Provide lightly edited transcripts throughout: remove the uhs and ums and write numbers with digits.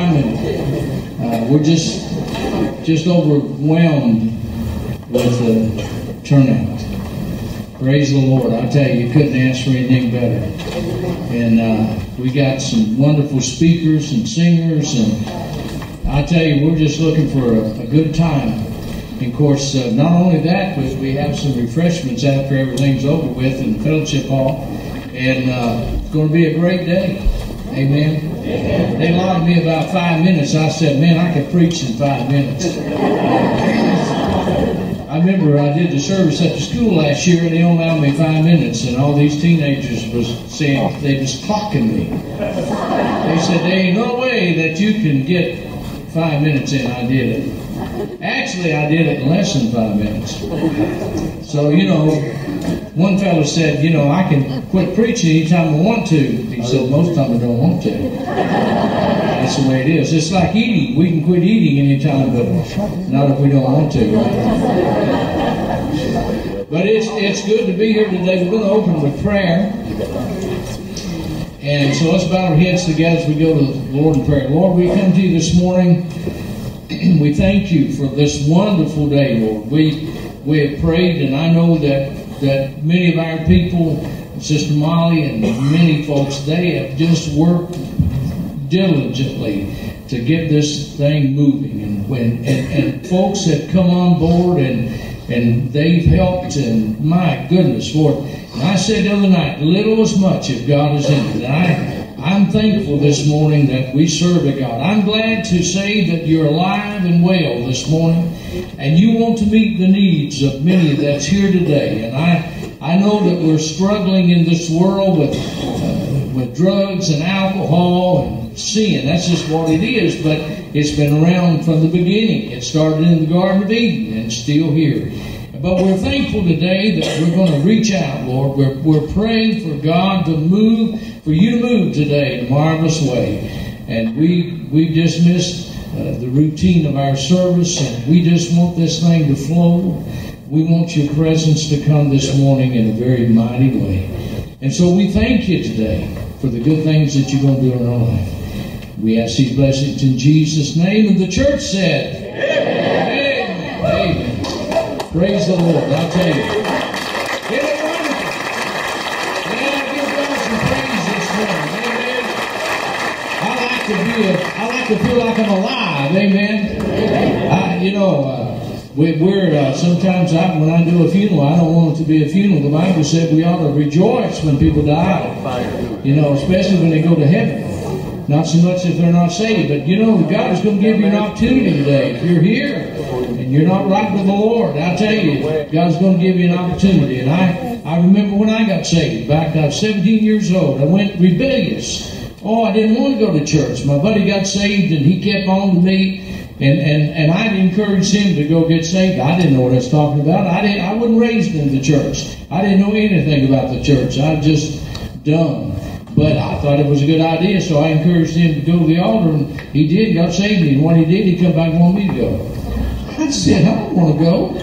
time, and we're just overwhelmed with the turnout. Praise the Lord. I tell you, you couldn't ask for anything better. And we got some wonderful speakers and singers, and I tell you, we're just looking for a good time. And of course, not only that, but we have some refreshments after everything's over with in the fellowship hall, and it's going to be a great day. Amen. Amen. They allowed me about 5 minutes. I said, man, I could preach in 5 minutes. I remember I did the service at the school last year, and they only allowed me 5 minutes, and all these teenagers was saying, they was clocking me. They said, there ain't no way that you can get 5 minutes in. I did it. Actually, I did it in less than 5 minutes. So, you know, one fellow said, you know, I can quit preaching anytime I want to. He said, most time I don't want to. That's the way it is. It's like eating. We can quit eating anytime, but not if we don't want to. But it's good to be here today. We're going to open with prayer. And so let's bow our heads together as we go to the Lord in prayer. Lord, we come to you this morning. We thank you for this wonderful day, Lord. We have prayed, and I know that many of our people, Sister Molly and many folks, they have just worked diligently to get this thing moving. And folks have come on board, and they've helped, and my goodness, Lord. And I said the other night, little as much if God is in it. And I'm thankful this morning that we serve a God. I'm glad to say that you're alive and well this morning, and you want to meet the needs of many that's here today. And I know that we're struggling in this world with drugs and alcohol and sin. That's just what it is, but it's been around from the beginning. It started in the Garden of Eden and still here. But we're thankful today that we're going to reach out, Lord. We're praying for God to move, for you to move today in a marvelous way. And we dismissed the routine of our service, and we just want this thing to flow. We want your presence to come this morning in a very mighty way. And so we thank you today for the good things that you're going to do in our life. We ask these blessings in Jesus' name. And the church said, Amen. Amen. Amen. Praise the Lord. I'll tell you. Isn't it wonderful? Man, I give God some praise this morning. Amen. I like to feel like I'm alive. Amen. We're sometimes when I do a funeral, I don't want it to be a funeral. The Bible said we ought to rejoice when people die. You know, especially when they go to heaven. Not so much if they're not saved, but you know, God is going to give you an opportunity today. If you're here and you're not right with the Lord, I'll tell you, God's going to give you an opportunity. And I remember when I got saved, back I was 17 years old, I went rebellious. Oh, I didn't want to go to church. My buddy got saved, and he kept on to me, and I'd encouraged him to go get saved. I didn't know what I was talking about. I wasn't raised in the church. I didn't know anything about the church. I was just dumb. But I thought it was a good idea, so I encouraged him to go to the altar, and he did, got saved. And when he did, he come back and wanted me to go. I said, I don't want to go.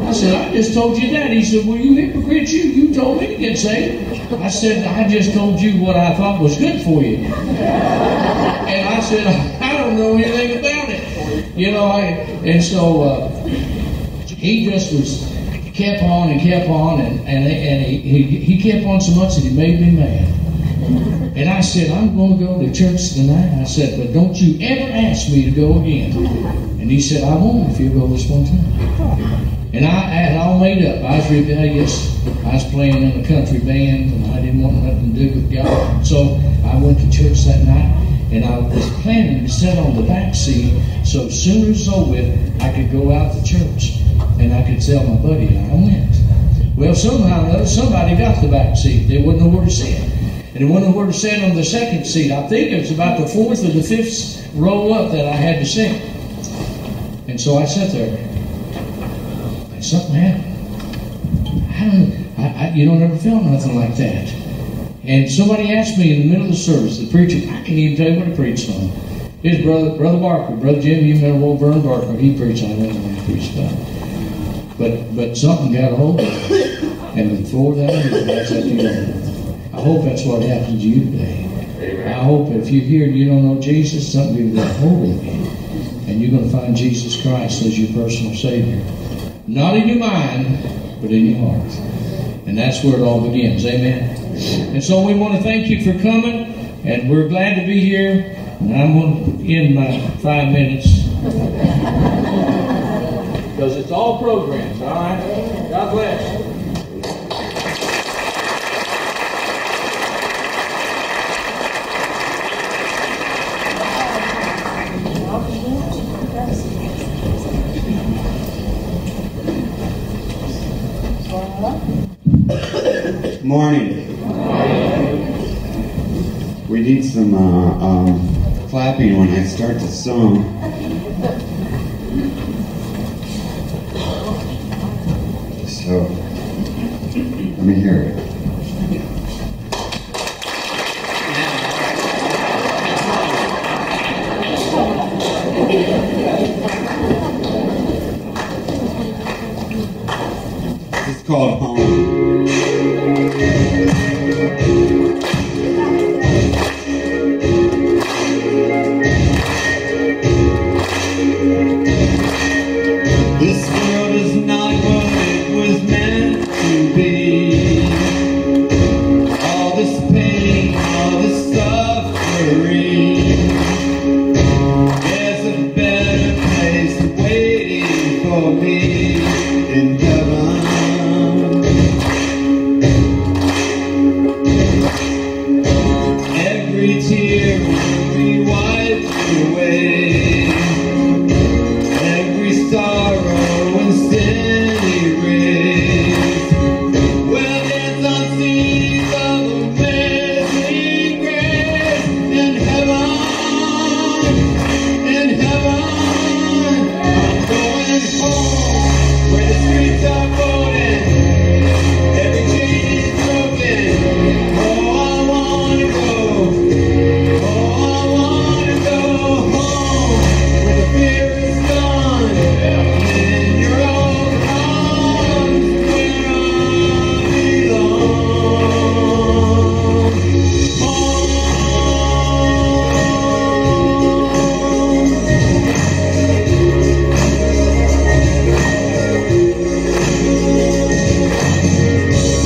I said, I just told you that. He said, well, you hypocrite, you told me to get saved. I said, I just told you what I thought was good for you. And I said, I don't know anything about it. You know, and so he just kept on and kept on, and he kept on so much that he made me mad. And I said, I'm going to go to church tonight. I said, but don't you ever ask me to go again. And he said, I won't if you go this one time. And I had all made up. I was rebellious. I was playing in a country band, and I didn't want nothing to do with God. So I went to church that night, and I was planning to sit on the back seat, so as soon as it was over, I could go out to church, and I could tell my buddy, and I went. Well, somehow or other, somebody got the back seat. They wouldn't know where to sit. And they wouldn't know where to sit on the second seat. I think it was about the fourth or the fifth row up that I had to sit. And so I sat there. And something happened. I never felt nothing like that. And somebody asked me in the middle of the service, the preacher, I can't even tell you what he preached on. His brother Barker, Brother Jim, you remember old Vern Barker, he preached on it when he preached about. But something got a hold of him. And before that, that's at the end. I hope that's what happens to you today. I hope if you're here and you don't know Jesus, something will get hold of you. And you're going to find Jesus Christ as your personal Savior. Not in your mind, but in your heart. And that's where it all begins. Amen. And so we want to thank you for coming. And we're glad to be here. And I'm going to end my 5 minutes. Because it's all programs, all right? God bless. Morning. We need some clapping when I start the song. So, let me hear it. It's called Home. This world is not what it was meant to be. All this pain, all this suffering. There's a better place waiting for me in heaven. Every tear will be wiped away. Every sorrow and sin erased. Well, there's unseen of amazing grace in heaven. In heaven, I'm going home where the streets are golden. Every chain is broken. Oh, I wanna go. Oh, I wanna go home where the fear is gone. In your own arms where I belong.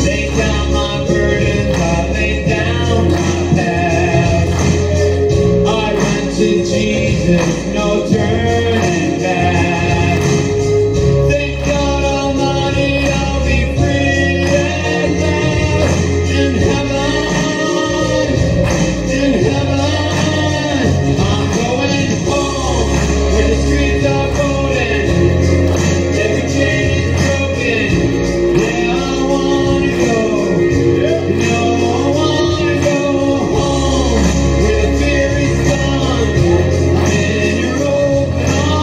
Lay down my burdens, I lay down my past. I run to Jesus, no turning back. Thank God Almighty, I'll be free at last. In heaven, I'm going home where the streets are golden. Every chain is broken. Yeah, I wanna go. No, I wanna go home where the fear is gone. I'm in your open arms.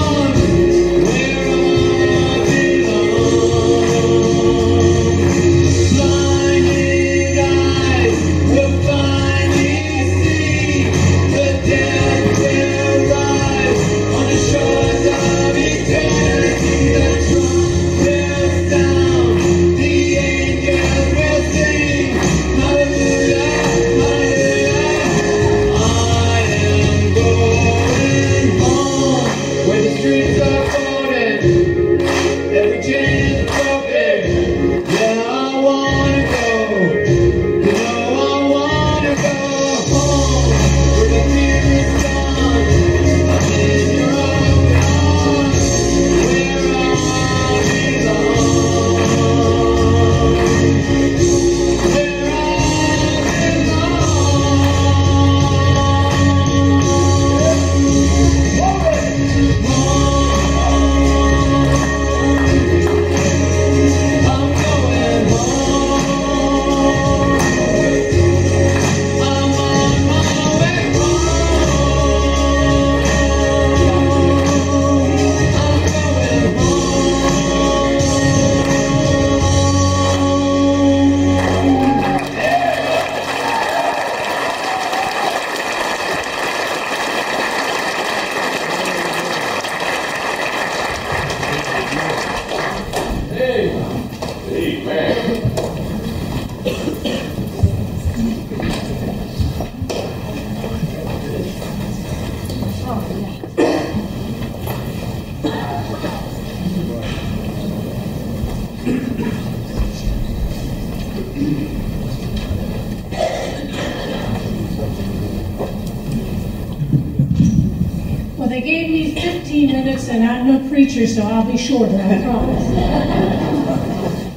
Well, they gave me 15 minutes, and I'm no preacher, so I'll be shorter, I promise.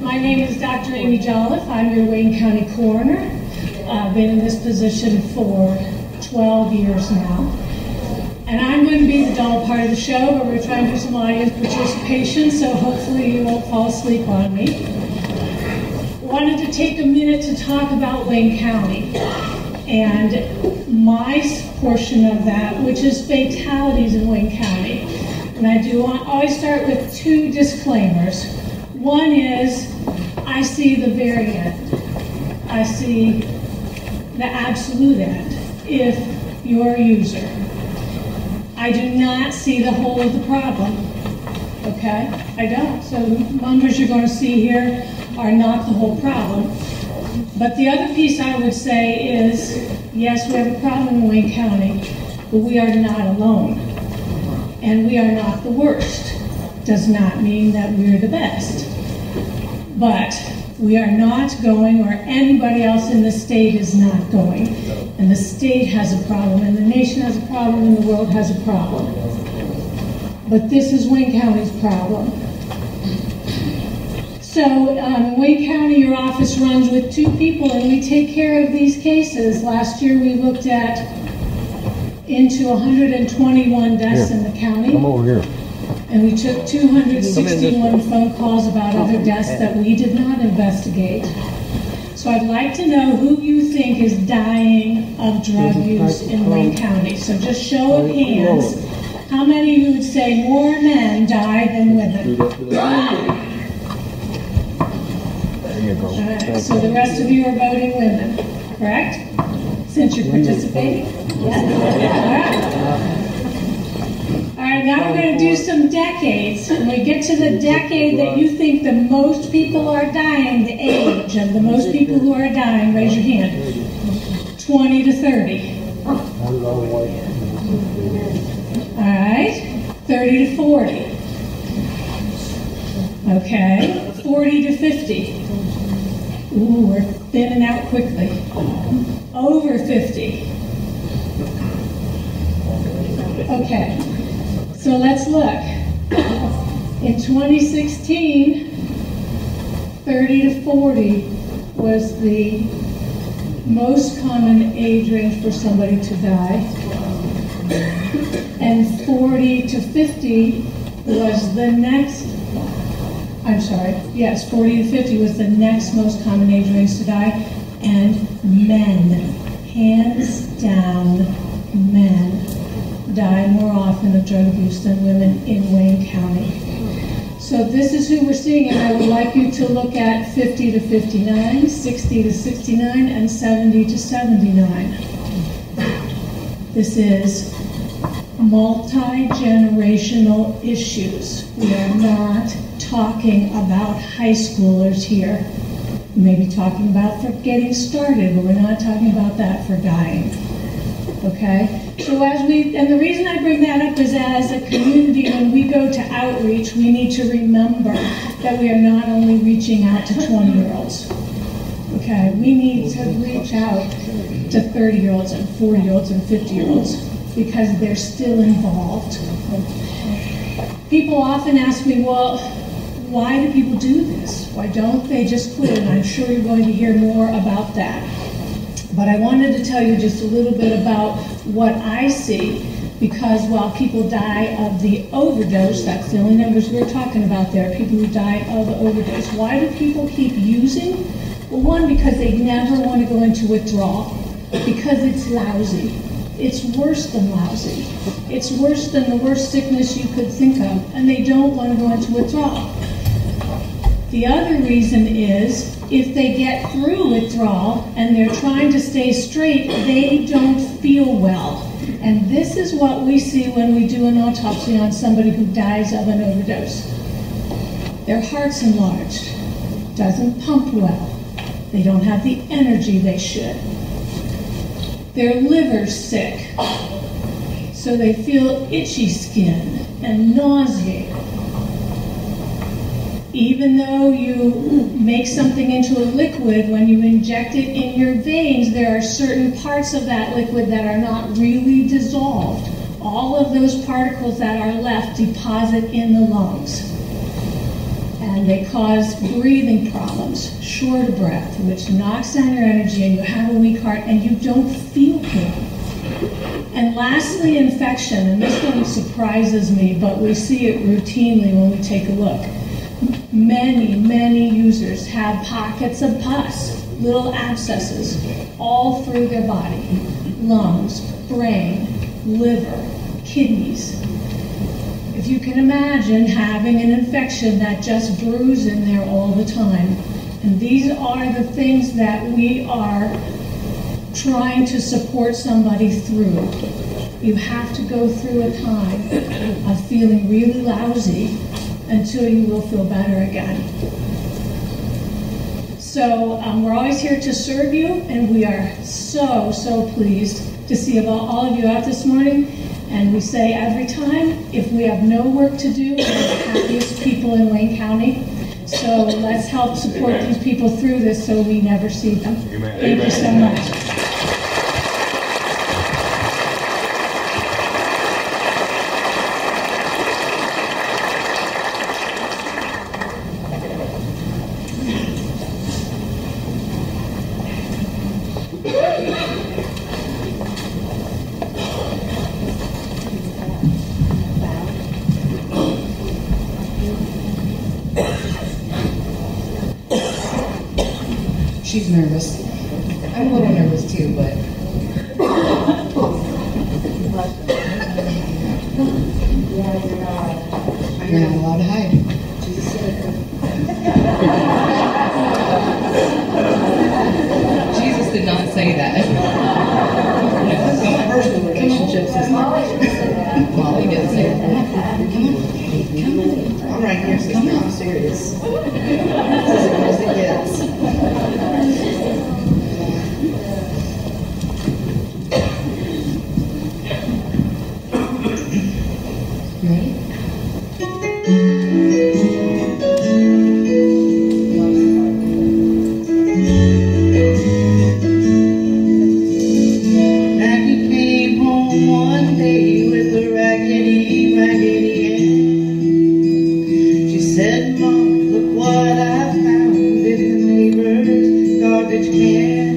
My name is Dr. Amy Jolliffe. I'm your Wayne County coroner. I've been in this position for 12 years now. And I'm going to be the dull part of the show, but we're trying to do some audience participation, so hopefully you won't fall asleep on me. Wanted to take a minute to talk about Wayne County and my portion of that, which is fatalities in Wayne County. And I do always start with two disclaimers. One is, I see the very end. I see the absolute end if you're a user. I do not see the whole of the problem, okay? I don't. So the numbers you're going to see here are not the whole problem. But the other piece I would say is, yes, we have a problem in Wayne County, but we are not alone. And we are not the worst. Does not mean that we're the best. But we are not going where anybody else in the state is not going. And the state has a problem, and the nation has a problem, and the world has a problem. But this is Wayne County's problem. So in Wayne County, your office runs with 2 people, and we take care of these cases. Last year, we looked into 121 deaths in the county. Come over here. And we took 261 phone calls about other deaths that we did not investigate. So I'd like to know who you think is dying of drug use in Wayne County. So just show of hands, how many of you would say more men die than women? There you go. All right, so the rest of you are voting women, correct? Since you're participating? Yes. All right, now we're going to do some decades. When we get to the decade that you think the most people are dying, the age of the most people who are dying, raise your hand. 20 to 30. All right, 30 to 40. Okay, 40 to 50. Ooh, we're thinning out quickly. Over 50. Okay, so let's look. In 2016, 30 to 40 was the most common age range for somebody to die. And 40 to 50 was the next, 40 to 50 was the next most common age range to die. And men, hands down, men die more often of drug abuse than women in Wayne County. So this is who we're seeing, and I would like you to look at 50 to 59, 60 to 69, and 70 to 79. This is multi-generational issues. We are not talking about high schoolers here. We may be talking about for getting started, but we're not talking about that for dying. Okay? So and the reason I bring that up is as a community, when we go to outreach, we need to remember that we are not only reaching out to 20-year-olds. Okay? We need to reach out to 30-year-olds and 40-year-olds and 50-year-olds because they're still involved. People often ask me, well, why do people do this? Why don't they just quit? And I'm sure you're going to hear more about that. But I wanted to tell you just a little bit about what I see, because while people die of the overdose, that's the only numbers we're talking about there, people who die of overdose. Why do people keep using? Well, one, because they never want to go into withdrawal, because it's lousy. It's worse than lousy. It's worse than the worst sickness you could think of, and they don't want to go into withdrawal. The other reason is, if they get through withdrawal and they're trying to stay straight, they don't feel well. And this is what we see when we do an autopsy on somebody who dies of an overdose. Their heart's enlarged, doesn't pump well. They don't have the energy they should. Their liver's sick. So they feel itchy skin and nauseated. Even though you make something into a liquid, when you inject it in your veins, there are certain parts of that liquid that are not really dissolved. All of those particles that are left deposit in the lungs. And they cause breathing problems, short of breath, which knocks down your energy, and you have a weak heart, and you don't feel pain. And lastly, infection, and this one surprises me, but we see it routinely when we take a look. Many users have pockets of pus, little abscesses, all through their body. Lungs, brain, liver, kidneys. If you can imagine having an infection that just brews in there all the time. And these are the things that we are trying to support somebody through. You have to go through a time of feeling really lousy until you will feel better again. So we're always here to serve you, and we are so pleased to see all of you out this morning. And we say every time, if we have no work to do, we're the happiest people in Wayne County. So let's help support these people through this so we never see them. Amen. Thank you so much. She's nervous. I'm a little nervous too, but you're not allowed to hide. Jesus did not say that. Personal relationships is Molly did say that. Come on. I'm right here, so it's not serious. This is as good as it gets. You ready? Maggie came home one day with a raggedy hand. She said, "Mom, look what I found in the neighbor's garbage can.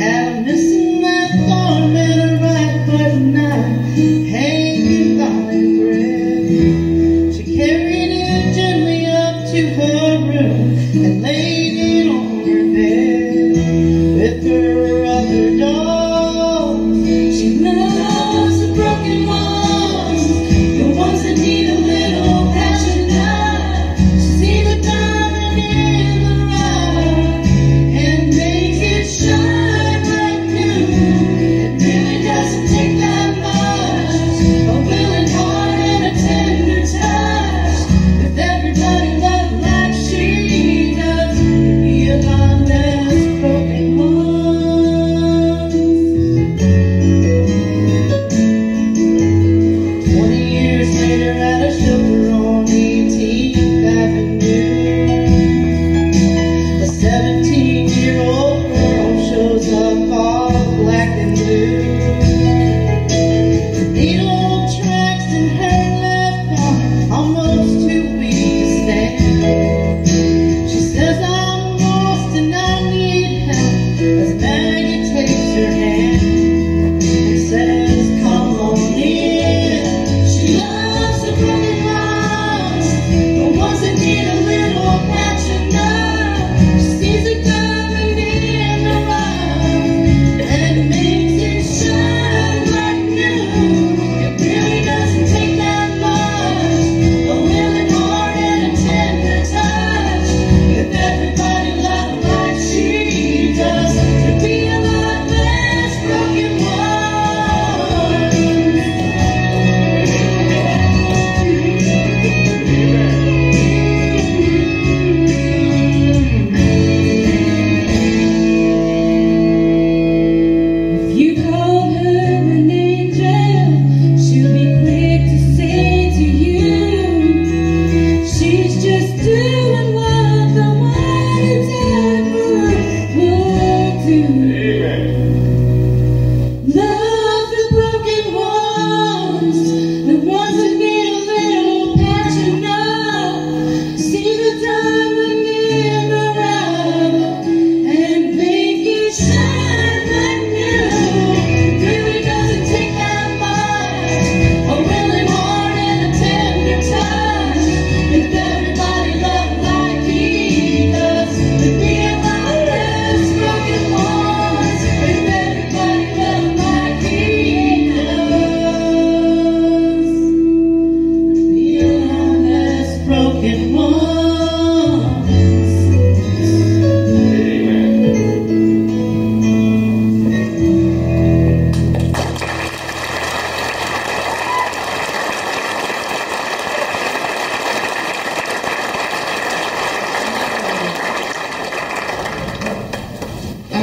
Had a missing left arm and a right button knife hanging by the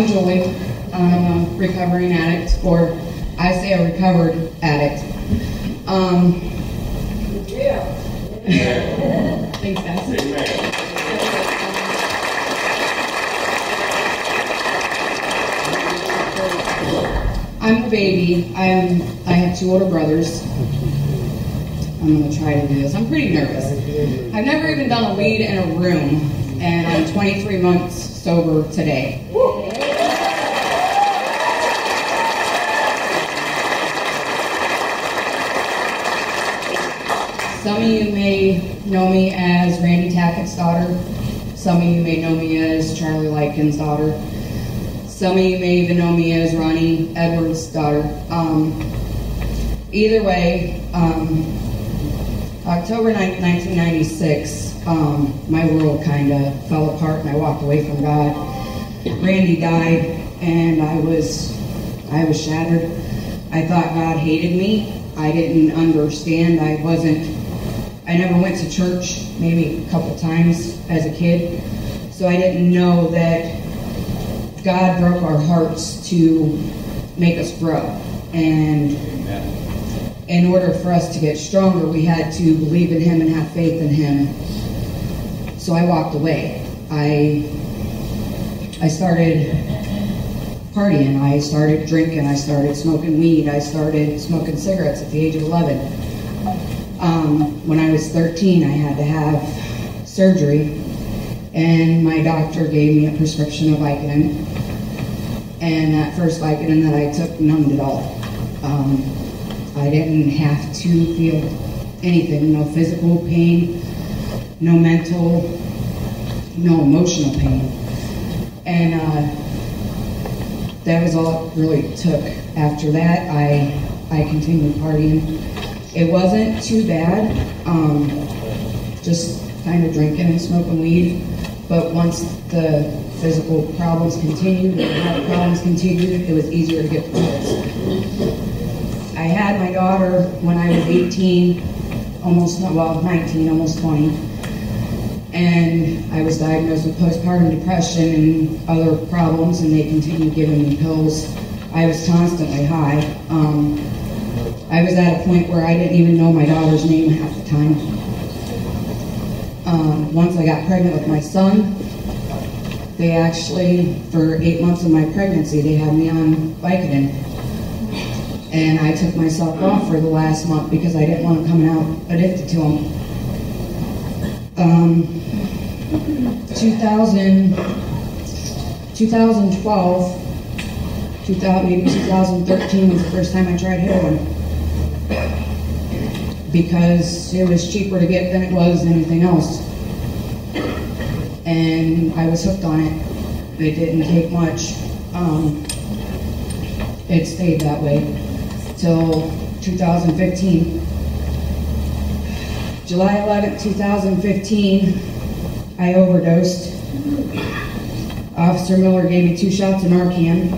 I'm Julie. I'm a recovering addict, or I say a recovered addict. Thanks, guys. I'm a baby. I have 2 older brothers. I'm going to try to do this. I'm pretty nervous. I've never even done a lead in a room, and I'm 23 months sober today. Some of you may know me as Randy Tackett's daughter. Some of you may know me as Charlie Likens' daughter. Some of you may even know me as Ronnie Edwards' daughter. Either way, October 9th, 1996, my world kind of fell apart and I walked away from God. Randy died and I was shattered. I thought God hated me. I didn't understand. I never went to church, maybe a couple times as a kid, so I didn't know that God broke our hearts to make us grow. And in order for us to get stronger, we had to believe in Him and have faith in Him. So I walked away. I started partying. I started drinking. I started smoking weed. I started smoking cigarettes at the age of 11. When I was 13, I had to have surgery, and my doctor gave me a prescription of Vicodin. And that first Vicodin that I took numbed it all. I didn't have to feel anything, no physical pain, no mental, no emotional pain. And that was all it really took. After that, I continued partying. It wasn't too bad, just kind of drinking and smoking weed. But once the physical problems continued, and the health problems continued, it was easier to get through it. I had my daughter when I was 18, 19, almost 20. And I was diagnosed with postpartum depression and other problems, and they continued giving me pills. I was constantly high. I was at a point where I didn't even know my daughter's name half the time. Once I got pregnant with my son, they actually, for 8 months of my pregnancy, they had me on Vicodin. And I took myself off for the last month because I didn't want to come out addicted to them. 2012, maybe 2013 was the first time I tried heroin. Because it was cheaper to get than it was anything else. And I was hooked on it. It didn't take much. It stayed that way till 2015. July 11th, 2015, I overdosed. Officer Miller gave me 2 shots of Narcan,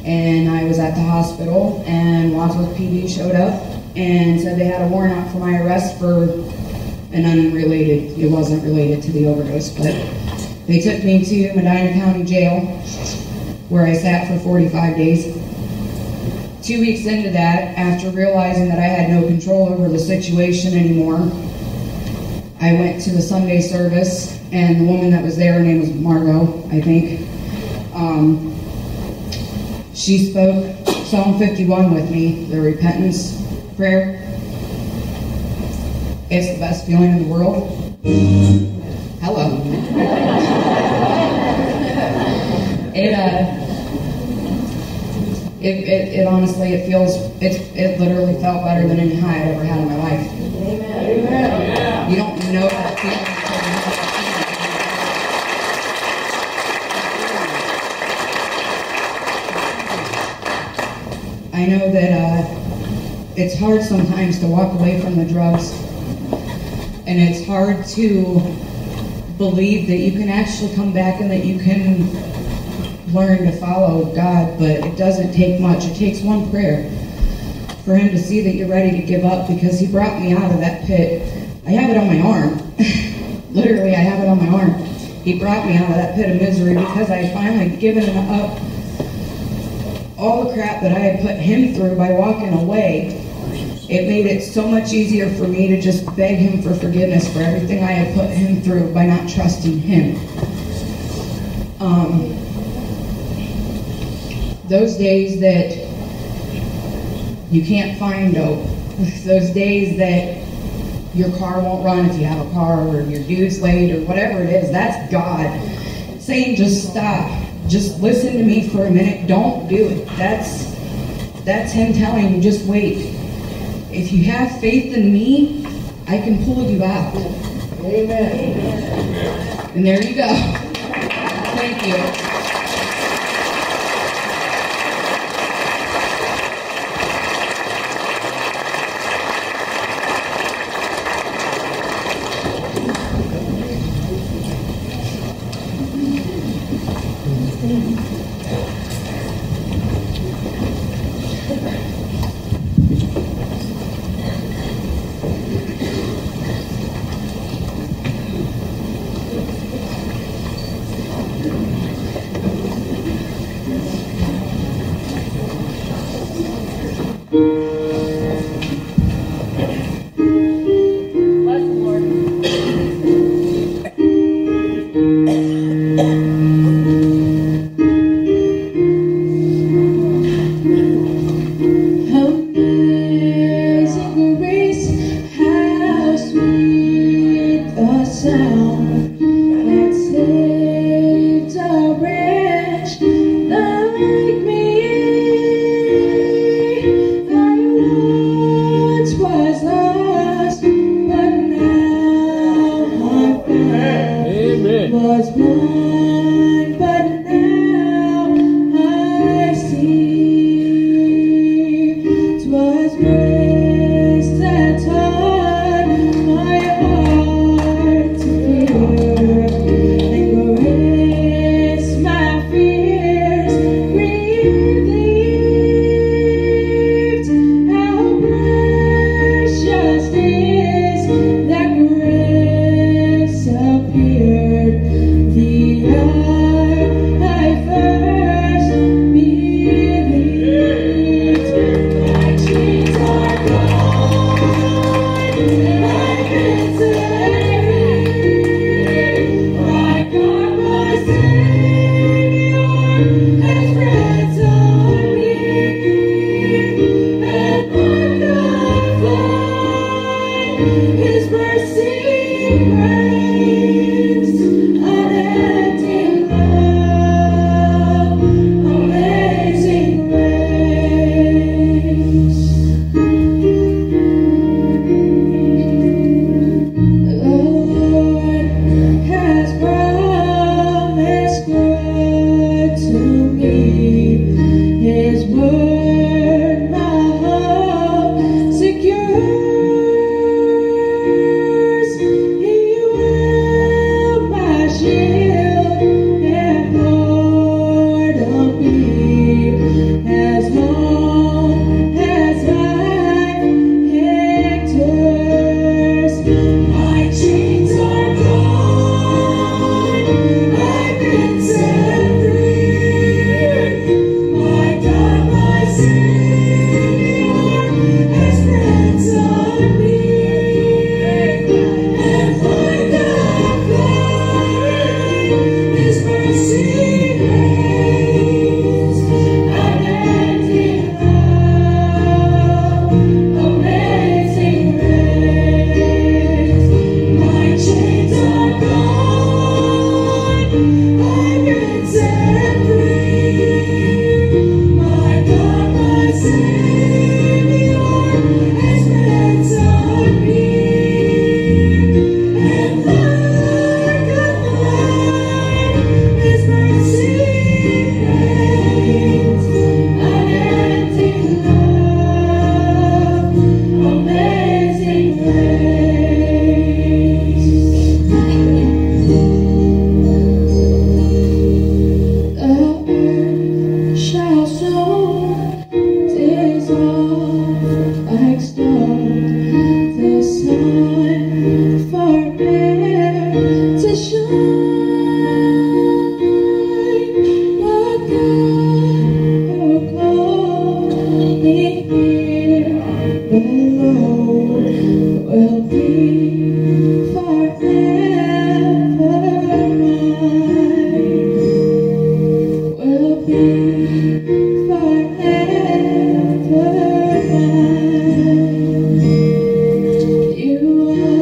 and I was at the hospital, and Wadsworth PD showed up and said they had a warrant out for my arrest for an unrelated, it wasn't related to the overdose, but they took me to Medina County Jail, where I sat for 45 days. 2 weeks into that, after realizing that I had no control over the situation anymore, I went to the Sunday service, and the woman that was there, her name was Margot, I think. She spoke Psalm 51 with me, the repentance prayer. It's the best feeling in the world. Hello. It honestly, it literally felt better than any high I'd ever had in my life. Amen. You don't know that feeling until you have that feeling. I know that it's hard sometimes to walk away from the drugs, and it's hard to believe that you can actually come back and that you can learn to follow God, but it doesn't take much. It takes one prayer for Him to see that you're ready to give up, because He brought me out of that pit. I have it on my arm. Literally, I have it on my arm. He brought me out of that pit of misery because I had finally given up all the crap that I had put him through by walking away. It made it so much easier for me to just beg him for forgiveness for everything I had put him through by not trusting him. Those days that you can't find dope, those days that your car won't run if you have a car, or your due's late, or whatever it is, that's God saying, just stop. Just listen to me for a minute. Don't do it. That's him telling you, just wait. If you have faith in me, I can pull you out. Amen. And there you go. Thank you. So will be forever mine. Will be forever mine. You are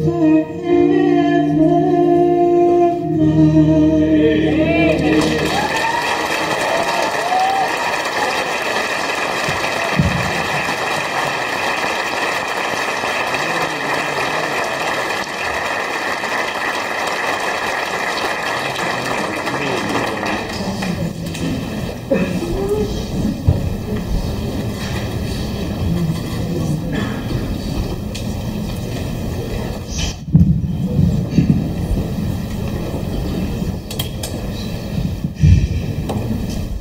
forever mine.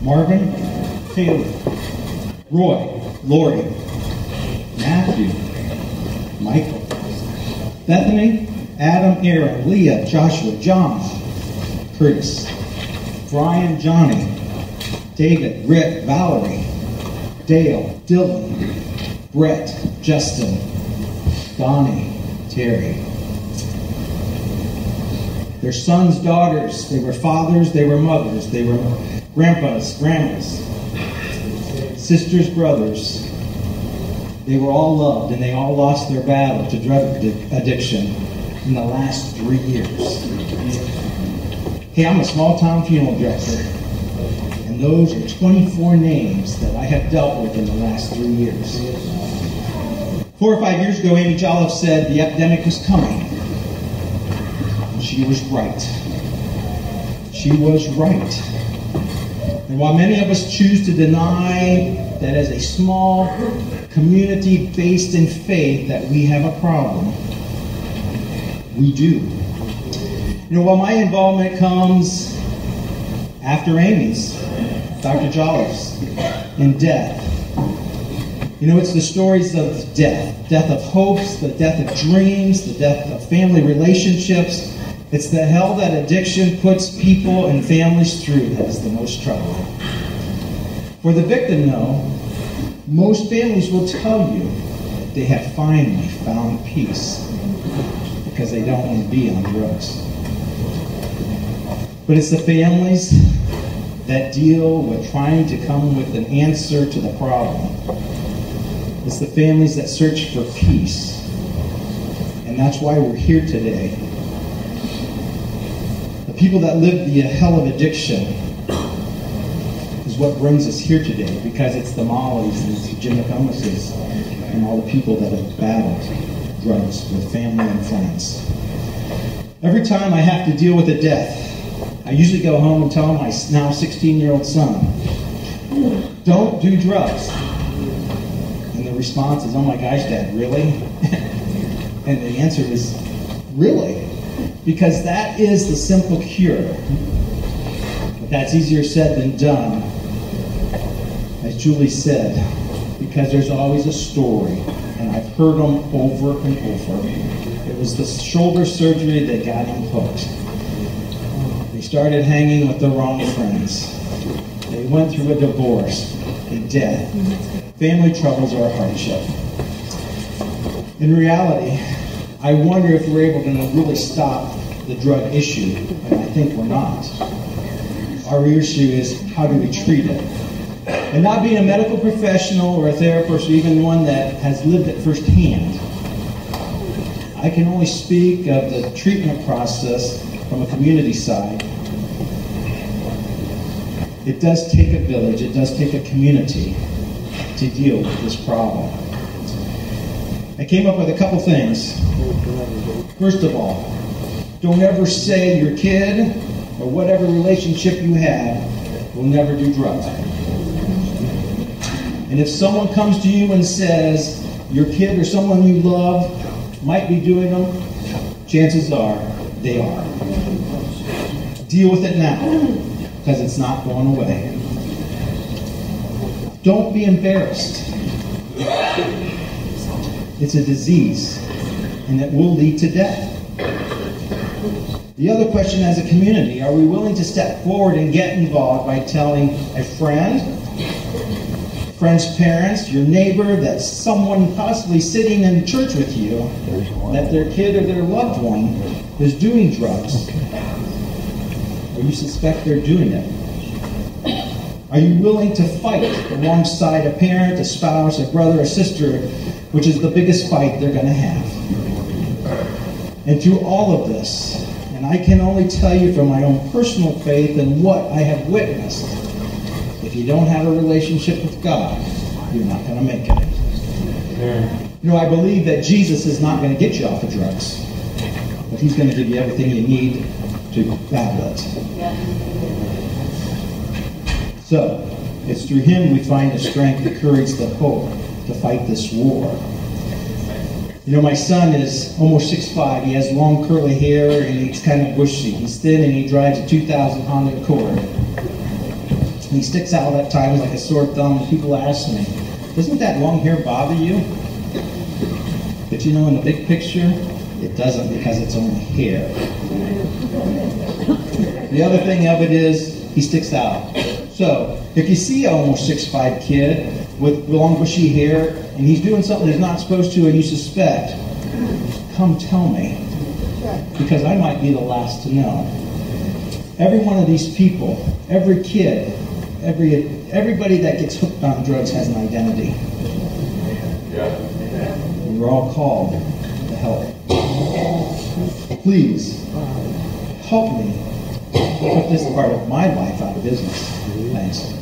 Marvin, Taylor, Roy, Lori, Matthew, Michael, Bethany, Adam, Aaron, Leah, Joshua, John, Curtis, Brian, Johnny, David, Rick, Valerie, Dale, Dylan, Brett, Justin, Donnie, Terry. Their sons, daughters, they were fathers, they were mothers, they were grandpas, grandmas, sisters, brothers. They were all loved, and they all lost their battle to drug addiction in the last 3 years. Hey, I'm a small-town funeral director, and those are 24 names that I have dealt with in the last 3 years. 4 or 5 years ago, Amy Jolliffe said the epidemic was coming. And she was right. She was right. And while many of us choose to deny that as a small community based in faith that we have a problem, we do. You know, while my involvement comes after Amy's, Dr. Jolliffe's, and death. You know, it's the stories of death. Death of hopes, the death of dreams, the death of family relationships. It's the hell that addiction puts people and families through that is the most troubling. For the victim, though, most families will tell you that they have finally found peace because they don't want to be on drugs. But it's the families that deal with trying to come with an answer to the problem. It's the families that search for peace. And that's why we're here today. The people that live the hell of addiction is what brings us here today, because it's the Mollies and it's the Jim McComases and all the people that have battled drugs with family and friends. Every time I have to deal with a death, I usually go home and tell my now 16-year-old son, don't do drugs. And the response is, oh my gosh, Dad, really? And the answer is, really? Because that is the simple cure. But that's easier said than done. As Julie said, because there's always a story, and I've heard them over and over. It was the shoulder surgery that got him hooked. They started hanging with the wrong friends. They went through a divorce, a death. Family troubles are a hardship. In reality, I wonder if we're able to really stop the drug issue, and I think we're not. Our issue is, how do we treat it? And not being a medical professional or a therapist or even one that has lived it firsthand, I can only speak of the treatment process from a community side. It does take a village, it does take a community to deal with this problem. I came up with a couple things. First of all, don't ever say your kid or whatever relationship you have will never do drugs. And if someone comes to you and says your kid or someone you love might be doing them, chances are they are. Deal with it now, because it's not going away. Don't be embarrassed. It's a disease, and it will lead to death. The other question as a community, are we willing to step forward and get involved by telling a friend, friend's parents, your neighbor, that someone possibly sitting in church with you, that their kid or their loved one is doing drugs, or you suspect they're doing it? Are you willing to fight alongside a parent, a spouse, a brother, a sister, which is the biggest fight they're going to have? And through all of this, and I can only tell you from my own personal faith and what I have witnessed, if you don't have a relationship with God, you're not going to make it. You know, I believe that Jesus is not going to get you off of drugs, but he's going to give you everything you need to battle it. So, it's through him we find the strength, the courage, the hope to fight this war. You know, my son is almost 6'5". He has long curly hair and he's kind of bushy. He's thin and he drives a 2000 Honda Accord. He sticks out at times like a sore thumb, and people ask me, doesn't that long hair bother you? But you know, in the big picture, it doesn't, because it's only hair. The other thing of it is, he sticks out. So, if you see an almost 6'5" kid with long bushy hair, and he's doing something he's not supposed to, and you suspect, come tell me, because I might be the last to know. Every one of these people, every kid, everybody that gets hooked on drugs has an identity. And we're all called to help. Please, help me put this part of my life out of business. Thanks.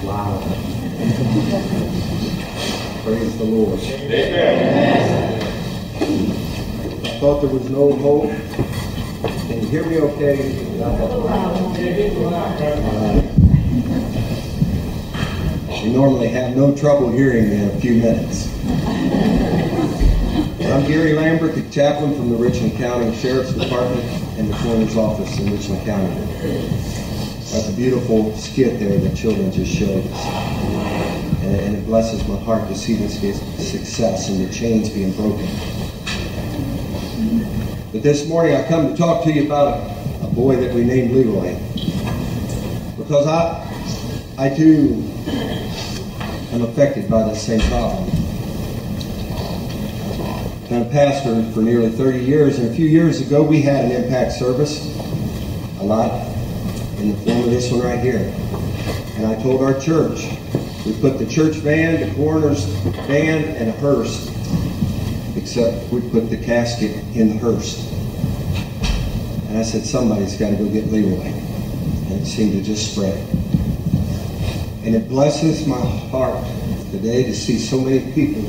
Wow. Praise the Lord. I thought there was no hope. Can you hear me okay? You normally have no trouble hearing me in a few minutes. I'm Gary Lambert, the chaplain from the Richland County Sheriff's Department and the Coroner's Office in Richland County. That's a beautiful skit there that children just showed us. And it blesses my heart to see this success and the chains being broken. But this morning I come to talk to you about a boy that we named Leroy. Because I too am affected by the same problem. I've been a pastor for nearly 30 years, and a few years ago we had an impact service, a lot, in the form of this one right here. And I told our church, we put the church band, the coroner's band, and a hearse, except we put the casket in the hearse. And I said, somebody's got to go get Leroy. And it seemed to just spread. And it blesses my heart today to see so many people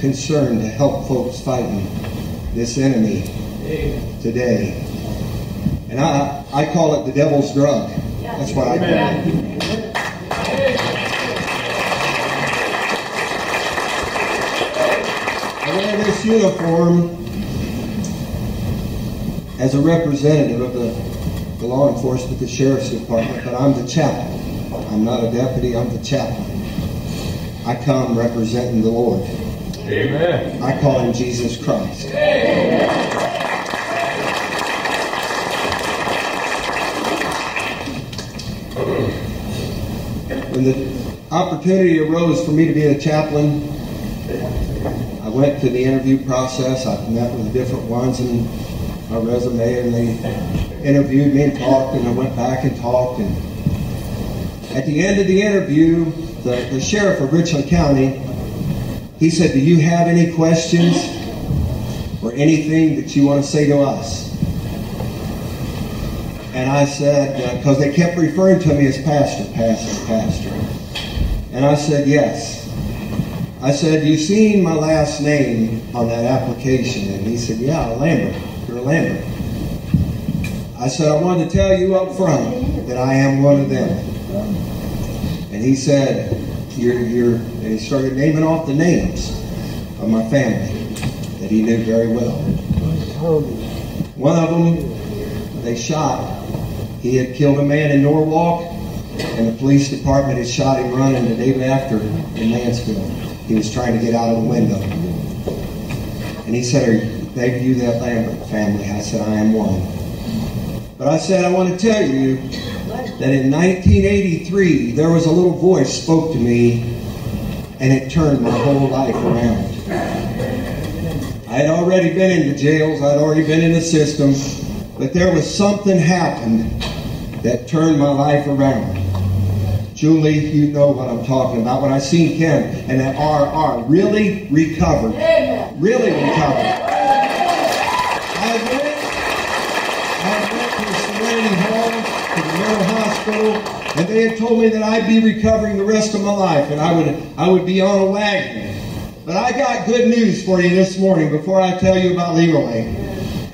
concerned to help folks fighting this enemy today. And I call it the devil's drug. That's what I call it. I wear this uniform as a representative of the law enforcement, the Sheriff's Department, but I'm the chaplain. I'm not a deputy, I'm the chaplain. I come representing the Lord. Amen. I call him Jesus Christ. When the opportunity arose for me to be a chaplain, I went through the interview process. I met with different ones in my resume, and they interviewed me and talked, and I went back and talked. And at the end of the interview, the sheriff of Richland County, he said, do you have any questions or anything that you want to say to us? And I said, because they kept referring to me as pastor. And I said, yes. I said, you seen my last name on that application? And he said, yeah, Lambert. You're Lambert. I said, I wanted to tell you up front that I am one of them. And he said, and he started naming off the names of my family that he knew very well. One of them, they shot. He had killed a man in Norwalk, and the police department had shot him running the day after in Mansfield. He was trying to get out of the window. And he said, are you that Lambert family? I said, I am one. But I said, I want to tell you that in 1983, there was a little voice spoke to me, and it turned my whole life around. I had already been in the jails, I'd already been in the system, but there was something happened that turned my life around. Julie, you know what I'm talking about. When I seen Ken and that RR really recovered. Really recovered. I went to Serenity Hall, to the mental hospital, and they had told me that I'd be recovering the rest of my life, and I would be on a wagon. But I got good news for you this morning before I tell you about Leroy.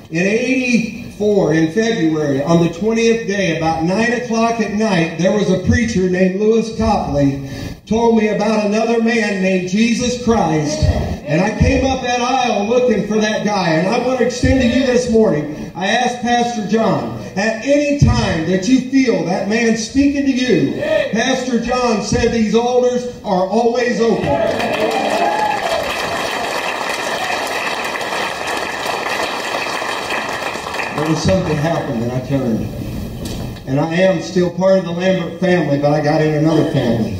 In '84, in February, on the 20th day, about 9 o'clock at night, there was a preacher named Lewis Copley told me about another man named Jesus Christ. And I came up that aisle looking for that guy. And I want to extend to you this morning, I asked Pastor John, at any time that you feel that man speaking to you, Pastor John said these altars are always open. There was something happened and I turned. And I am still part of the Lambert family, but I got in another family.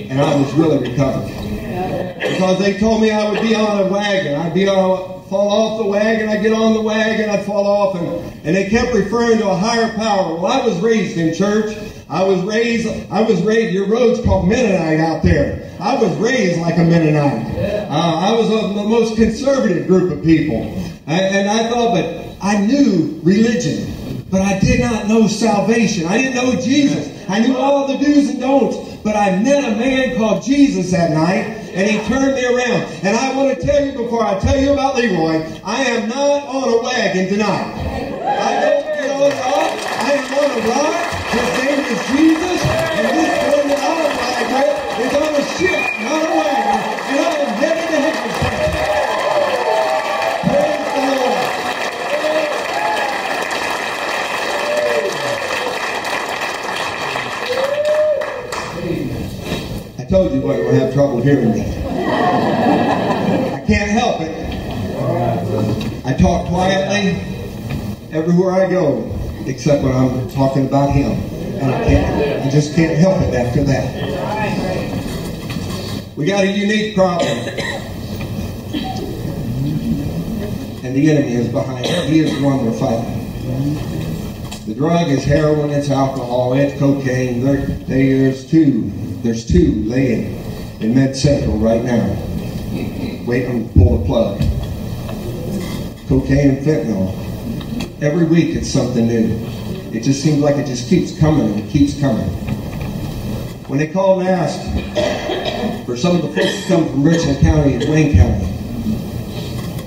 And I was really recovered. Because they told me I would be on a wagon. I'd be on fall off the wagon. I'd get on the wagon, I'd fall off, and they kept referring to a higher power. Well, I was raised in church. I was raised, your road's called Mennonite out there. I was raised like a Mennonite. I was of the most conservative group of people. And I thought, but I knew religion, but I did not know salvation. I didn't know Jesus. I knew all the do's and don'ts. But I met a man called Jesus that night, and he turned me around. And I want to tell you before I tell you about Leroy, I am not on a wagon tonight. I don't get on it off. I am on a rock. His name is Jesus. And this one that I'm riding with is on a ship, not a wagon. And I am headed to heaven. Praise the Lord. I told you boy, we're going to have trouble hearing me. I can't help it. I talk quietly everywhere I go, except when I'm talking about him. And I just can't help it after that. We got a unique problem. And the enemy is behind it. He is the one we're fighting. The drug is heroin, it's alcohol, it's cocaine. There's two laying in Med Central right now, waiting to pull the plug. Cocaine and fentanyl. Every week it's something new. It just seems like it just keeps coming and keeps coming. When they called and asked for some of the folks to come from Richland County and Wayne County,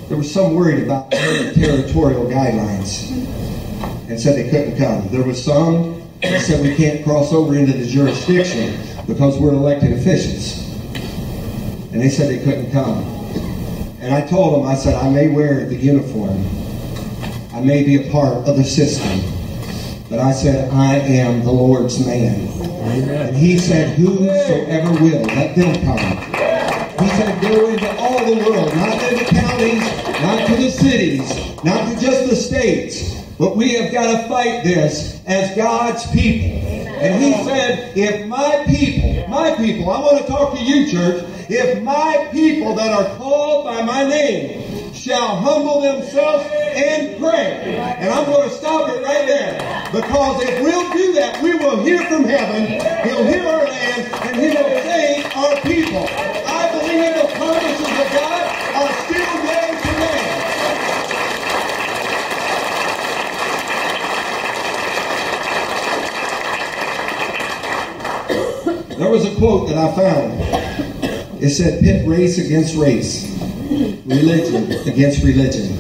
there was some worried about the territorial guidelines and said they couldn't come. There was some that said we can't cross over into the jurisdiction because we're elected officials. And they said they couldn't come. And I told them, I said, I may wear the uniform. I may be a part of the system. But I said, I am the Lord's man. Amen. And he said, whosoever will, let them come. He said, go into all the world, not to the counties, not to the cities, not to just the states. But we have got to fight this as God's people. And he said, if my people, I want to talk to you, church, if my people that are called by my name shall humble themselves and pray. And I'm going to stop it right there. Because if we'll do that, we will hear from heaven, he'll hear our land, and he will save our people. I believe the promises of God are still yea today. There was a quote that I found. It said, pit race against race, religion against religion,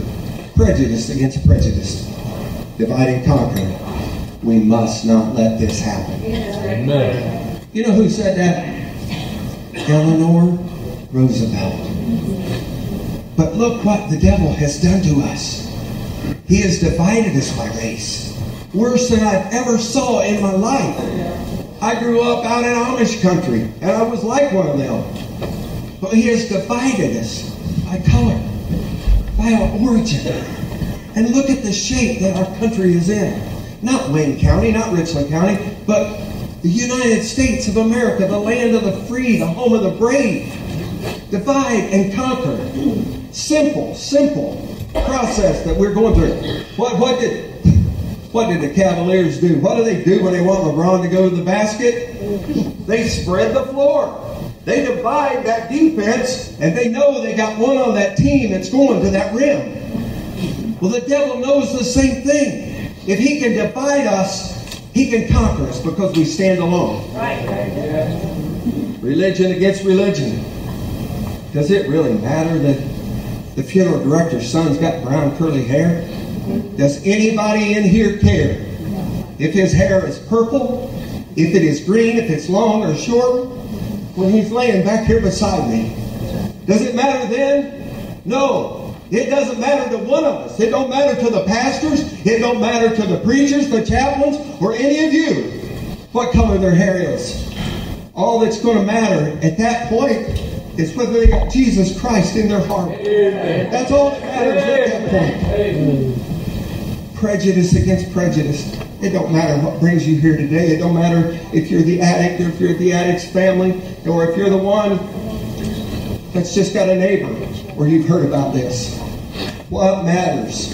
prejudice against prejudice, divide and conquer. We must not let this happen. Amen. You know who said that? Eleanor Roosevelt. But look what the devil has done to us. He has divided us by race. Worse than I've ever saw in my life. I grew up out in Amish country, and I was like one of them. But he has divided us by color, by our origin. And look at the shape that our country is in. Not Wayne County, not Richland County, but the United States of America, the land of the free, the home of the brave. Divide and conquer. Simple process that we're going through. What did the Cavaliers do? What do they do when they want LeBron to go to the basket? They spread the floor. They divide that defense, and they know they got one on that team that's going to that rim. Well, the devil knows the same thing. If he can divide us, he can conquer us because we stand alone. Right. Religion against religion. Does it really matter that the funeral director's son's got brown curly hair? Does anybody in here care if his hair is purple, if it is green, if it's long or short? When he's laying back here beside me, does it matter then? No. It doesn't matter to one of us. It don't matter to the pastors. It don't matter to the preachers, the chaplains, or any of you what color their hair is. All that's going to matter at that point is whether they got Jesus Christ in their heart. Amen. That's all that matters at that point. Amen. Prejudice against prejudice. It don't matter what brings you here today. It don't matter if you're the addict or if you're the addict's family or if you're the one that's just got a neighbor or you've heard about this. What matters?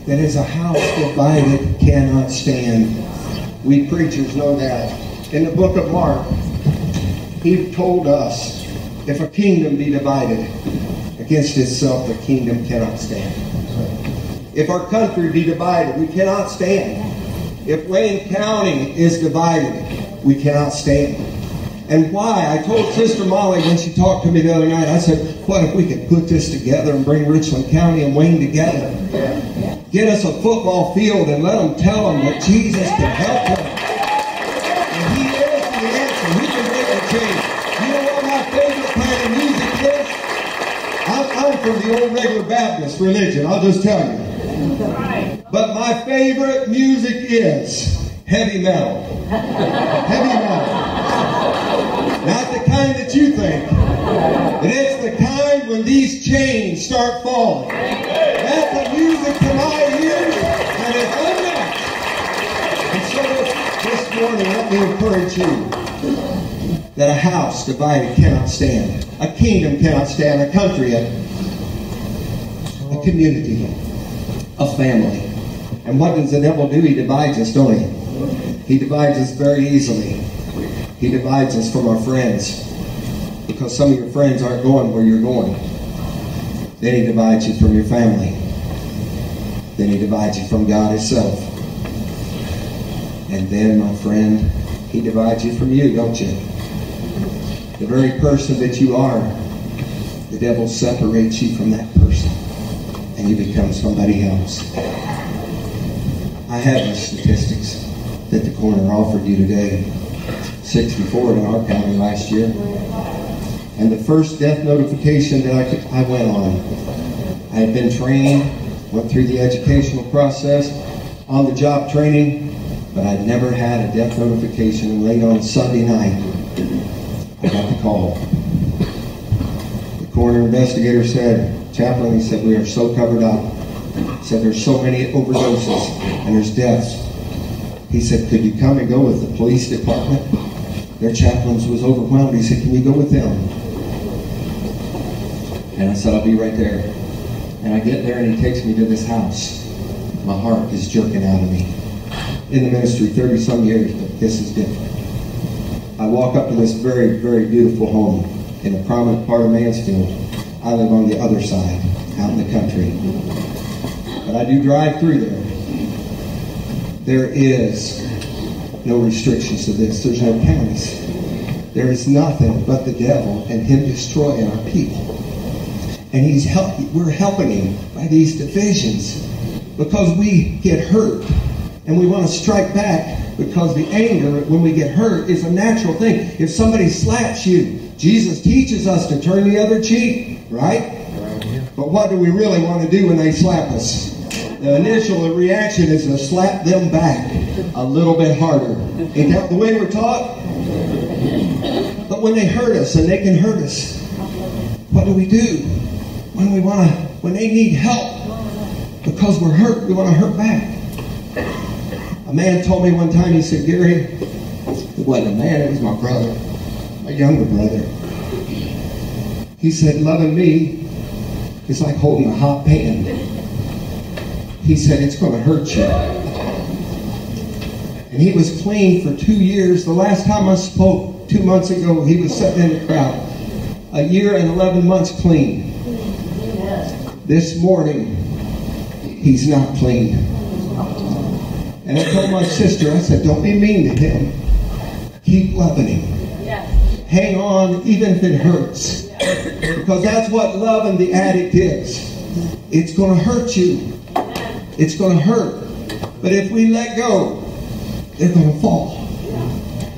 That is a house divided cannot stand. We preachers know that. In the book of Mark, he told us, if a kingdom be divided against itself, the kingdom cannot stand. If our country be divided, we cannot stand. If Wayne County is divided, we cannot stand. And why? I told Sister Molly when she talked to me the other night, I said, what if we could put this together and bring Richland County and Wayne together? Get us a football field and let them tell them that Jesus can help them. And He is the answer. He can make a change. You know what my favorite kind of music is? I'm from the old regular Baptist religion, I'll just tell you. But my favorite music is heavy metal. Heavy metal. Not the kind that you think. But it's the kind when these chains start falling. That's the music to my ears, and it's unmatched. And so this morning, let me encourage you that a house divided cannot stand. A kingdom cannot stand. A country, a community, a family. And what does the devil do? He divides us, don't he? He divides us very easily. He divides us from our friends. Because some of your friends aren't going where you're going. Then he divides you from your family. Then he divides you from God Himself. And then, my friend, He divides you from you, don't you? The very person that you are, the devil separates you from that person. And you become somebody else. I have the statistics that the coroner offered you today. 64 in our county last year. And the first death notification that I went on, I had been trained, went through the educational process, on the job training, but I'd never had a death notification. And late on Sunday night, I got the call. The coroner investigator said, Chaplain, he said, we are so covered up. He said, there's so many overdoses and there's deaths. He said, could you come and go with the police department? Their chaplains was overwhelmed. He said, can you go with them? And I said, I'll be right there. And I get there and he takes me to this house. My heart is jerking out of me. In the ministry 30-some years, but this is different. I walk up to this very, very beautiful home in a prominent part of Mansfield. I live on the other side, out in the country. But I do drive through there. There is no restrictions to this. There's no counties. There is nothing but the devil and him destroying our people. And we're helping him by these divisions because we get hurt and we want to strike back because the anger when we get hurt is a natural thing. If somebody slaps you, Jesus teaches us to turn the other cheek, right? But what do we really want to do when they slap us? The initial reaction is to slap them back a little bit harder. Ain't that the way we're taught? But when they hurt us, and they can hurt us, what do? When they need help, because we're hurt, we want to hurt back. A man told me one time, he said, Gary, it wasn't a man, it was my brother, my younger brother. He said, loving me is like holding a hot pan. He said, it's going to hurt you. And he was clean for 2 years. The last time I spoke, 2 months ago, he was sitting in the crowd. 1 year and 11 months clean. This morning, he's not clean. And I told my sister, I said, don't be mean to him. Keep loving him. Hang on, even if it hurts. Because that's what loving the addict is. It's going to hurt you. It's going to hurt. But if we let go, they're going to fall.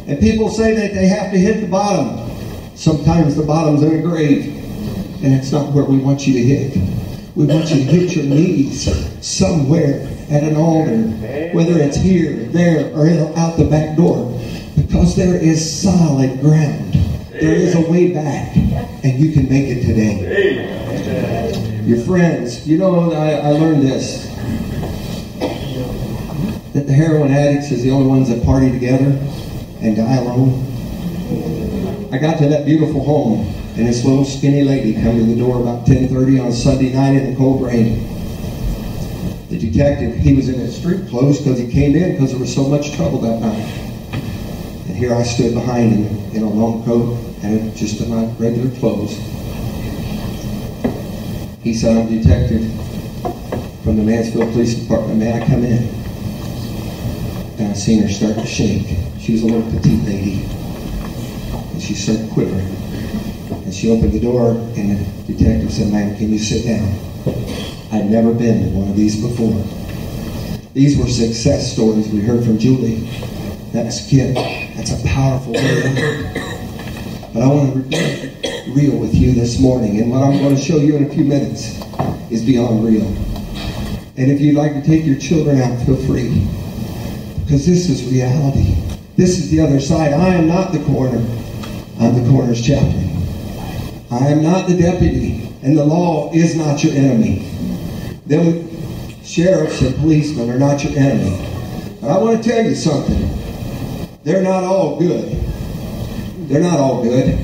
And people say that they have to hit the bottom. Sometimes the bottom's in a grave. And it's not where we want you to hit. We want you to hit your knees somewhere at an altar. Whether it's here, there, or out the back door. Because there is solid ground. There is a way back. And you can make it today. Your friends, you know, I learned this. That the heroin addicts is the only ones that party together and die alone. I got to that beautiful home, and this little skinny lady come to the door about 10:30 on Sunday night in the cold rain. The detective, he was in his street clothes because he came in because there was so much trouble that night. And here I stood behind him in a long coat and just in my regular clothes. He said, I'm detective from the Mansfield Police Department. May I come in? And I seen her start to shake. She was a little petite lady. And she started quivering. And she opened the door, and the detective said, ma'am, can you sit down? I'd never been to one of these before. These were success stories we heard from Julie. That's Kit. That's a powerful word. But I want to be real with you this morning. And what I'm going to show you in a few minutes is beyond real. And if you'd like to take your children out, feel free. Because this is reality. This is the other side. I am not the coroner. I'm the coroner's chaplain. I am not the deputy. And the law is not your enemy. Them sheriffs and policemen are not your enemy. But I want to tell you something. They're not all good. They're not all good.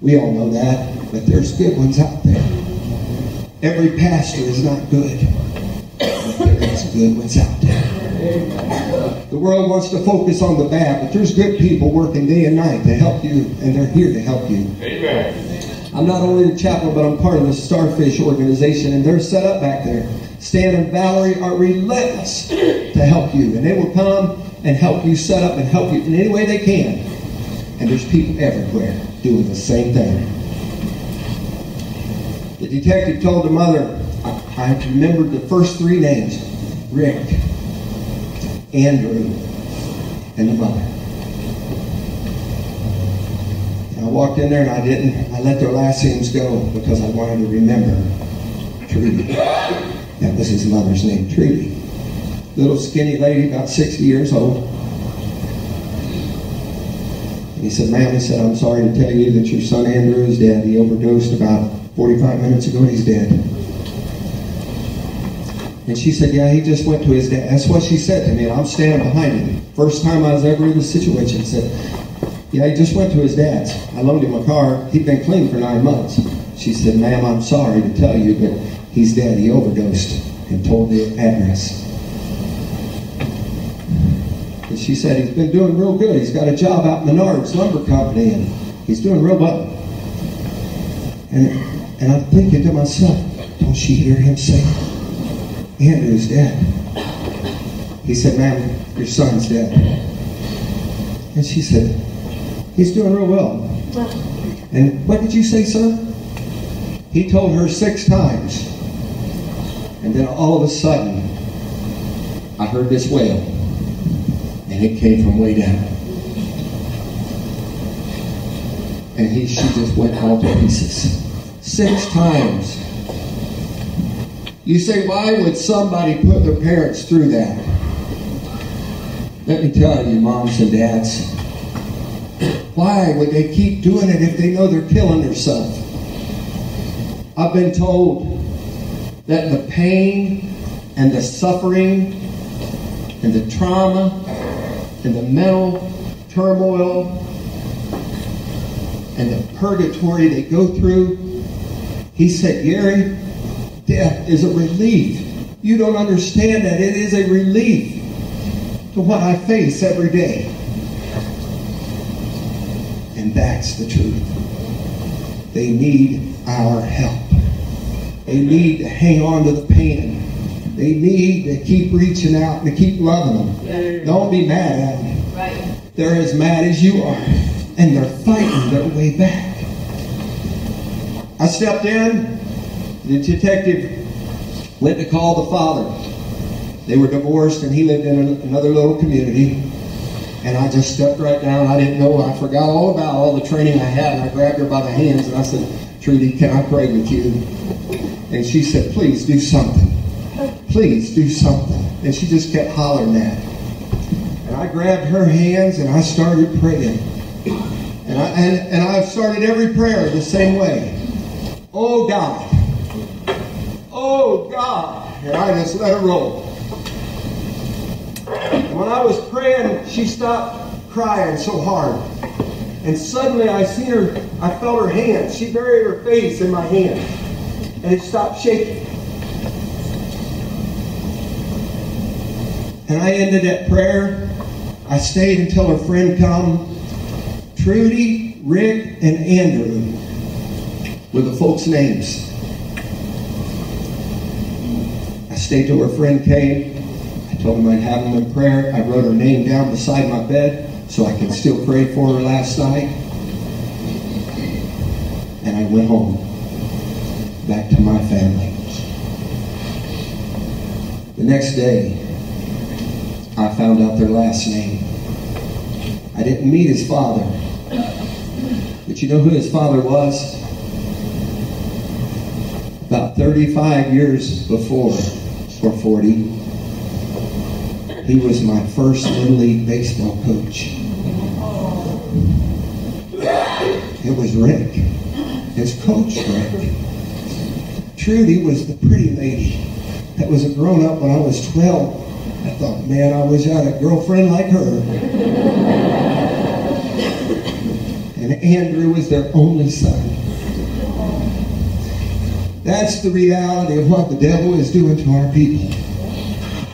We all know that. But there's good ones out there. Every pastor is not good. But there's good ones out there. The world wants to focus on the bad, but there's good people working day and night to help you, and they're here to help you. Amen. I'm not only the chaplain, but I'm part of the Starfish organization, and they're set up back there. Stan and Valerie are relentless to help you, and they will come and help you set up and help you in any way they can. And there's people everywhere doing the same thing. The detective told the mother, I remembered the first three names: Rick, Andrew, and the mother. And I walked in there and I let their last names go because I wanted to remember Trudy. That was his mother's name, Trudy. Little skinny lady, about 60 years old. And he said, ma'am, he said, I'm sorry to tell you that your son Andrew is dead. He overdosed about 45 minutes ago and he's dead. And she said, yeah, he just went to his dad. That's what she said to me, and I'm standing behind him. First time I was ever in this situation. Said, yeah, he just went to his dad's. I loaned him a car. He'd been clean for 9 months. She said, ma'am, I'm sorry to tell you, but he's dead. He overdosed, and told the address. And she said, he's been doing real good. He's got a job out in Menards Lumber Company, and he's doing real well. And I'm thinking to myself, don't she hear him say, Andrew's dead? He said, ma'am, your son's dead. And she said, he's doing real well. And what did you say, sir? He told her 6 times. And then all of a sudden, I heard this wail. And it came from way down. And she just went all to pieces. 6 times. You say, why would somebody put their parents through that? Let me tell you, moms and dads, why would they keep doing it if they know they're killing themselves? I've been told that the pain and the suffering and the trauma and the mental turmoil and the purgatory they go through, he said, Gary, death is a relief. You don't understand that. It is a relief to what I face every day. And that's the truth. They need our help. They need to hang on to the pain. They need to keep reaching out and to keep loving them. Yeah. Don't be mad at them. Right. They're as mad as you are. And they're fighting their way back. I stepped in. The detective went to call the father. They were divorced and he lived in another little community. And I just stepped right down. I didn't know. I forgot all about all the training I had. And I grabbed her by the hands and I said, Trudy, can I pray with you? And she said, please do something. Please do something. And she just kept hollering that. And I grabbed her hands and I started praying. And I've started every prayer the same way. Oh God. Oh God. And I just let her roll. And when I was praying, she stopped crying so hard. And suddenly I seen her, I felt her hand. She buried her face in my hand. And it stopped shaking. And I ended that prayer. I stayed until her friend come. Trudy, Rick, and Andrew were the folks' names. I stayed till her friend came. I told them I'd have them in prayer. I wrote her name down beside my bed so I could still pray for her last night. And I went home, back to my family. The next day, I found out their last name. I didn't meet his father. But you know who his father was? About 35 years before, or 40, he was my first Little League baseball coach. It was Rick, his coach, Rick. Trudy was the pretty lady that was a grown-up when I was 12. I thought, man, I wish I had a girlfriend like her. And Andrew was their only son. That's the reality of what the devil is doing to our people.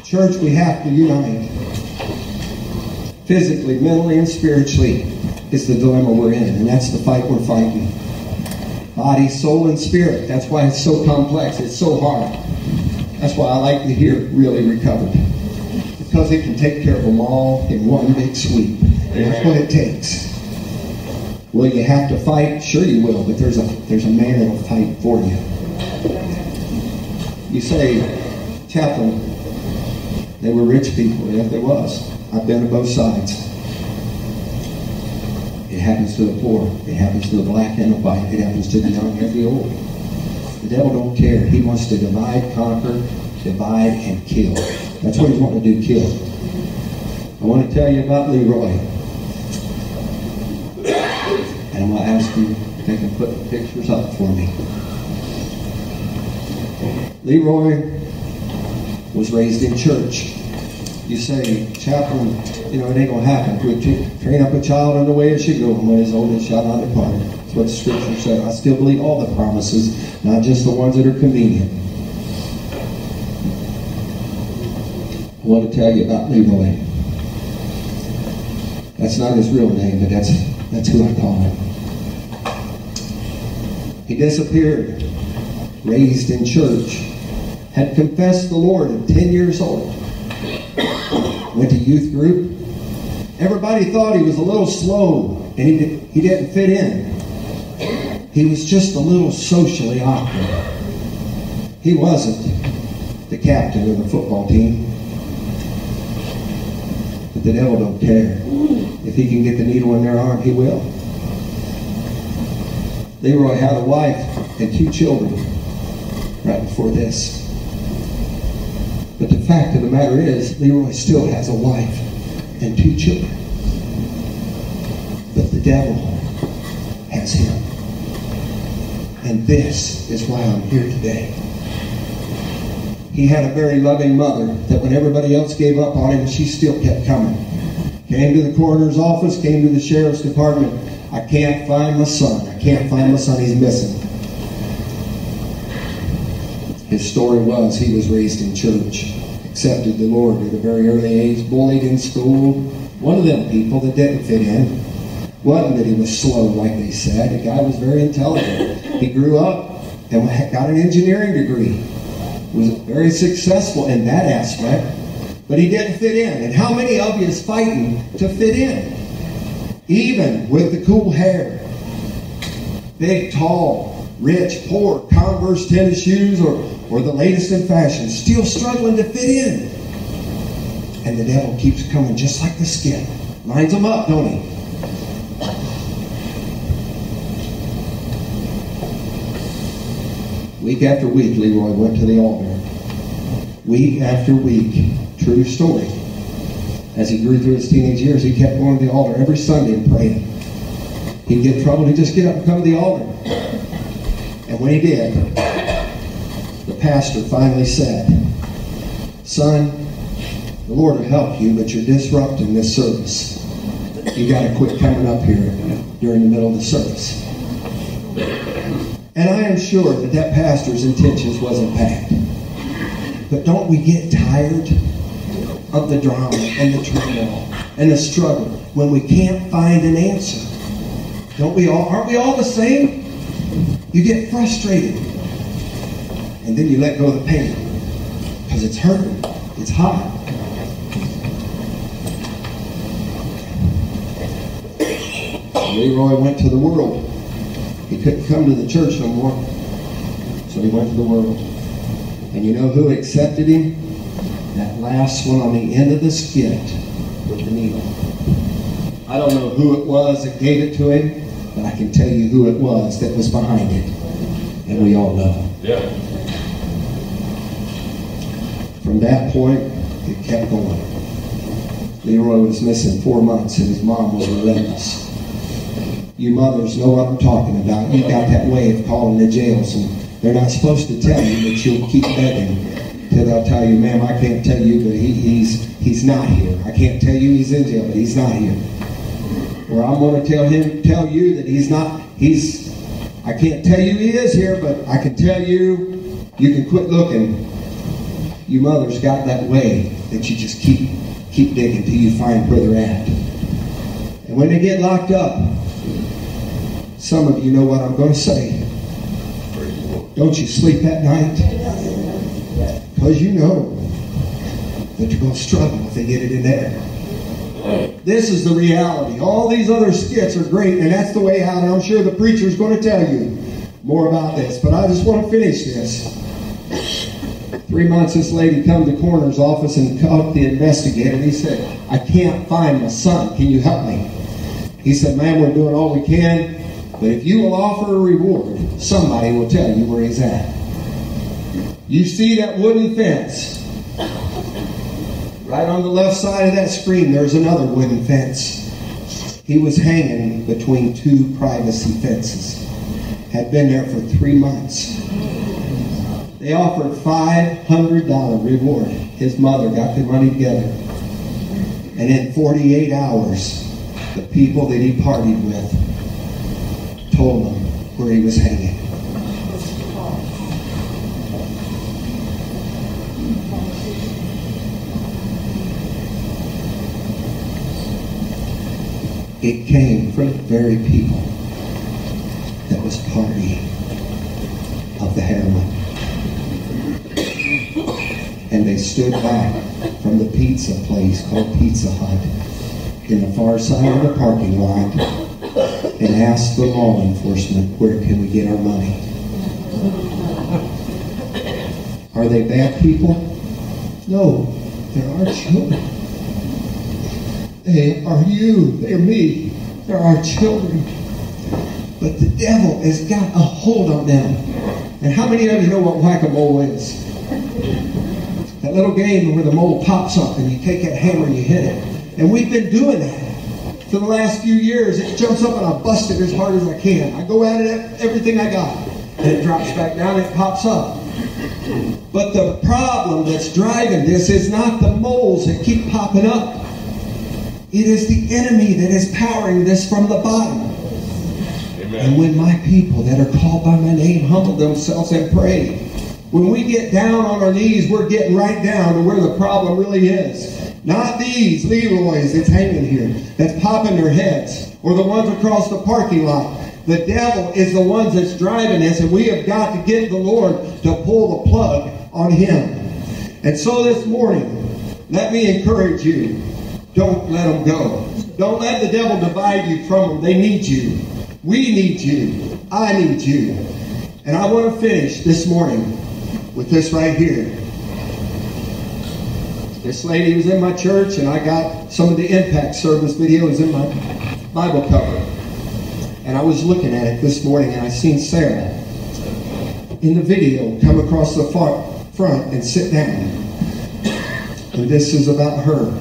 Church, we have to unite. Physically, mentally, and spiritually is the dilemma we're in, and that's the fight we're fighting. Body, soul, and spirit. That's why it's so complex. It's so hard. That's why I like to hear really recovered. Because it can take care of them all in one big sweep. And that's what it takes. Will you have to fight? Sure you will, but there's a man that'll fight for you. You say, Chaplain, they were rich people. Yeah, there was. I've been on both sides. It happens to the poor. It happens to the black and the white. It happens to the young and the old. The devil don't care. He wants to divide, conquer, divide, and kill. That's what he's wanting to do, kill. I want to tell you about Leroy. And I'm going to ask you if they can put the pictures up for me. Leroy was raised in church. You say, Chaplain, it ain't going to happen. Train up a child in the way it should go, and when it's old, it shall not depart. That's what the Scripture said. I still believe all the promises, not just the ones that are convenient. I want to tell you about Leroy. That's not his real name, but that's who I call him. He disappeared, raised in church, had confessed the Lord at 10 years old. Went to youth group. Everybody thought he was a little slow and he didn't fit in. He was just a little socially awkward. He wasn't the captain of the football team. But the devil don't care. If he can get the needle in their arm, he will. Leroy had a wife and 2 children right before this. But the fact of the matter is, Leroy still has a wife and 2 children. But the devil has him. And this is why I'm here today. He had a very loving mother that when everybody else gave up on him, she still kept coming. Came to the coroner's office, came to the sheriff's department. I can't find my son. I can't find my son. He's missing. His story was he was raised in church, accepted the Lord at a very early age, bullied in school. One of them people that didn't fit in. Wasn't that he was slow, like they said. The guy was very intelligent. He grew up and got an engineering degree. Was very successful in that aspect, but he didn't fit in. And how many of you is fighting to fit in? Even with the cool hair. Big, tall, rich, poor, Converse tennis shoes or the latest in fashion. Still struggling to fit in. And the devil keeps coming just like the skin. Lines them up, don't he? Week after week, Leroy went to the altar. Week after week. True story. As he grew through his teenage years, he kept going to the altar every Sunday and praying. He'd get in trouble, he'd just get up and come to the altar. And when he did, the pastor finally said, Son, the Lord will help you, but you're disrupting this service. You got to quit coming up here during the middle of the service. And I am sure that pastor's intentions wasn't bad. But don't we get tired of the drama and the turmoil and the struggle when we can't find an answer? Don't we all? Aren't we all the same? You get frustrated, and then you let go of the pain because it's hurting, it's hot. Leroy went to the world. He couldn't come to the church no more, so he went to the world. And you know who accepted him? That last one on the end of the skit with the needle. I don't know who it was that gave it to him, but I can tell you who it was that was behind it. And we all know. Yeah. From that point, it kept going. Leroy was missing 4 months and his mom was relentless. You mothers know what I'm talking about. You got that way of calling the jails, and they're not supposed to tell you, but you'll keep begging till they'll tell you, ma'am, I can't tell you, but he's not here. I can't tell you he's in jail, but he's not here. Or I'm going to tell you that he's not. I can't tell you he is here, but I can tell you, you can quit looking. You mothers got that way that you just keep digging till you find where they're at. And when they get locked up, some of you know what I'm going to say. Don't you sleep at night? Because you know that you're going to struggle if they get it in there. This is the reality. All these other skits are great, and that's the way out. And I'm sure the preacher's going to tell you more about this. But I just want to finish this. 3 months, this lady come to the coroner's office and called the investigator. He said, I can't find my son. Can you help me? He said, ma'am, we're doing all we can. But if you will offer a reward, somebody will tell you where he's at. You see that wooden fence? Right on the left side of that screen, there's another wooden fence. He was hanging between 2 privacy fences. Had been there for 3 months. They offered $500 reward. His mother got the money together. And in 48 hours, the people that he partied with told him where he was hanging. It came from the very people that was party of the heroin. And they stood back from the pizza place called Pizza Hut in the far side of the parking lot and asked the law enforcement, where can we get our money? Are they bad people? No, they're our children. They are you, they're me, they're our children. But the devil has got a hold on them. And how many of you know what whack-a-mole is? That little game where the mole pops up and you take that hammer and you hit it. And we've been doing that for the last few years. It jumps up and I bust it as hard as I can. I go at it, everything I got. And it drops back down and it pops up. But the problem that's driving this is not the moles that keep popping up. It is the enemy that is powering this from the bottom. Amen. And when my people that are called by my name humble themselves and pray, when we get down on our knees, we're getting right down to where the problem really is. Not these Leroys that's hanging here, that's popping their heads, or the ones across the parking lot. The devil is the ones that's driving this, and we have got to get the Lord to pull the plug on him. And so this morning, let me encourage you. Don't let them go. Don't let the devil divide you from them. They need you. We need you. I need you. And I want to finish this morning with this right here. This lady was in my church, and I got some of the Impact Service videos in my Bible cover. And I was looking at it this morning, and I seen Sarah in the video come across the front and sit down. And this is about her.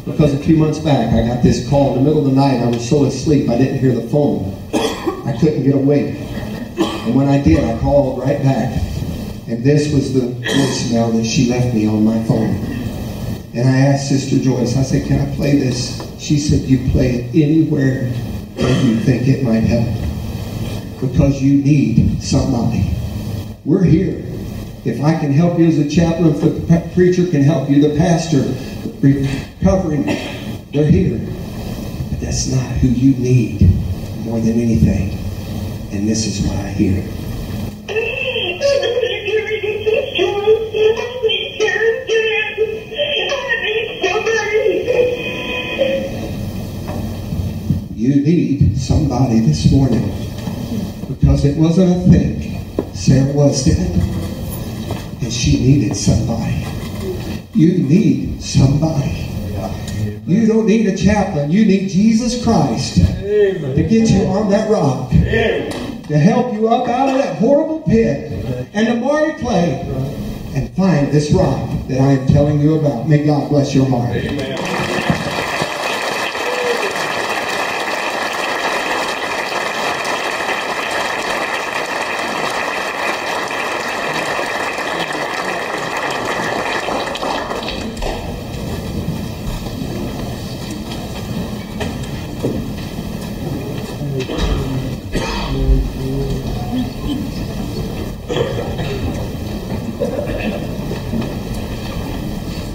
Because a few months back, I got this call in the middle of the night. I was so asleep, I didn't hear the phone. I couldn't get awake. And when I did, I called right back. And this was the voicemail that she left me on my phone. And I asked Sister Joyce, I said, can I play this? She said, you play it anywhere that you think it might help. Because you need somebody. We're here. If I can help you as a chaplain, if the preacher can help you, the pastor, recovering, they're here. But that's not who you need more than anything. And this is what I hear. You need somebody this morning, because it wasn't a thing. Sarah was dead, and she needed somebody. You need somebody. You don't need a chaplain. You need Jesus Christ to get you on that rock, to help you up out of that horrible pit and the miry clay and find this rock that I am telling you about. May God bless your heart. Amen.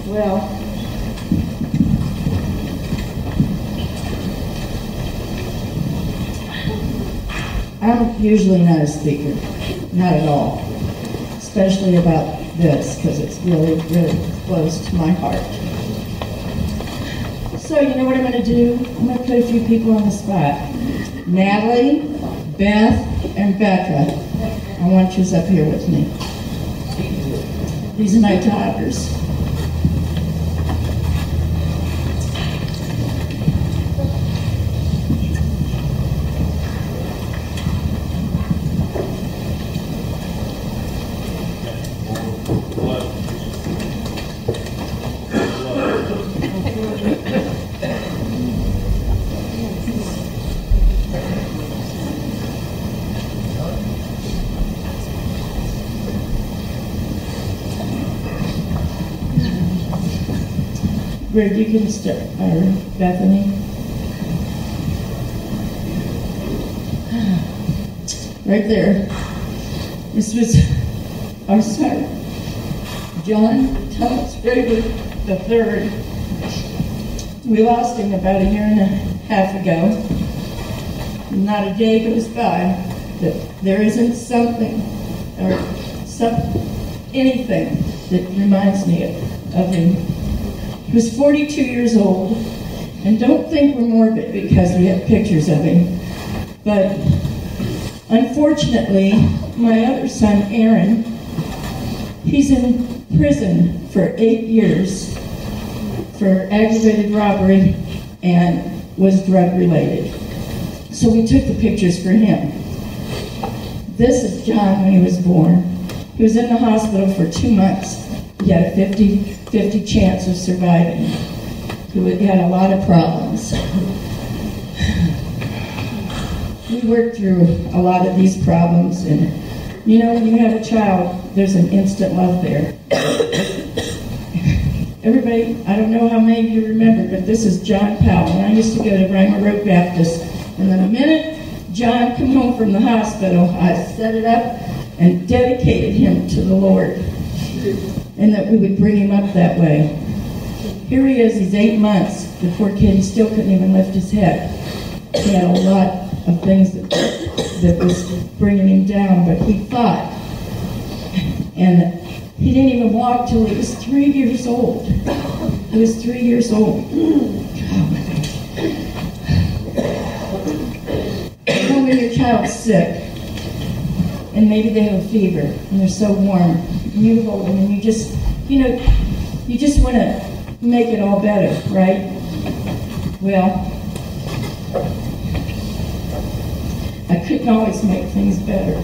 Well, I'm usually not a speaker, not at all, especially about this, because it's really, really close to my heart. So you know what I'm going to do? I'm going to put a few people on the spot. Natalie, Beth, and Becca, I want you up here with me. These are my daughters. Greg, you can start, or Bethany. Right there. This was our son, John Thomas Raver III. We lost him about a year and a half ago. Not a day goes by that there isn't something or anything that reminds me of him. He was 42 years old, and don't think we're morbid because we have pictures of him. But unfortunately, my other son, Aaron, he's in prison for 8 years for aggravated robbery and was drug related. So we took the pictures for him. This is John when he was born. He was in the hospital for 2 months. He had a 50-50 chance of surviving. He had a lot of problems. We worked through a lot of these problems, and you know, when you have a child, there's an instant love there. Everybody, I don't know how many of you remember, but this is John Powell. And I used to go to Reimer Road Baptist, and then the minute John came home from the hospital, I set it up and dedicated him to the Lord, and that we would bring him up that way. Here he is, he's 8 months. The poor kid, he still couldn't even lift his head. He had a lot of things that was bringing him down, but he fought. And he didn't even walk till he was 3 years old. He was 3 years old. Oh my gosh. You know when your child's sick, and maybe they have a fever, and they're so warm, and you hold them, and you just want to make it all better, right? Well, I couldn't always make things better.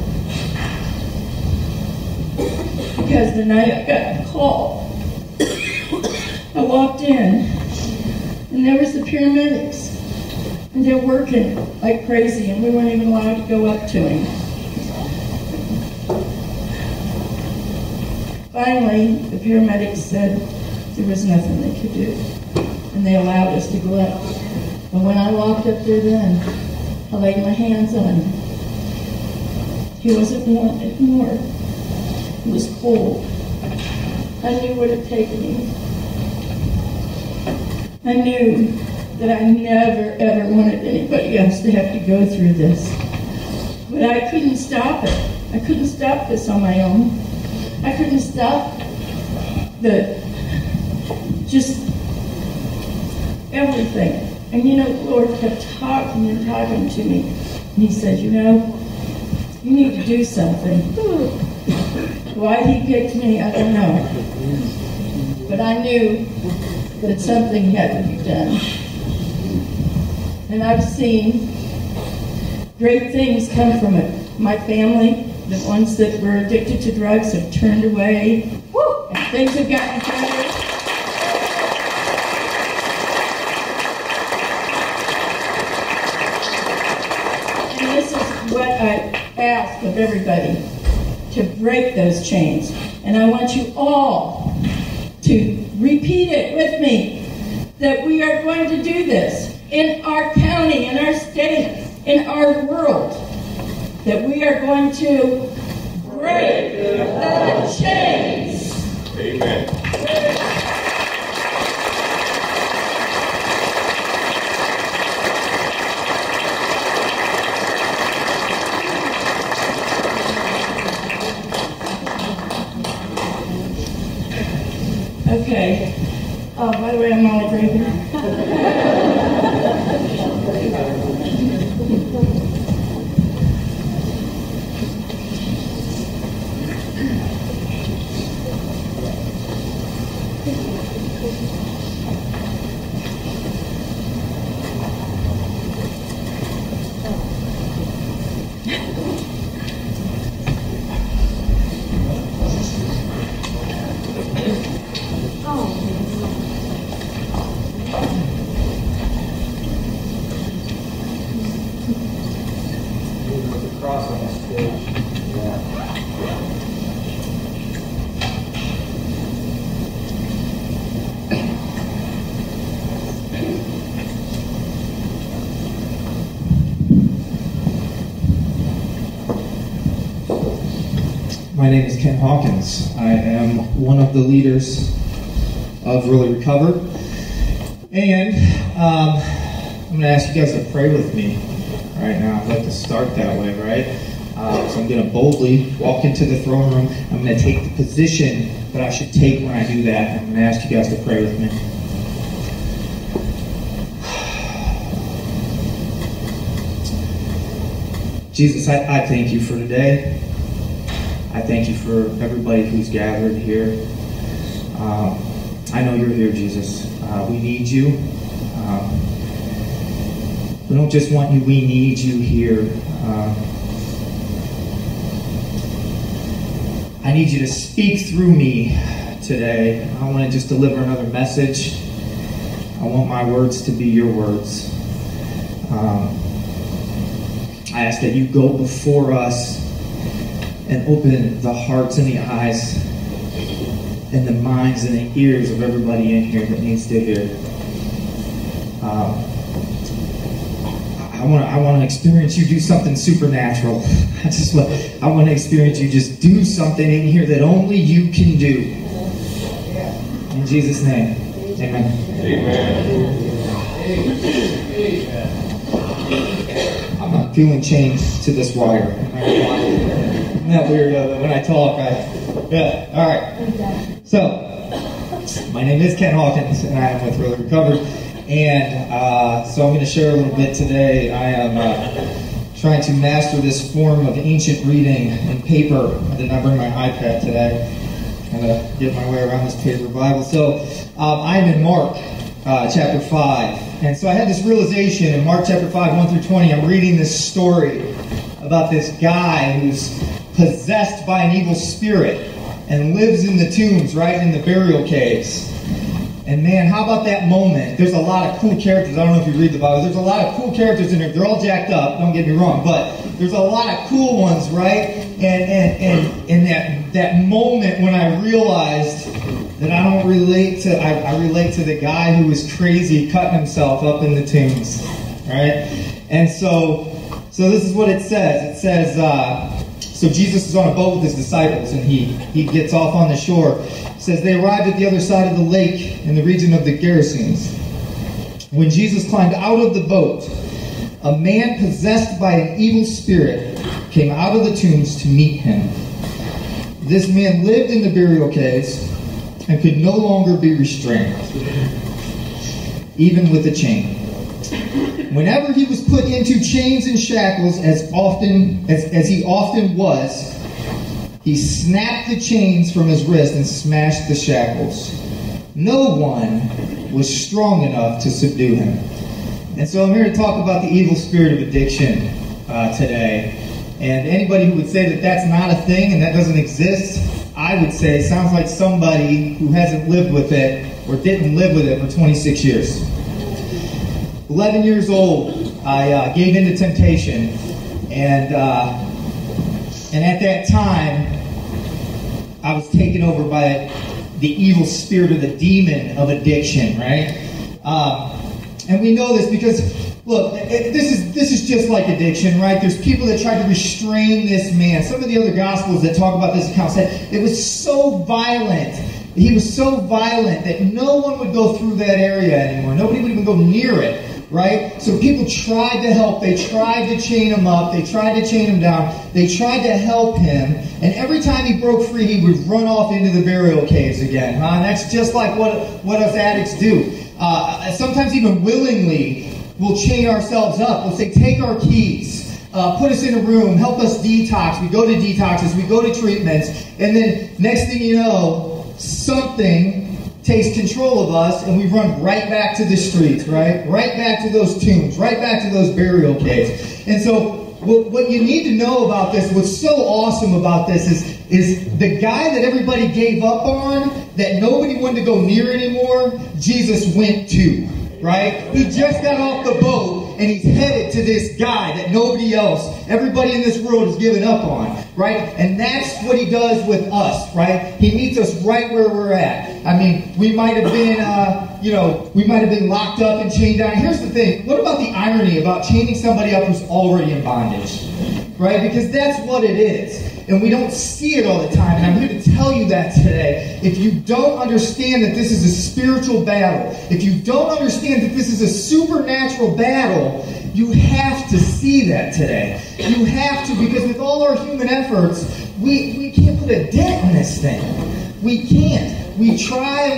Because the night I got a call, I walked in, and there was the paramedics, and they're working like crazy, and we weren't even allowed to go up to him. Finally, the paramedics said there was nothing they could do, and they allowed us to go up. But when I walked up there then, I laid my hands on him. He wasn't warm anymore. was cold. I knew what had taken him. I knew that I never, ever wanted anybody else to have to go through this. But I couldn't stop it. I couldn't stop this on my own. I couldn't stop just everything. And the Lord kept talking and talking to me. And he said, you need to do something. Why he picked me, I don't know. But I knew that something had to be done. And I've seen great things come from it. My family, the ones that were addicted to drugs, have turned away. Woo! And things have gotten better. And this is what I ask of everybody, to break those chains. And I want you all to repeat it with me, that we are going to do this in our county, in our state, in our world, that we are going to break the chains. Amen. Okay. Oh, by the way, I'm Molly Draper. My name is Ken Hawkins. I am one of the leaders of Really Recovered. And I'm going to ask you guys to pray with me right now. I'd like to start that way, right? So I'm going to boldly walk into the throne room. I'm going to take the position that I should take when I do that. I'm going to ask you guys to pray with me. Jesus, I thank you for today. I thank you for everybody who's gathered here. I know you're here, Jesus. We need you. We don't just want you, we need you here. I need you to speak through me today. I don't want to just deliver another message. I want my words to be your words. I ask that you go before us and open the hearts and the eyes and the minds and the ears of everybody in here that needs to hear. I want to experience you do something supernatural. I want to experience you just do something in here that only you can do. In Jesus' name, amen. I'm not feeling chained to this wire. Isn't that weird? When I talk, yeah. All right. So, my name is Ken Hawkins, and I am with Really Recovered. And so I'm going to share a little bit today. I am trying to master this form of ancient reading in paper. I did not bring my iPad today. I'm going to get my way around this paper Bible. So I'm in Mark chapter 5. And so I had this realization in Mark chapter 5, 1 through 20. I'm reading this story about this guy who's possessed by an evil spirit and lives in the tombs, right in the burial caves. And man, how about that moment? There's a lot of cool characters. I don't know if you read the Bible. There's a lot of cool characters in there. They're all jacked up, don't get me wrong, but there's a lot of cool ones, right? And that moment when I realized that I don't relate to, I relate to the guy who was crazy cutting himself up in the tombs, right? And so this is what it says. It says, So Jesus is on a boat with his disciples, and he gets off on the shore. It says they arrived at the other side of the lake in the region of the Gerasenes. When Jesus climbed out of the boat, a man possessed by an evil spirit came out of the tombs to meet him. This man lived in the burial caves and could no longer be restrained, even with a chain. Whenever he was put into chains and shackles, as he often was, he snapped the chains from his wrist and smashed the shackles. No one was strong enough to subdue him. And so I'm here to talk about the evil spirit of addiction today. And anybody who would say that that's not a thing and that doesn't exist, I would say sounds like somebody who hasn't lived with it or didn't live with it for 26 years. 11 years old, I gave in to temptation, and at that time, I was taken over by the evil spirit of the demon of addiction, right? And we know this because, look, this is just like addiction, right? There's people that try to restrain this man. Some of the other gospels that talk about this account said it was so violent. He was so violent that no one would go through that area anymore. Nobody would even go near it. Right? So people tried to help. They tried to chain him up. They tried to chain him down. They tried to help him. And every time he broke free, he would run off into the burial caves again. Huh? And that's just like what us addicts do. Sometimes even willingly, we'll chain ourselves up. We'll say, take our keys. Put us in a room. Help us detox. We go to detoxes. We go to treatments. And then next thing you know, something takes control of us, and we run right back to the streets, right? Right back to those tombs, right back to those burial caves. And so what you need to know about this, what's so awesome about this is the guy that everybody gave up on, that nobody wanted to go near anymore, Jesus went to, right? He just got off the boat, and he's headed to this guy that nobody else, everybody in this world has given up on, right? And that's what he does with us, right? He meets us right where we're at. I mean, we might have been, we might have been locked up and chained down. Here's the thing. What about the irony about chaining somebody up who's already in bondage, right? Because that's what it is. And we don't see it all the time. And I'm here to tell you that today. If you don't understand that this is a spiritual battle, if you don't understand that this is a supernatural battle, you have to see that today. You have to, because with all our human efforts, we can't put a dent in this thing. We can't. We try.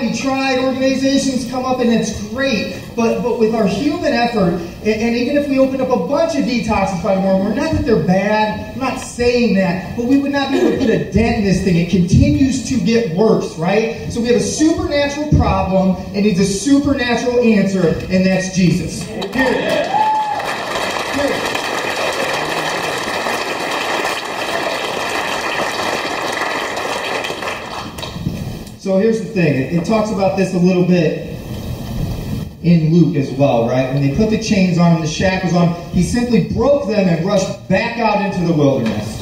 Organizations come up, and it's great. But with our human effort, and even if we open up a bunch of detoxes by tomorrow, not that they're bad, I'm not saying that, but we would not be able to put a dent in this thing. It continues to get worse, right? So we have a supernatural problem, and it's a supernatural answer, and that's Jesus. Period. So here's the thing. It talks about this a little bit in Luke as well, right? When they put the chains on him, the shackles on him, he simply broke them and rushed back out into the wilderness.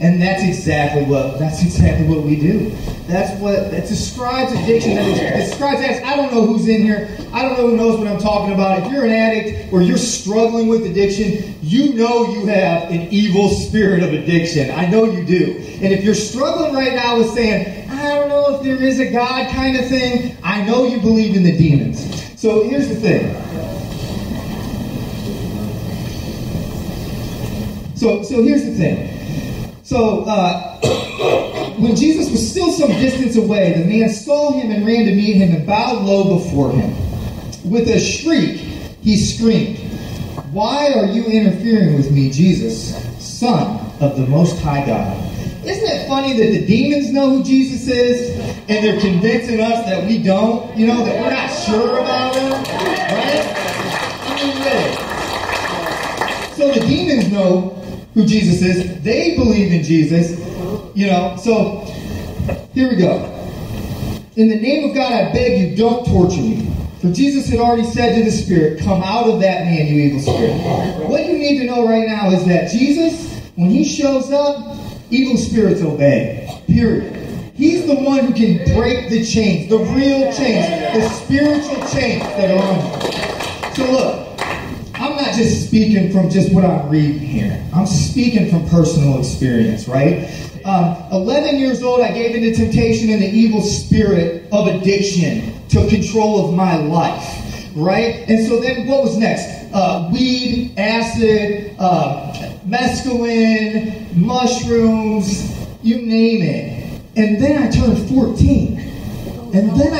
And that's exactly what we do. That describes addiction. That describes addicts. I don't know who's in here. I don't know who knows what I'm talking about. If you're an addict or you're struggling with addiction, you know you have an evil spirit of addiction. I know you do. And if you're struggling right now with saying, I don't know if there is a God kind of thing, I know you believe in the demons. So here's the thing. So here's the thing. So when Jesus was still some distance away, the man saw him and ran to meet him and bowed low before him. With a shriek, he screamed, "Why are you interfering with me, Jesus, Son of the Most High God?" Isn't it funny that the demons know who Jesus is, and they're convincing us that we don't, that we're not sure about him, right? I mean, really. So the demons know who Jesus is. They believe in Jesus, So here we go. In the name of God, I beg you, don't torture me. For Jesus had already said to the spirit, "Come out of that man, you evil spirit." What you need to know right now is that Jesus, when he shows up, evil spirits obey. Period. He's the one who can break the chains, the real chains, the spiritual chains that are on you. So look, I'm not not just speaking from just what I'm reading here. I'm speaking from personal experience, right? 11 years old, I gave into temptation, and the evil spirit of addiction took control of my life, right? And so then what was next? Weed, acid, mescaline, mushrooms, you name it. And then I turned 14. And then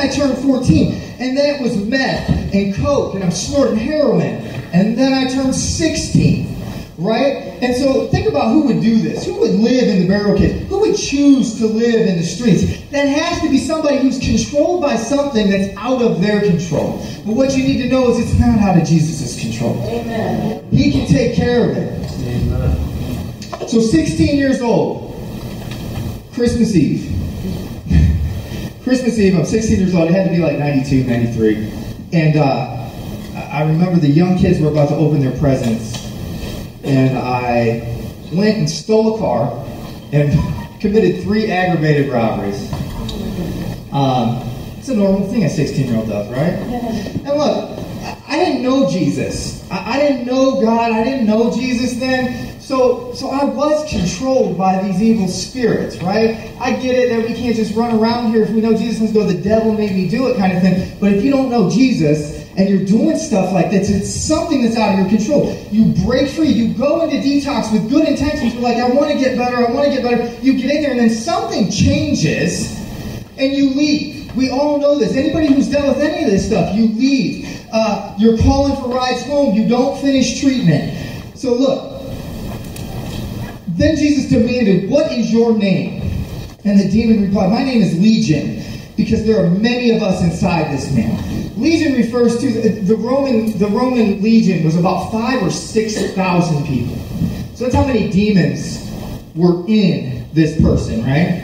it was meth and coke, and I'm snorting heroin. And then I turned 16. Right? And so think about who would do this. Who would live in the barricades? Who would choose to live in the streets? That has to be somebody who's controlled by something that's out of their control. But what you need to know is it's not out of Jesus' control. Amen. He can take care of it. Amen. So 16 years old, Christmas Eve. Christmas Eve, I'm 16 years old. It had to be like 92, 93. And I remember the young kids were about to open their presents. And I went and stole a car and committed 3 aggravated robberies. It's a normal thing a 16-year-old does, right? And look, I didn't know Jesus. I didn't know God. I didn't know Jesus then. So I was controlled by these evil spirits, right? I get it that we can't just run around here if we know Jesus and go, the devil made me do it kind of thing. But if you don't know Jesus, and you're doing stuff like this, it's something that's out of your control. You break free. You go into detox with good intentions. You're like, I want to get better. I want to get better. You get in there, and then something changes, and you leave. We all know this. Anybody who's dealt with any of this stuff, you leave. You're calling for rides home. You don't finish treatment. So look. Then Jesus demanded, what is your name? And the demon replied, my name is Legion, because there are many of us inside this man. Legion refers to the Roman legion was about 5,000 or 6,000 people. So that's how many demons were in this person, right?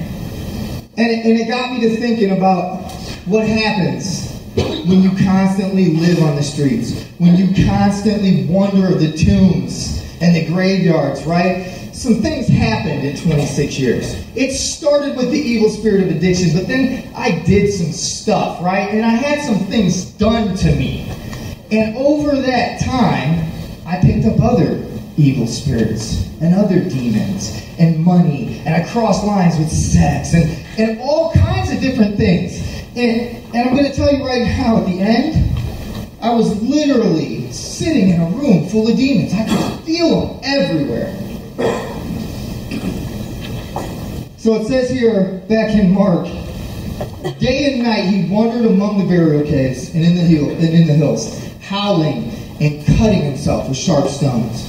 And it got me to thinking about what happens when you constantly live on the streets, when you constantly wander the tombs and the graveyards, right? Some things happened in 26 years. It started with the evil spirit of addiction, but then I did some stuff, right? And I had some things done to me. And over that time, I picked up other evil spirits and other demons and money. And I crossed lines with sex and all kinds of different things. And I'm going to tell you right now, at the end, I was literally sitting in a room full of demons. I could feel them everywhere. So it says here, back in Mark, day and night he wandered among the burial caves and in the hills, howling and cutting himself with sharp stones.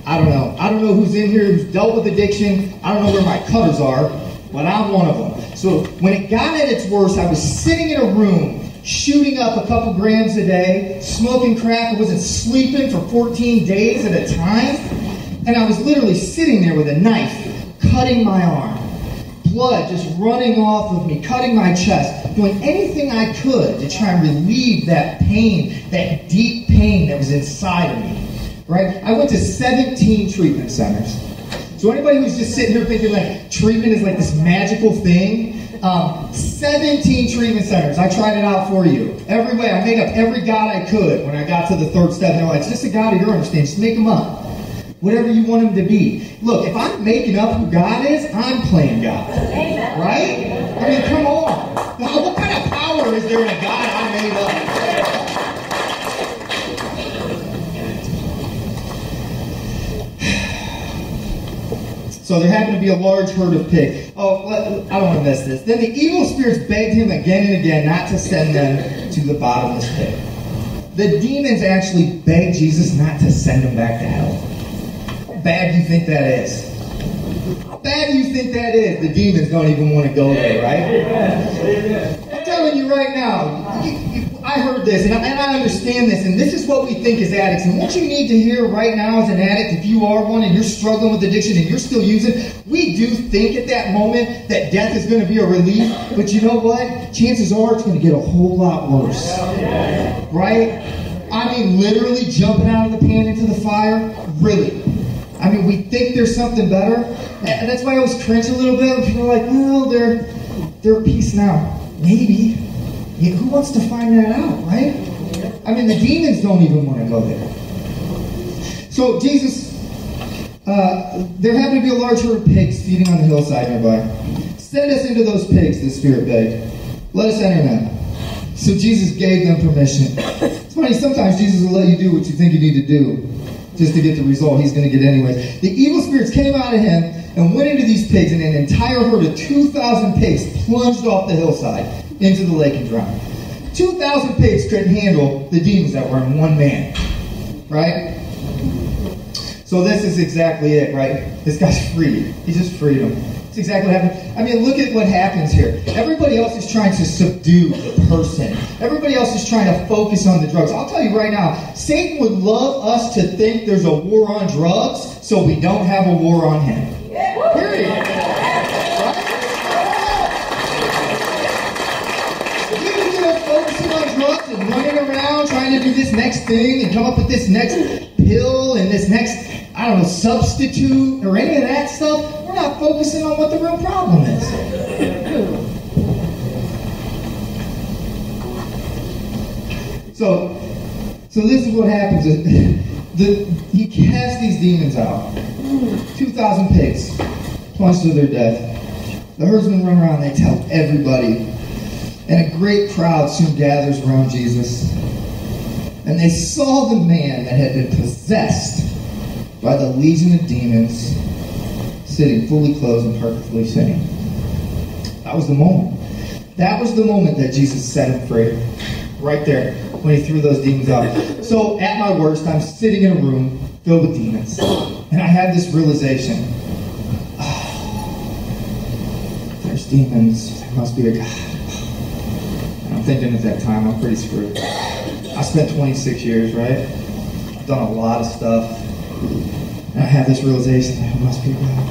I don't know who's in here who's dealt with addiction. I don't know where my cutters are, but I'm one of them. So when it got at its worst, I was sitting in a room, shooting up a couple grams a day, smoking crack. I wasn't sleeping for 14 days at a time. And I was literally sitting there with a knife, cutting my arm, blood just running off of me, cutting my chest, doing anything I could to try and relieve that pain, that deep pain that was inside of me, right? I went to 17 treatment centers. So anybody who's just sitting here thinking like treatment is like this magical thing, 17 treatment centers. I tried it out for you. Every way. I made up every God I could when I got to the third step. And they're like, it's just a God of your understanding. Just make them up. Whatever you want him to be. Look, if I'm making up who God is, I'm playing God. Amen. Right? I mean, come on. What kind of power is there in a God I made up? So there happened to be a large herd of pigs. Oh, I don't want to miss this. Then the evil spirits begged him again and again not to send them to the bottomless pit. The demons actually begged Jesus not to send them back to hell. How bad do you think that is? How bad do you think that is? The demons don't even want to go there, right? I'm telling you right now, I heard this, and I understand this, and this is what we think as addicts. And what you need to hear right now as an addict, if you are one and you're struggling with addiction and you're still using, we do think at that moment that death is going to be a relief. But you know what? Chances are it's going to get a whole lot worse. Right? I mean, literally jumping out of the pan into the fire. Really. I mean, we think there's something better. And that's why I always cringe a little bit. People are like, well, they're at peace now. Maybe. Yeah, who wants to find that out, right? I mean, the demons don't even want to go there. So Jesus, there happened to be a large herd of pigs feeding on the hillside nearby. Send us into those pigs, the Spirit begged. Let us enter them. So Jesus gave them permission. It's funny, sometimes Jesus will let you do what you think you need to do just to get the result he's going to get anyway. The evil spirits came out of him and went into these pigs, and an entire herd of 2,000 pigs plunged off the hillside into the lake and drowned. 2,000 pigs couldn't handle the demons that were in one man. Right? So this is exactly it, right? This guy's freed. He just freed them. That's exactly what happened. I mean, look at what happens here. Everybody else is trying to subdue the person. Everybody else is trying to focus on the drugs. I'll tell you right now, Satan would love us to think there's a war on drugs so we don't have a war on him. Period. Right? If we can get us focusing on drugs and running around trying to do this next thing and come up with this next pill and this next, I don't know, substitute or any of that stuff, we're not focusing on what the real problem is. So this is what happens. He casts these demons out. 2,000 pigs plunged to their death. The herdsmen run around and they tell everybody. And a great crowd soon gathers around Jesus. And they saw the man that had been possessed by the legion of demons sitting fully clothed and perfectly sane. That was the moment. That was the moment that Jesus set him free. Right there, when he threw those demons out. So at my worst, I'm sitting in a room filled with demons. And I had this realization. There's demons. There must be a God. And I'm thinking at that time, I'm pretty screwed. I spent 26 years, right? I've done a lot of stuff. And I have this realization that there must be a God.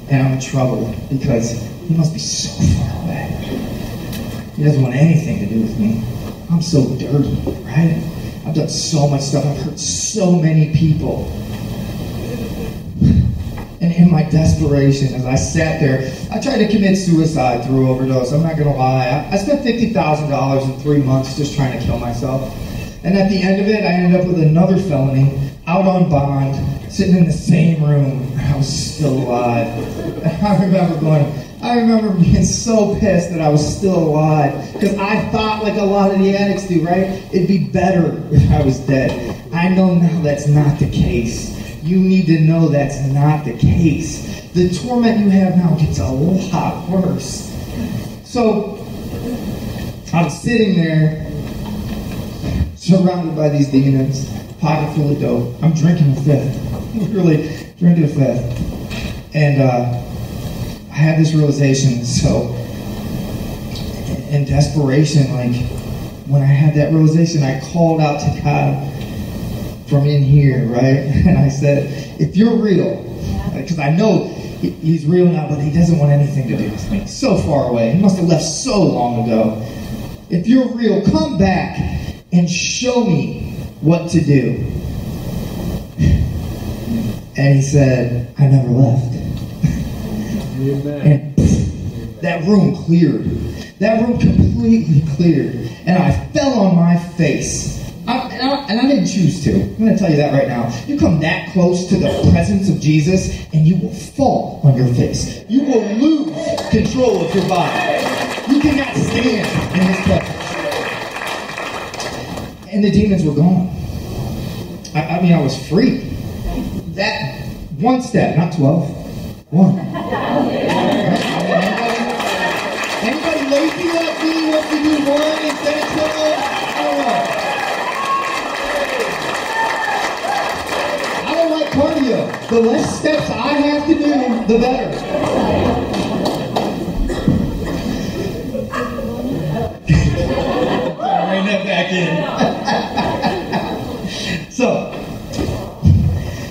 And I'm in trouble because he must be so far away. He doesn't want anything to do with me. I'm so dirty, right? I've done so much stuff. I've hurt so many people. And in my desperation, as I sat there, I tried to commit suicide through overdose. I'm not going to lie. I spent $50,000 in 3 months just trying to kill myself. And at the end of it, I ended up with another felony, out on bond, sitting in the same room. I was still alive. And I remember being so pissed that I was still alive. Because I thought, like a lot of the addicts do, right? It'd be better if I was dead. I know now that's not the case. You need to know that's not the case. The torment you have now gets a lot worse. So, I'm sitting there, surrounded by these demons, pocket full of dope. I'm drinking a fifth. Literally drinking a fifth. And I had this realization. So, in desperation, like, when I had that realization, I called out to God from in here, right? And I said, if you're real, because I know he's real now, but he doesn't want anything to do with me. So far away. He must have left so long ago. If you're real, come back and show me what to do. And he said, I never left. And that room cleared. That room completely cleared. And I fell on my face. And I didn't choose to. I'm going to tell you that right now. You come that close to the presence of Jesus, and you will fall on your face. You will lose control of your body. You cannot stand in his presence. And the demons were gone. I mean, I was free. That one step, not 12. One. Anybody lazy like me wants to do one instead of 12? I don't know. I don't like cardio. The less steps I have to do, the better. Bring that back in.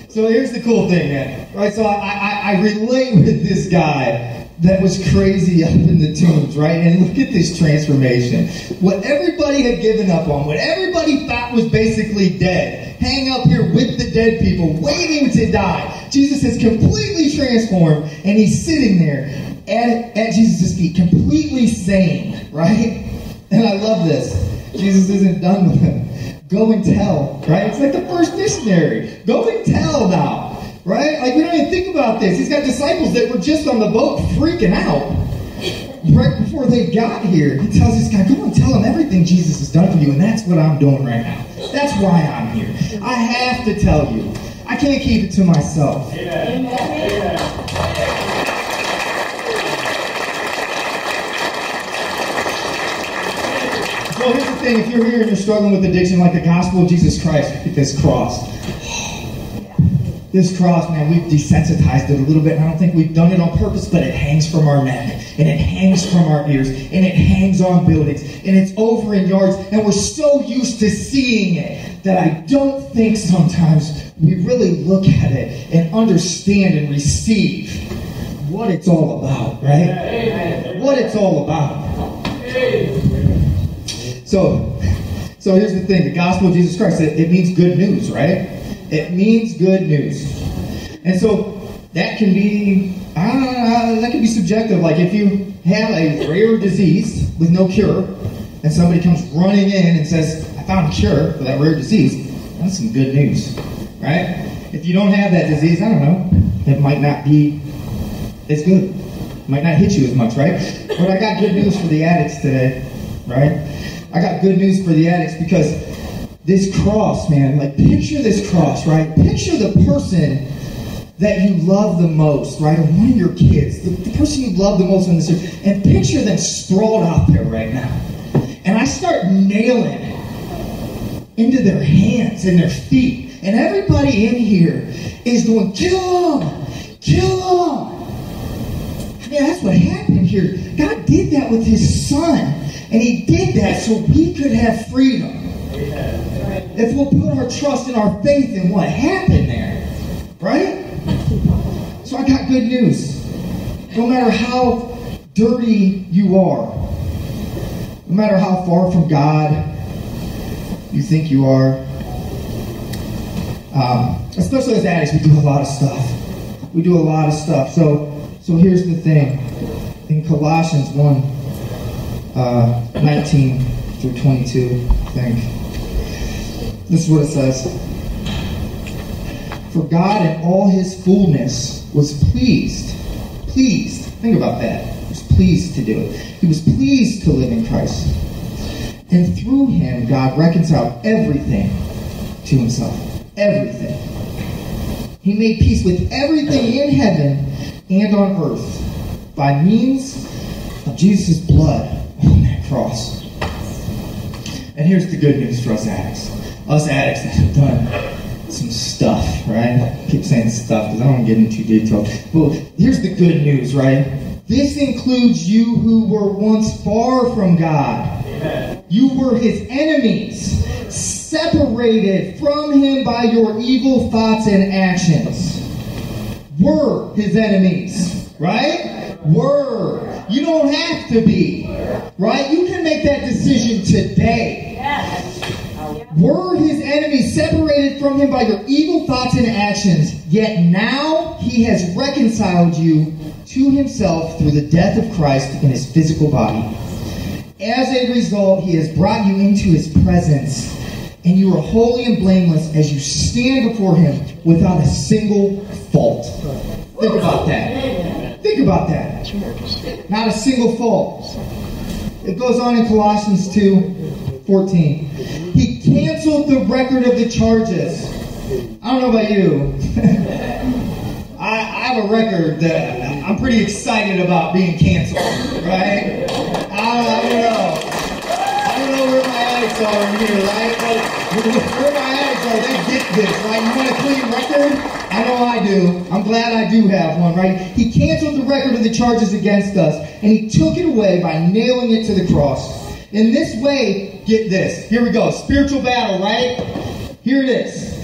So here's the cool thing, man. Right, so I relate with this guy that was crazy up in the tombs, right? And look at this transformation. What everybody had given up on, what everybody thought was basically dead, hang up here with the dead people, waiting to die. Jesus has completely transformed, and he's sitting there at Jesus' feet, completely sane, right? And I love this. Jesus isn't done with him. go and tell, right? It's like the first missionary. Go and tell now, right? Like, we don't even think about this. He's got disciples that were just on the boat freaking out right before they got here. He tells this guy, go and tell him everything Jesus has done for you, and that's what I'm doing right now. That's why I'm here. I have to tell you. I can't keep it to myself. Amen. Amen. So here's the thing, if you're here and you're struggling with addiction, like the gospel of Jesus Christ, look at this cross. This cross, man, we've desensitized it a little bit, and I don't think we've done it on purpose, but it hangs from our neck, and it hangs from our ears, and it hangs on buildings, and it's over in yards, and we're so used to seeing it that I don't think sometimes we really look at it and understand and receive what it's all about, right? Amen. What it's all about. So here's the thing. The gospel of Jesus Christ, it means good news, right? It means good news. And so that can be, that can be subjective. Like if you have a rare disease with no cure, and somebody comes running in and says, I found a cure for that rare disease, that's some good news, right? If you don't have that disease, I don't know, it might not be as good. It might not hit you as much, right? But I got good news for the addicts today, right? I got good news for the addicts because this cross, man, like picture this cross, right? Picture the person that you love the most, right? Or one of your kids, the person you love the most on this earth, and picture them sprawled out there right now. And I start nailing into their hands and their feet. And everybody in here is going, kill them! Kill them! I mean, that's what happened here. God did that with his son. And he did that so we could have freedom. If we'll put our trust and our faith in what happened there. Right? So I got good news. No matter how dirty you are, no matter how far from God you think you are, especially as addicts, we do a lot of stuff. We do a lot of stuff. So here's the thing. In Colossians 1, 19 through 22, I think. This is what it says. For God in all his fullness was pleased. Think about that. He was pleased to do it. He was pleased to live in Christ. And through him, God reconciled everything to himself. Everything. He made peace with everything in heaven and on earth by means of Jesus' blood on that cross. And here's the good news for us addicts. Us addicts that have done some stuff, right? I keep saying stuff because I don't want to get into detail. Well, here's the good news, right? This includes you who were once far from God. Amen. You were his enemies, separated from him by your evil thoughts and actions. Were his enemies, right? Were. You don't have to be, right? You can make that decision today. Yes. Were his enemies, separated from him by your evil thoughts and actions, yet now he has reconciled you to himself through the death of Christ in his physical body. As a result, he has brought you into his presence, and you are holy and blameless as you stand before him without a single fault. Think about that. Think about that. Not a single fault. It goes on in Colossians 2:14. He canceled the record of the charges. I don't know about you. I have a record that I'm pretty excited about being canceled, right? I don't know where my addicts are in here, right? But where my addicts are, they get this, right? You want a clean record? I know I do. I'm glad I do have one, right? He canceled the record of the charges against us, and he took it away by nailing it to the cross. In this way, get this. Here we go. Spiritual battle, right? Here it is.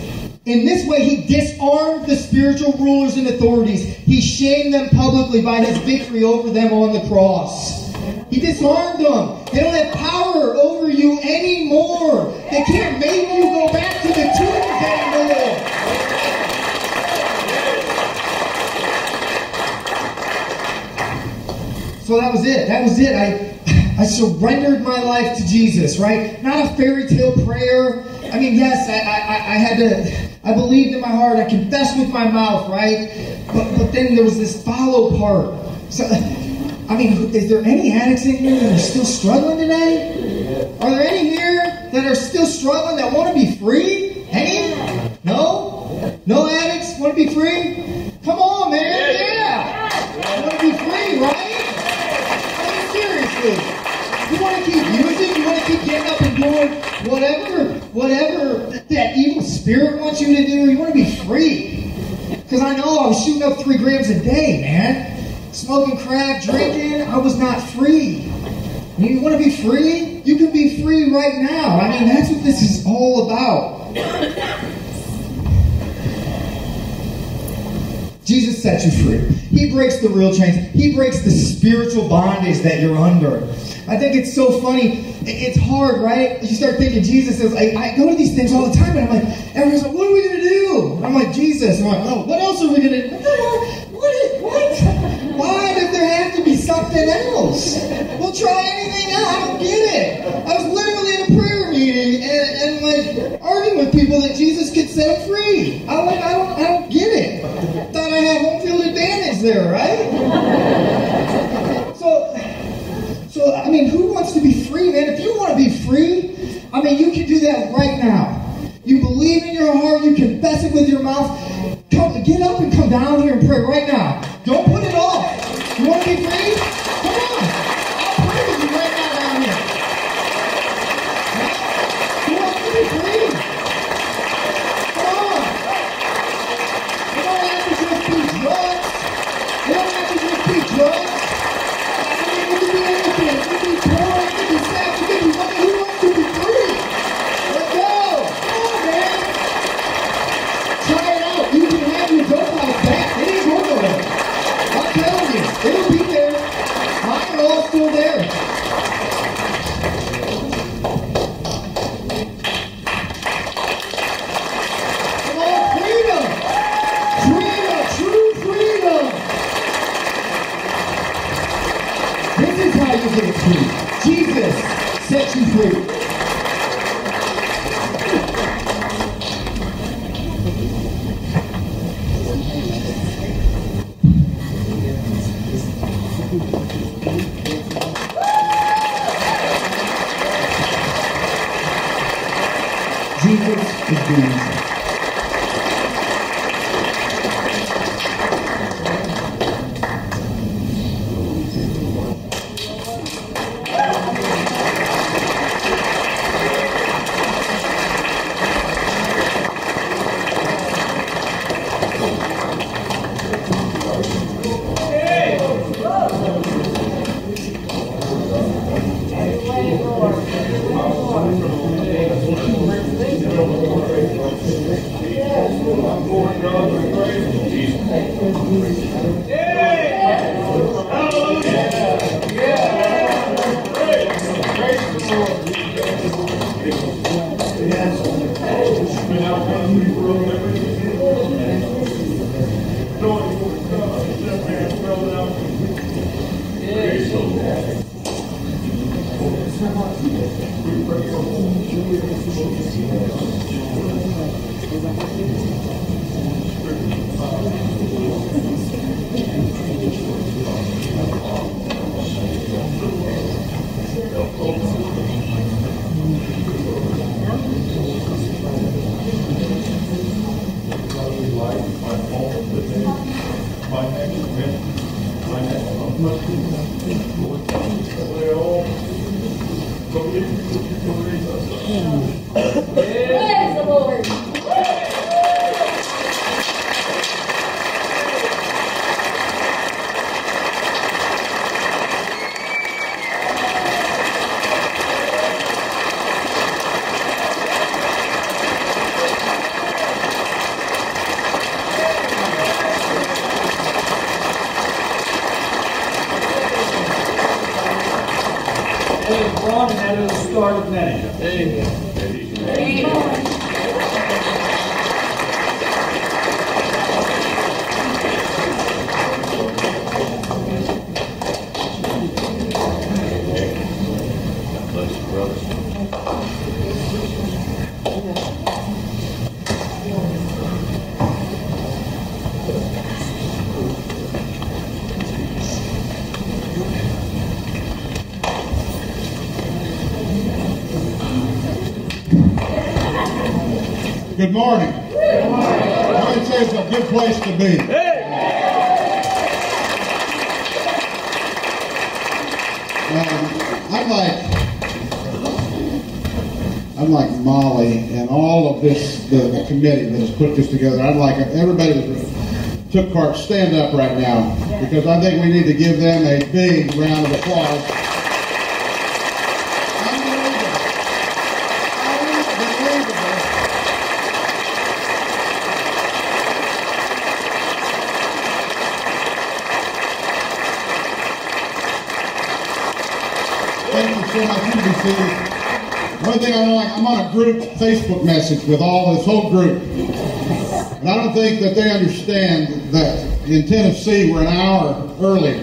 In this way, he disarmed the spiritual rulers and authorities. He shamed them publicly by his victory over them on the cross. He disarmed them. They don't have power over you anymore. They can't make you go back to the tombs anymore. So that was it. That was it. I surrendered my life to Jesus, right? Not a fairy tale prayer, I mean, yes, I had to, I believed in my heart, I confessed with my mouth, right? But then there was this follow part. So, I mean, is there any addicts in here that are still struggling today? Are there any here that are still struggling that want to be free? Any? No? No addicts want to be free? Come on, man, yeah! You want to be free, right? I mean, seriously. You want to keep using? You want to keep getting up and doing whatever that evil spirit wants you to do? You want to be free? Because I know I was shooting up 3 grams a day, man. Smoking crack, drinking, I was not free. You want to be free? You can be free right now. I mean, that's what this is all about. Jesus sets you free. He breaks the real chains. He breaks the spiritual bondage that you're under. I think it's so funny. It's hard, right? You start thinking Jesus is like, I go to these things all the time, and I'm like, everyone's like, what are we going to do? And I'm like, Jesus. And I'm like, oh, what else are we going to do? What? Why does there have to be something else? We'll try anything else. I don't get it. I was literally in a prayer meeting and like arguing with people that Jesus could set them free. I don't get it. Thought I had home field advantage there, right? So I mean, who wants to be free, man? If you want to be free, I mean, you can do that right now. You believe in your heart, you confess it with your mouth. Get up and come down here and pray right now. Don't put it off. You want to be free? Come on. I'll pray with you right now down here. Who wants to be free? Come on. You don't have to just be drugs. You don't have to just be drugs. I mean, it could be anything. It could be porn. It could be sex. It could be nothing. Who wants to be free? Let's go. Come on, man. Try it out. You can have your dope house back. It ain't going nowhere. I'm telling you, it'll be there. Mine are all still there. Come on, freedom! Freedom! True freedom! This is how you get free. Jesus sets you free. Jesus is the answer. Praise the Lord. Ron, and that is the start of many. Amen. Bless you, brother. Good morning. I would say it's a good place to be. I'm like Molly and all of this, the committee that has put this together. I'd like everybody that took part stand up right now, because I think we need to give them a big round of applause. Thank you so much. You can be seated. One thing I don't like, I'm on a group Facebook message with this whole group. And I don't think that they understand that in Tennessee we're an hour earlier.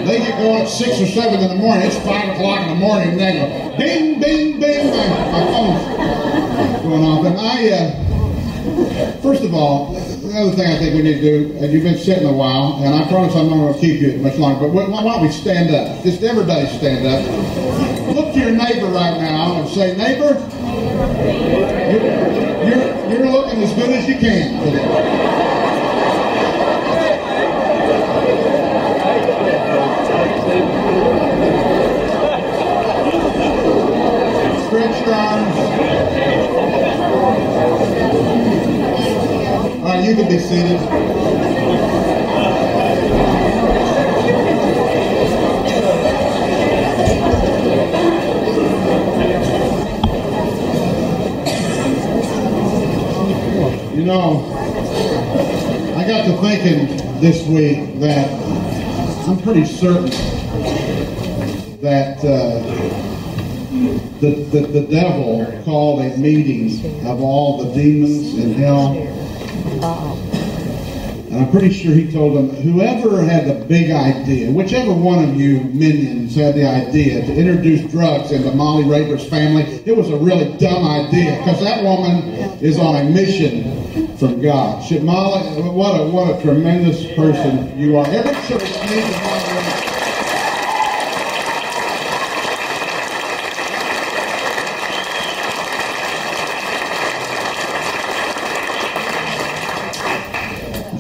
They get going at 6 or 7 in the morning. It's 5 o'clock in the morning and they go bing, bing, bing. My phone's going off. And first of all, the other thing I think we need to do, and you've been sitting a while, and I promise I'm not going to keep you much longer, but why don't we stand up? Just everybody stand up. Look to your neighbor right now and say, neighbor, you're looking as good as you can today. Stretch your arms. All right, you can be seated. You know, I got to thinking this week that I'm pretty certain that the devil called a meeting of all the demons in hell. And I'm pretty sure he told them, whoever had the big idea, whichever one of you minions had the idea to introduce drugs into Molly Raper's family, it was a really dumb idea, because that woman is on a mission from God. Molly, what a tremendous person you are. Every church needs a Molly Raper.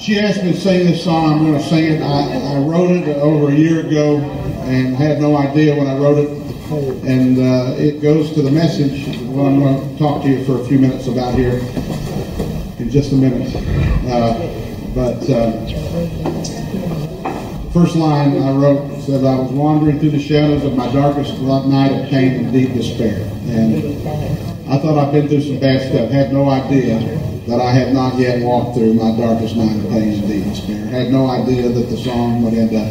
She asked me to sing this song. I'm going to sing it. I wrote it over a year ago and had no idea when I wrote it. And it goes to the message what I'm going to talk to you for a few minutes about here in just a minute. First line I wrote said, I was wandering through the shadows of my darkest night of pain and deep despair. And I thought I'd been through some bad stuff. Had no idea that I had not yet walked through my darkest night of pain and deep despair. Had no idea that the song would end up,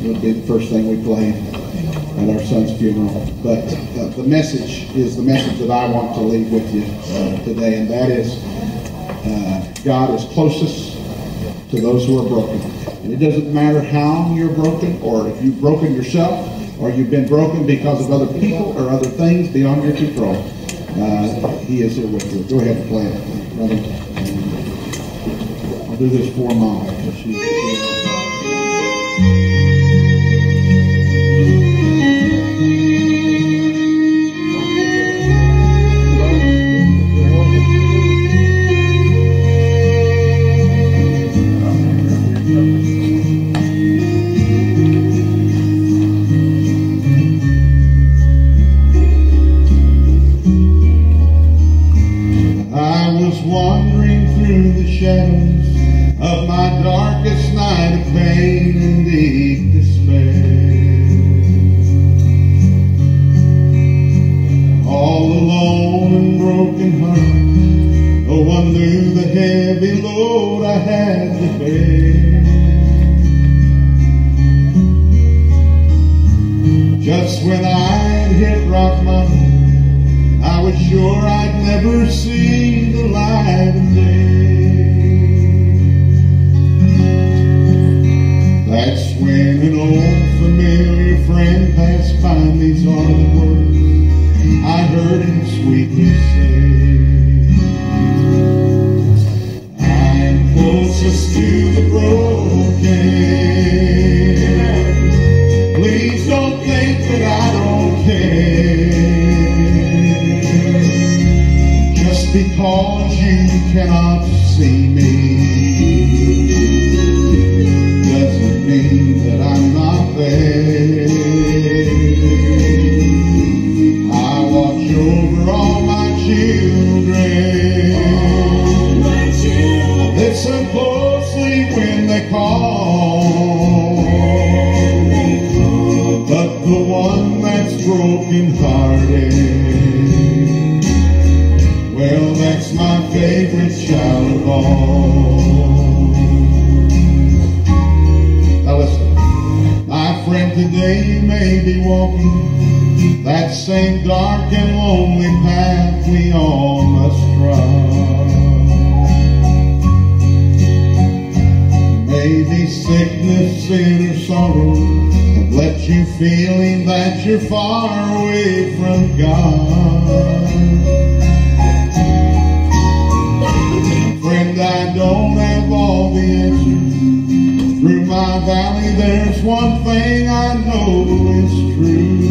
would be the first thing we played at our son's funeral. But the message is the message that I want to leave with you today, and that is God is closest to those who are broken. And it doesn't matter how you're broken, or if you've broken yourself, or you've been broken because of other people or other things beyond your control. He is here with you. Go ahead and play it, brother. I'll do this for Mom. Wandering through the shadows of my darkest night of pain and deep despair, all alone and broken heart, no one knew the heavy load I had to bear. Just when I'd hit rock bottom, I was sure I'd never see the light of day. That's when an old familiar friend passed by me, these are the words I heard him sweetly say. I'm closest to the broken. Please don't think that I don't care. cannot see me doesn't mean that I'm not there. I watch over all my children. Listen closely when they call. But the one that's broken-hearted, well, that's my favorite child of all. Now listen, my friend today may be walking that same dark and lonely path we all must trod. Maybe sickness, sin, or sorrow have left you feeling that you're far away from God. Friend, I don't have all the answers. Through my valley there's one thing I know is true.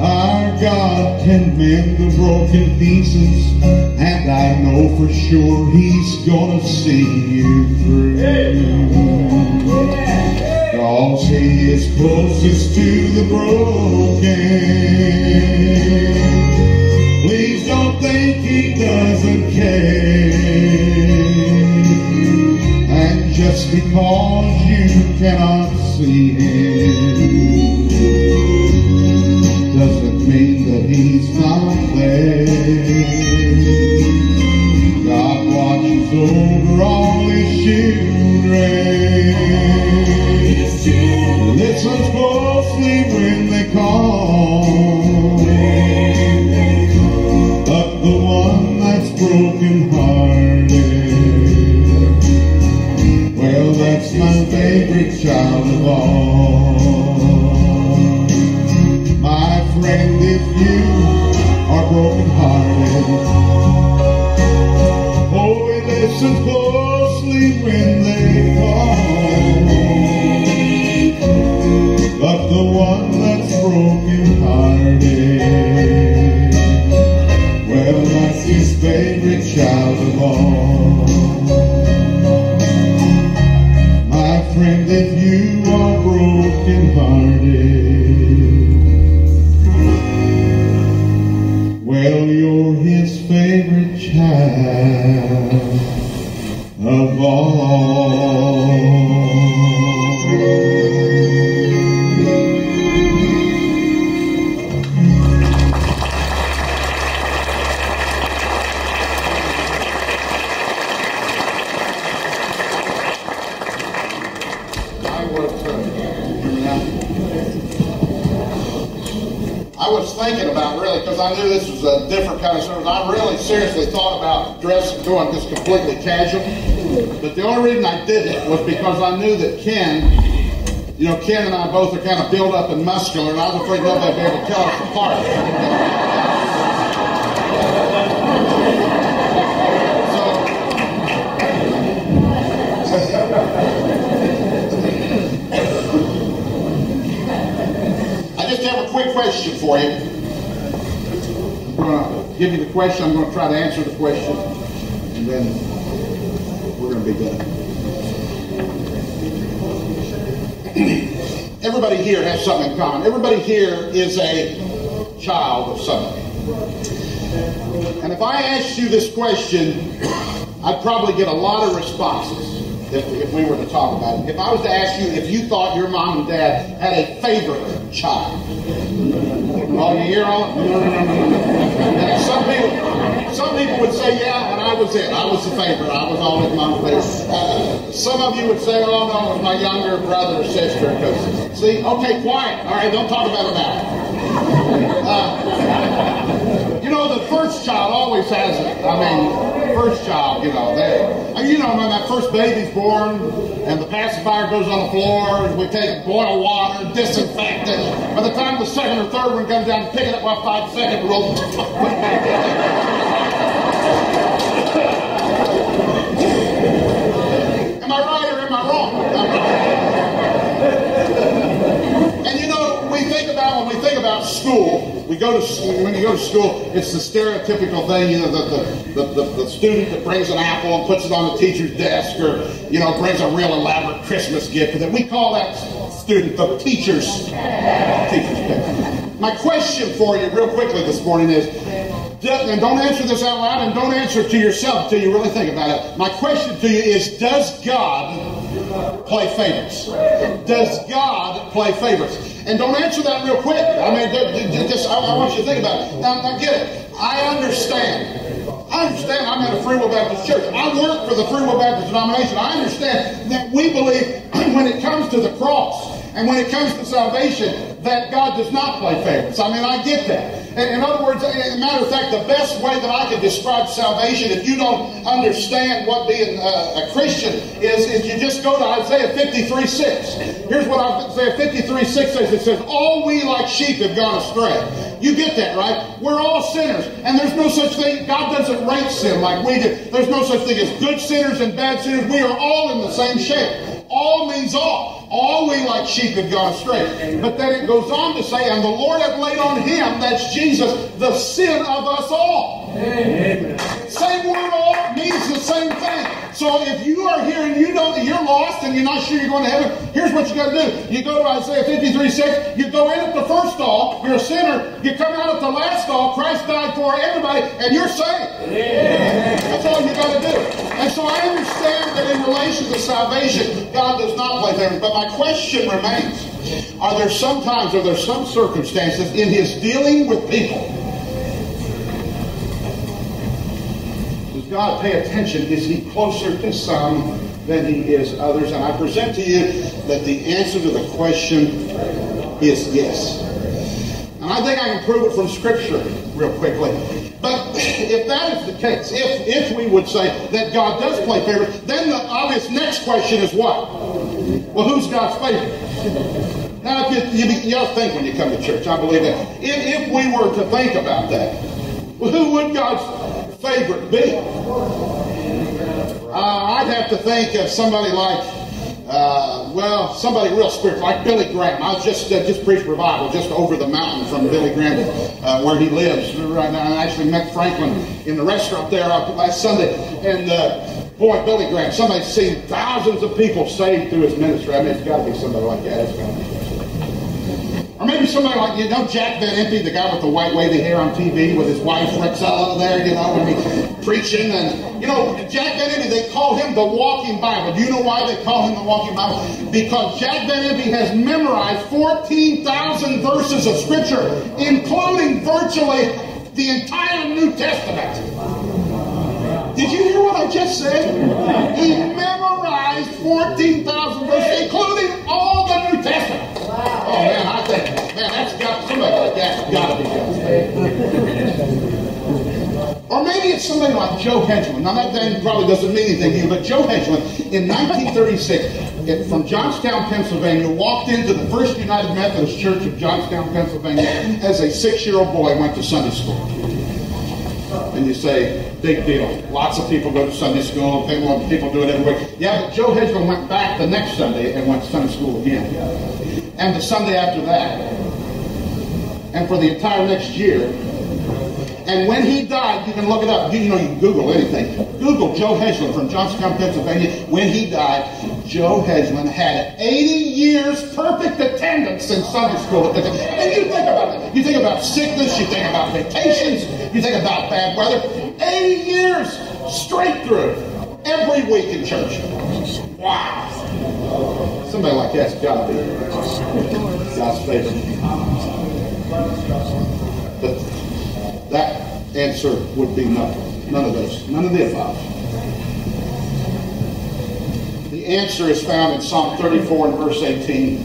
Our God can mend the broken pieces, and I know for sure He's gonna see you through. 'Cause He is closest to the broken. Please don't think He doesn't care. And just because you cannot see Him doesn't mean that He's not there. God watches over all His children. Listens closely when they call. But the one that's broken-hearted, well, that's my favorite child of all. My friend, if you are broken-hearted, oh, He listens closely when they call. But the one that's broken-hearted, well, that's His favorite child of all. My friend, if you are broken-hearted, well, you're His favorite child of all. I was thinking about, really, because I knew this was a different kind of service, I really seriously thought about dressing, going just completely casual. But the only reason I did it was because I knew that Ken and I both are kind of built up and muscular, and I was afraid nobody would be able to tell us apart. I just have a quick question for you. I'm going to give you the question. I'm going to try to answer the question, and then we're going to be done. Everybody here has something in common. Everybody here is a child of somebody. And if I asked you this question, I'd probably get a lot of responses if we were to talk about it. If I was to ask you if you thought your mom and dad had a favorite child. Oh, you hear all that? Some people would say, yeah, and I was it. I was the favorite. I was always mom's favorite. Some of you would say, oh, no, it was my younger brother or sister. See, okay, quiet. All right, don't talk about it now. The first child always has it. First child, when that first baby's born and the pacifier goes on the floor, and we take boil water, disinfect it. By the time the second or third one comes down, pick it up about 5 seconds, we'll put it back in. Am I right or am I wrong? And when we think about school, school, when you go to school, it's the stereotypical thing, you know, the student that brings an apple and puts it on the teacher's desk, or, you know, brings a real elaborate Christmas gift with it. We call that student the teacher's pick. My question for you real quickly this morning is, and don't answer this out loud, and don't answer it to yourself until you really think about it. My question to you is, does God play favorites? Does God play favorites? And don't answer that real quick. I mean, I want you to think about it. Now get it. I understand I'm in a Free Will Baptist church. I work for the Free Will Baptist denomination. I understand that we believe when it comes to the cross and when it comes to salvation that God does not play favorites. I mean, I get that. In other words, as a matter of fact, the best way that I could describe salvation, if you don't understand what being a Christian is you just go to Isaiah 53:6. Here's what Isaiah 53:6 says. It says, all we like sheep have gone astray. You get that, right? We're all sinners, and there's no such thing. God doesn't rate sin like we do. There's no such thing as good sinners and bad sinners. We are all in the same shape. All means all. All we like sheep have gone astray. But then it goes on to say, and the Lord hath laid on him, that's Jesus, the sin of us all. Amen. Same word all means the same thing. So if you are here and you know that you're lost and you're not sure you're going to heaven, here's what you got to do. You go to Isaiah 53:6, you go in at the first stall, you're a sinner, you come out at the last stall, Christ died for everybody, and you're saved. Amen. That's all you got to do. And so I understand that in relation to salvation, God does not play favorites. But my question remains, are there some circumstances in his dealing with people? Does God pay attention? Is he closer to some than he is others? And I present to you that the answer to the question is yes. And I think I can prove it from Scripture real quickly. But if that is the case, if we would say that God does play favorites, then the obvious next question is what? Well, who's God's favorite? Now, you ought to think when you come to church. I believe that. If we were to think about that, well, who would God's favorite be? I'd have to think of somebody like, somebody real spiritual, like Billy Graham. I just preached revival just over the mountain from Billy Graham, where he lives right now. I actually met Franklin in the restaurant there last Sunday, and boy, Billy Graham, somebody's seen thousands of people saved through his ministry. I mean, it's got to be somebody like that. It's got to be. Or maybe somebody like, Jack Van Impe, the guy with the white wavy hair on TV with his wife Rexella there, when he's preaching. And, Jack Van Impe, they call him the Walking Bible. Do you know why they call him the Walking Bible? Because Jack Van Impe has memorized 14,000 verses of Scripture, including virtually the entire New Testament. Did you hear what I just said? He memorized 14,000 verses, including all the New Testament. Oh man, I think, that's got somebody like that's got to be God. Or maybe it's somebody like Joe Hedgeland. Now that name probably doesn't mean anything to you, but Joe Hedgeland in 1936 from Johnstown, Pennsylvania, walked into the First United Methodist Church of Johnstown, Pennsylvania as a 6-year-old boy, went to Sunday school. And you say, big deal. Lots of people go to Sunday school. People do it every week. Yeah, but Joe Hedgeland went back the next Sunday and went to Sunday school again. And the Sunday after that. And for the entire next year. And when he died, you can look it up. You can Google anything. Google Joe Hedgeland from Johnstown, Pennsylvania. When he died, Joe Hedgeland had 80 years perfect attendance in Sunday school. And you think about it. You think about sickness. You think about vacations. You think about bad weather. 80 years straight through. Every week in church. Wow. Somebody like that's got to be God's favorite. But that answer would be no. None of those. None of the above. The answer is found in Psalm 34 and verse 18.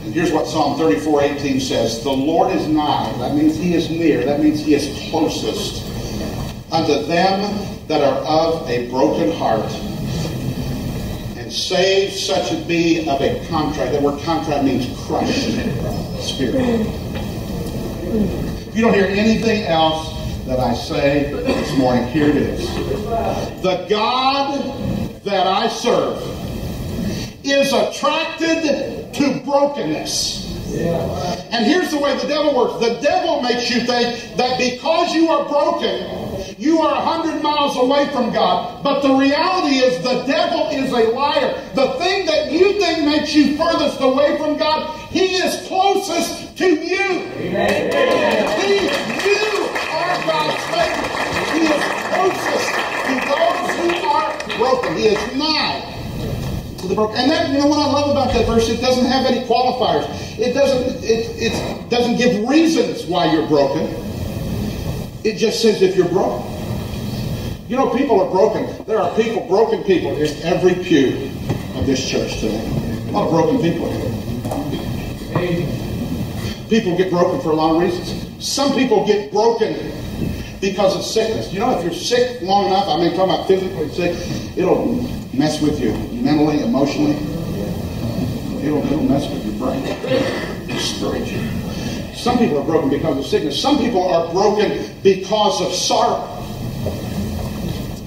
And here's what Psalm 34:18 says. The Lord is nigh. That means he is near. That means he is closest unto them that are of a broken heart, and save such as be of a contrite. That word contrite means crushed spirit. If you don't hear anything else that I say this morning, here it is. The God that I serve is attracted to brokenness. And here's the way the devil works. The devil makes you think that because you are broken, you are 100 miles away from God. But the reality is the devil is a liar. The thing that you think makes you furthest away from God, he is closest to you. You are God's favorite. He is closest to those who are broken. He is nigh to the broken. And that, you know what I love about that verse? It doesn't have any qualifiers. It doesn't give reasons why you're broken. It just says if you're broken. You know, people are broken. There are broken people in every pew of this church today. A lot of broken people here. People get broken for a lot of reasons. Some people get broken because of sickness. You know, if you're sick long enough, I mean, talking about physically sick, it'll mess with you mentally, emotionally. It'll mess with your brain. Discourage you. Some people are broken because of sickness. Some people are broken because of sorrow.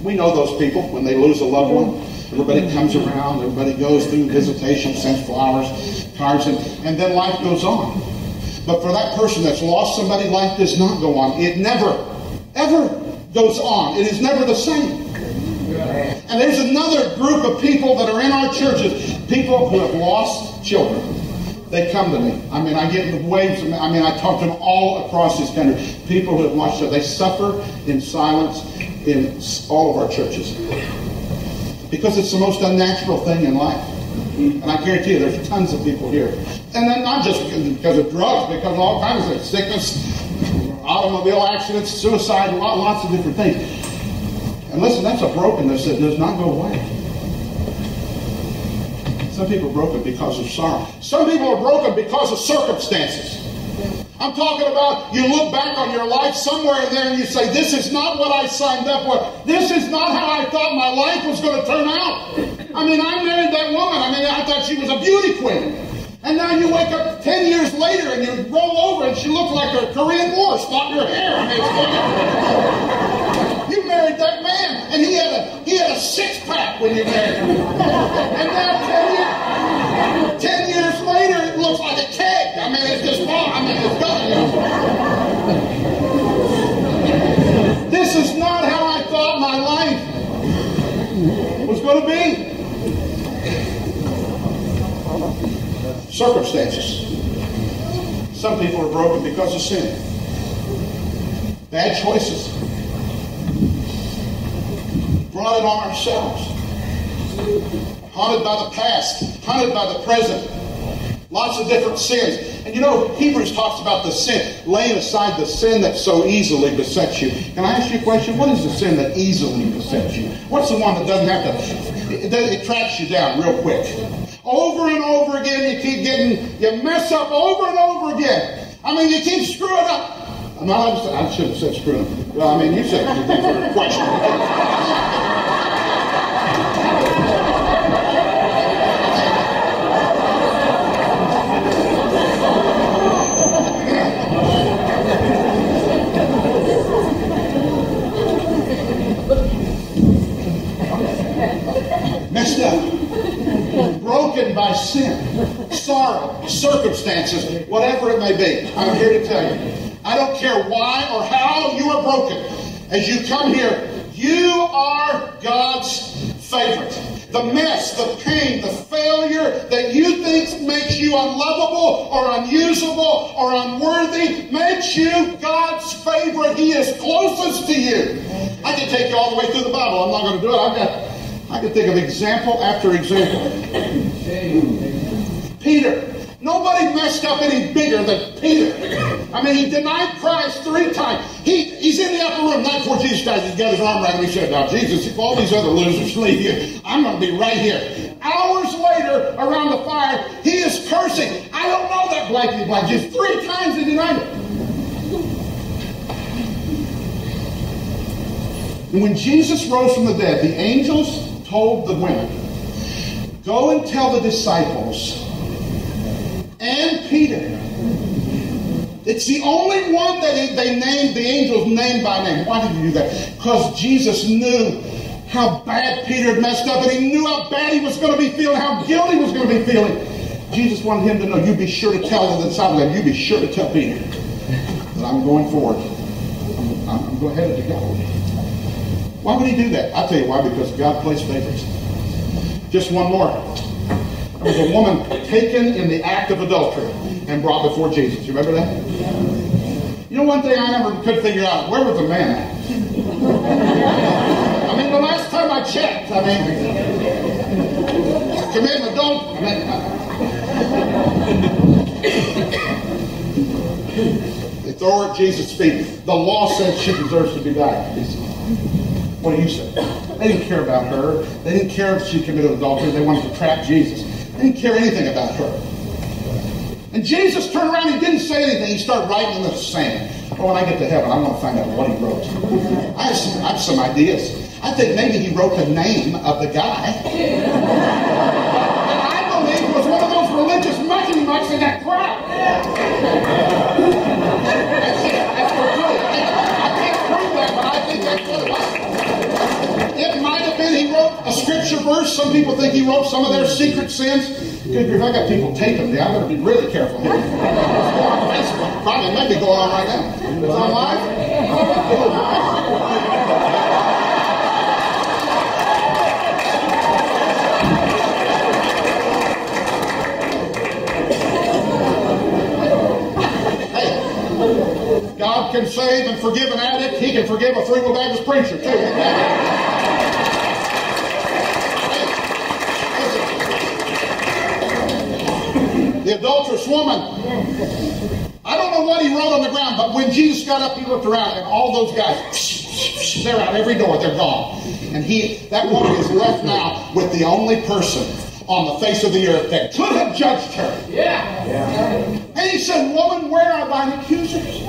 We know those people when they lose a loved one. Everybody comes around, everybody goes through visitation, sends flowers, cards, and then life goes on. But for that person that's lost somebody, life does not go on. It never, ever goes on. It is never the same. And there's another group of people that are in our churches, people who have lost children. They come to me. I mean, I get the waves. I mean, I talk to them all across this country. People who have lost children. They suffer in silence in all of our churches. Because it's the most unnatural thing in life. And I guarantee you there's tons of people here. And then not just because of drugs, because of all kinds of things. Sickness, automobile accidents, suicide, lots of different things. And listen, that's a brokenness that does not go away. Some people are broken because of sorrow. Some people are broken because of circumstances. I'm talking about you look back on your life somewhere in there and you say, this is not what I signed up for. This is not how I thought my life was going to turn out. I mean, I married that woman. I mean, I thought she was a beauty queen. And now you wake up 10 years later and you roll over and she looked like a Korean War stopped her hair. I mean, you married that man and he had a six-pack when you married him. And now 10 years later, it looks like a keg. I mean, it's just wrong. I mean, it's gone. This is not how I thought my life was going to be. Circumstances. Some people are broken because of sin. Bad choices. Brought it on ourselves. Haunted by the past. Haunted by the present. Lots of different sins. And you know, Hebrews talks about the sin, laying aside the sin that so easily besets you. Can I ask you a question? What is the sin that easily besets you? What's the one that doesn't have to, it tracks you down real quick? Over and over again, you keep you mess up over and over again. I mean, you keep screwing up. I should have said screwing up. Well, I mean, you said you think for a question. Messed up, broken by sin, sorrow, circumstances, whatever it may be. I'm here to tell you, I don't care why or how you are broken. As you come here, you are God's favorite. The mess, the pain, the failure that you think makes you unlovable or unusable or unworthy makes you God's favorite. He is closest to you. I can take you all the way through the Bible. I'm not going to do it. I can think of example after example. Peter. Nobody messed up any bigger than Peter. I mean, he denied Christ 3 times. He's in the upper room, not before Jesus died. He got his arm around him. He said, now, Jesus, if all these other losers leave you, I'm going to be right here. Hours later, around the fire, he is cursing. I don't know that blankety blank. Just 3 times he denied it. And when Jesus rose from the dead, the angels told the women, go and tell the disciples and Peter. It's the only one that they named, the angels named by name. Why did he do that? Because Jesus knew how bad Peter had messed up, and he knew how bad he was going to be feeling, how guilty he was going to be feeling. Jesus wanted him to know, you be sure to tell the disciples, you be sure to tell Peter that I'm going forward. I'm going headed to God. Why would he do that? I'll tell you why, because God plays favorites. Just one more. There was a woman taken in the act of adultery and brought before Jesus. You remember that? You know, one thing I never could figure out, where was the man at? I mean, the last time I checked, committing adultery, they throw her at Jesus' feet. The law says she deserves to be died. What do you say? They didn't care about her. They didn't care if she committed adultery. They wanted to trap Jesus. They didn't care anything about her. And Jesus turned around and didn't say anything. He started writing in the sand. Well, when I get to heaven, I want to find out what he wrote. I have some ideas. I think maybe he wrote the name of the guy. And I believe was one of those religious mucking mucks in that crowd. That's for good. I can't prove that, but I think that's what it was. It might have been he wrote a scripture verse. Some people think he wrote some of their secret sins. Good grief, I got people taping me. I better be really careful. It's going on Facebook. Probably it might be going on right now. It's on live? Hey, God can save and forgive an addict. He can forgive a Free Will Baptist preacher, too. The adulterous woman. I don't know what he wrote on the ground, but when Jesus got up, he looked around, and all those guys, they're out every door, they're gone. And that woman is left now with the only person on the face of the earth that could have judged her. Yeah. And he said, woman, where are thine accusers?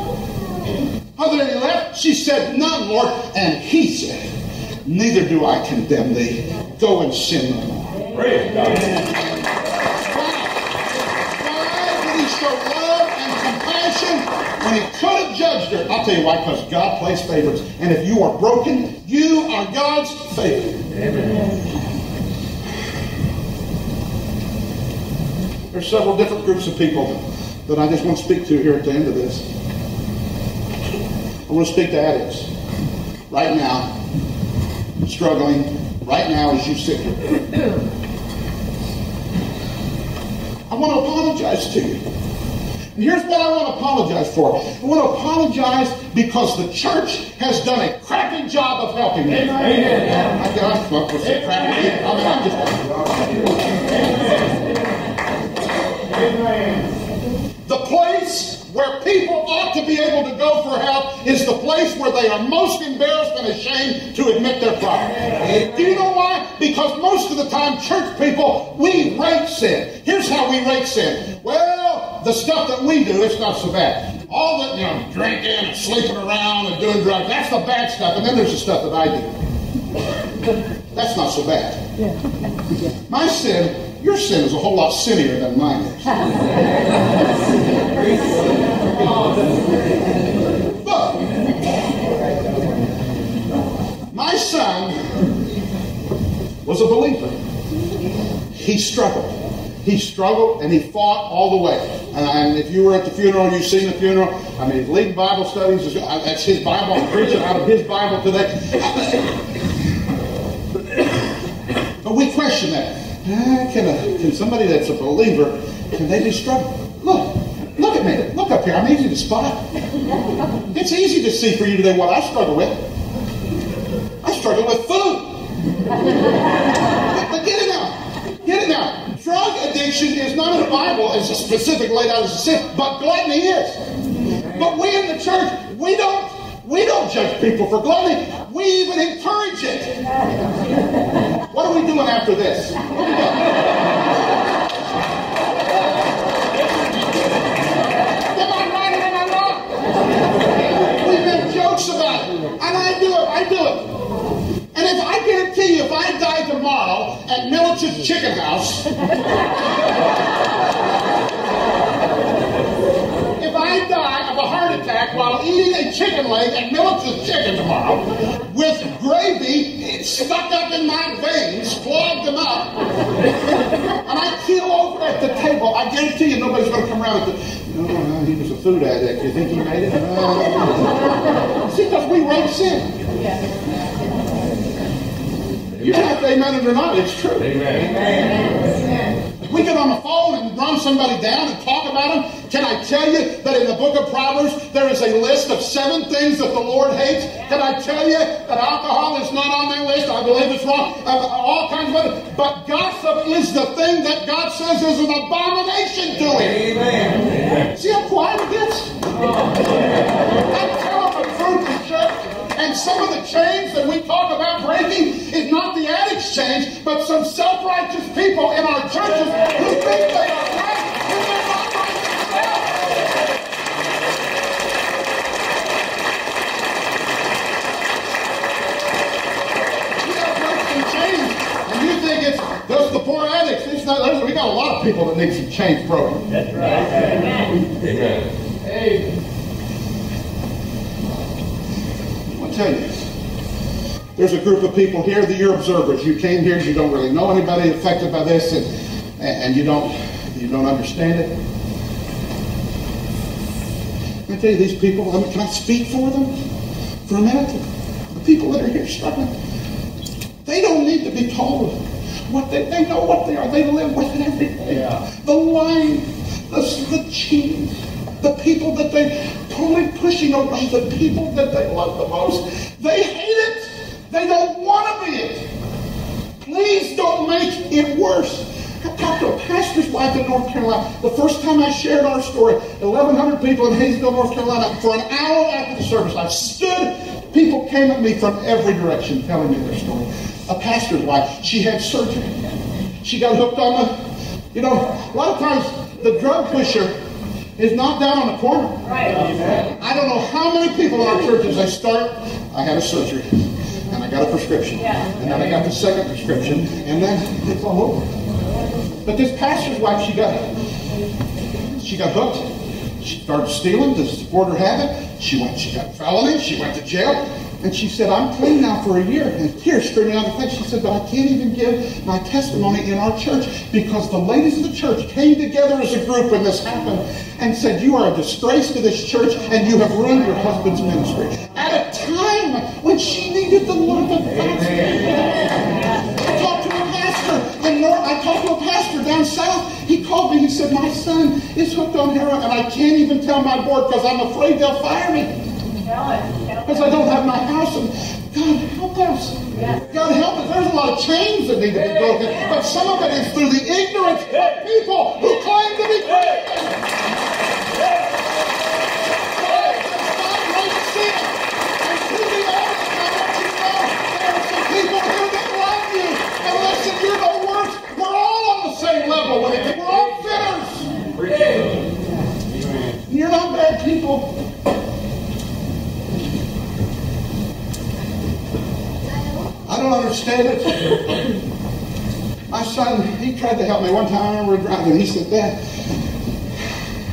Are there any left? She said, none, Lord. And he said, neither do I condemn thee. Go and sin no more. Praise God. When he could have judged her. I'll tell you why, because God plays favorites. And if you are broken, you are God's favorite. Amen. There's several different groups of people that I just want to speak to here at the end of this. I want to speak to addicts. Right now, struggling. Right now as you sit here. I want to apologize to you. And here's what I want to apologize for. I want to apologize because the church has done a crappy job of helping me. Amen. I'm the place where people ought to be able to go for help is the place where they are most embarrassed and ashamed to admit their problem. Do you know why? Because most of the time, church people, we rate sin. Here's how we rate sin. Well, the stuff that we do, it's not so bad. All that, drinking and sleeping around and doing drugs, that's the bad stuff. And then there's the stuff that I do. That's not so bad. My sin, your sin is a whole lot sinnier than mine is. Look, my son was a believer. He struggled. He struggled and he fought all the way. And if you were at the funeral, you've seen the funeral. I mean, leading Bible studies, that's his Bible. I'm preaching out of his Bible today. But we question that. Can somebody that's a believer, can they be struggling? Look at me. Look up here. I'm easy to spot. It's easy to see for you today what I struggle with. I struggle with food. But get it now. Get it now. Drug addiction is not in the Bible as a specific laid out as a sin, but gluttony is. But we in the church, we don't judge people for gluttony. We even encourage it. What are we doing after this? What are we doing? Am I right or am I wrong? We make jokes about it. And I do it. And if I guarantee you, if I die tomorrow at Millicent's Chicken House, if I die of a heart attack while eating a chicken leg at Millicent's Chicken tomorrow, with gravy stuck up in my veins, clogged them up, and I keel over at the table, I guarantee you nobody's going to come around and say, no, he was a food addict. You think he made it? See, because we raise sin. You have to amen it or not, it's true. Amen. We get on the phone and run somebody down and talk about them. Can I tell you that in the book of Proverbs, there is a list of 7 things that the Lord hates? Can I tell you that alcohol is not on that list? I believe it's wrong. All kinds of other. But gossip is the thing that God says is an abomination to him. Amen. See how quiet it gets? I'm telling the truth in church. And some of the chains that we talk about breaking is not the addict's chains, but some self-righteous people in our churches who think they are right when they're not right themselves. We got to break some chains, and you think it's just the poor addicts. It's not. We got a lot of people that need some chains broken. That's right. Amen. Hey. Tell you, there's a group of people here that you're observers. You came here, you don't really know anybody affected by this, and you don't understand it. Let me tell you, these people, can I speak for them for a minute? The people that are here struggling, they don't need to be told what they know what they are. They live with it every day. Yeah. The lying, the cheating, the people that they totally pushing away, the people that they love the most. They hate it. They don't want to be it. Please don't make it worse. I talked to a pastor's wife in North Carolina. The first time I shared our story, 1,100 people in Hayesville, North Carolina, for an hour after the service, I stood. People came at me from every direction telling me their story. A pastor's wife, she had surgery. She got hooked on a lot of times the drug pusher is not down on the corner. Right. I don't know how many people in our churches they start, I had a surgery, and I got a prescription, and then I got the second prescription, and then it's all over. But this pastor's wife, she got hooked. She started stealing to support her habit. She got felony. She went to jail. And she said, I'm clean now for a year. And tears streaming down her face. She said, but I can't even give my testimony in our church because the ladies of the church came together as a group when this happened and said, you are a disgrace to this church and you have ruined your husband's ministry. At a time when she needed the love of God. I talked to a pastor down south. He called me. He said, my son is hooked on heroin and I can't even tell my board because I'm afraid they'll fire me. Because I don't have my house. And God help us. God help us. There's a lot of chains that need to be broken. But some of it is through the ignorance of people who claim to be Christians. Stop right sin. And through the audience, I want you to know there are some people here that love you. And listen, you're the worst. We're all on the same level with it. We're all sinners. You're not bad people. I don't understand it. My son, he tried to help me. One time I remember driving. He said, Dad,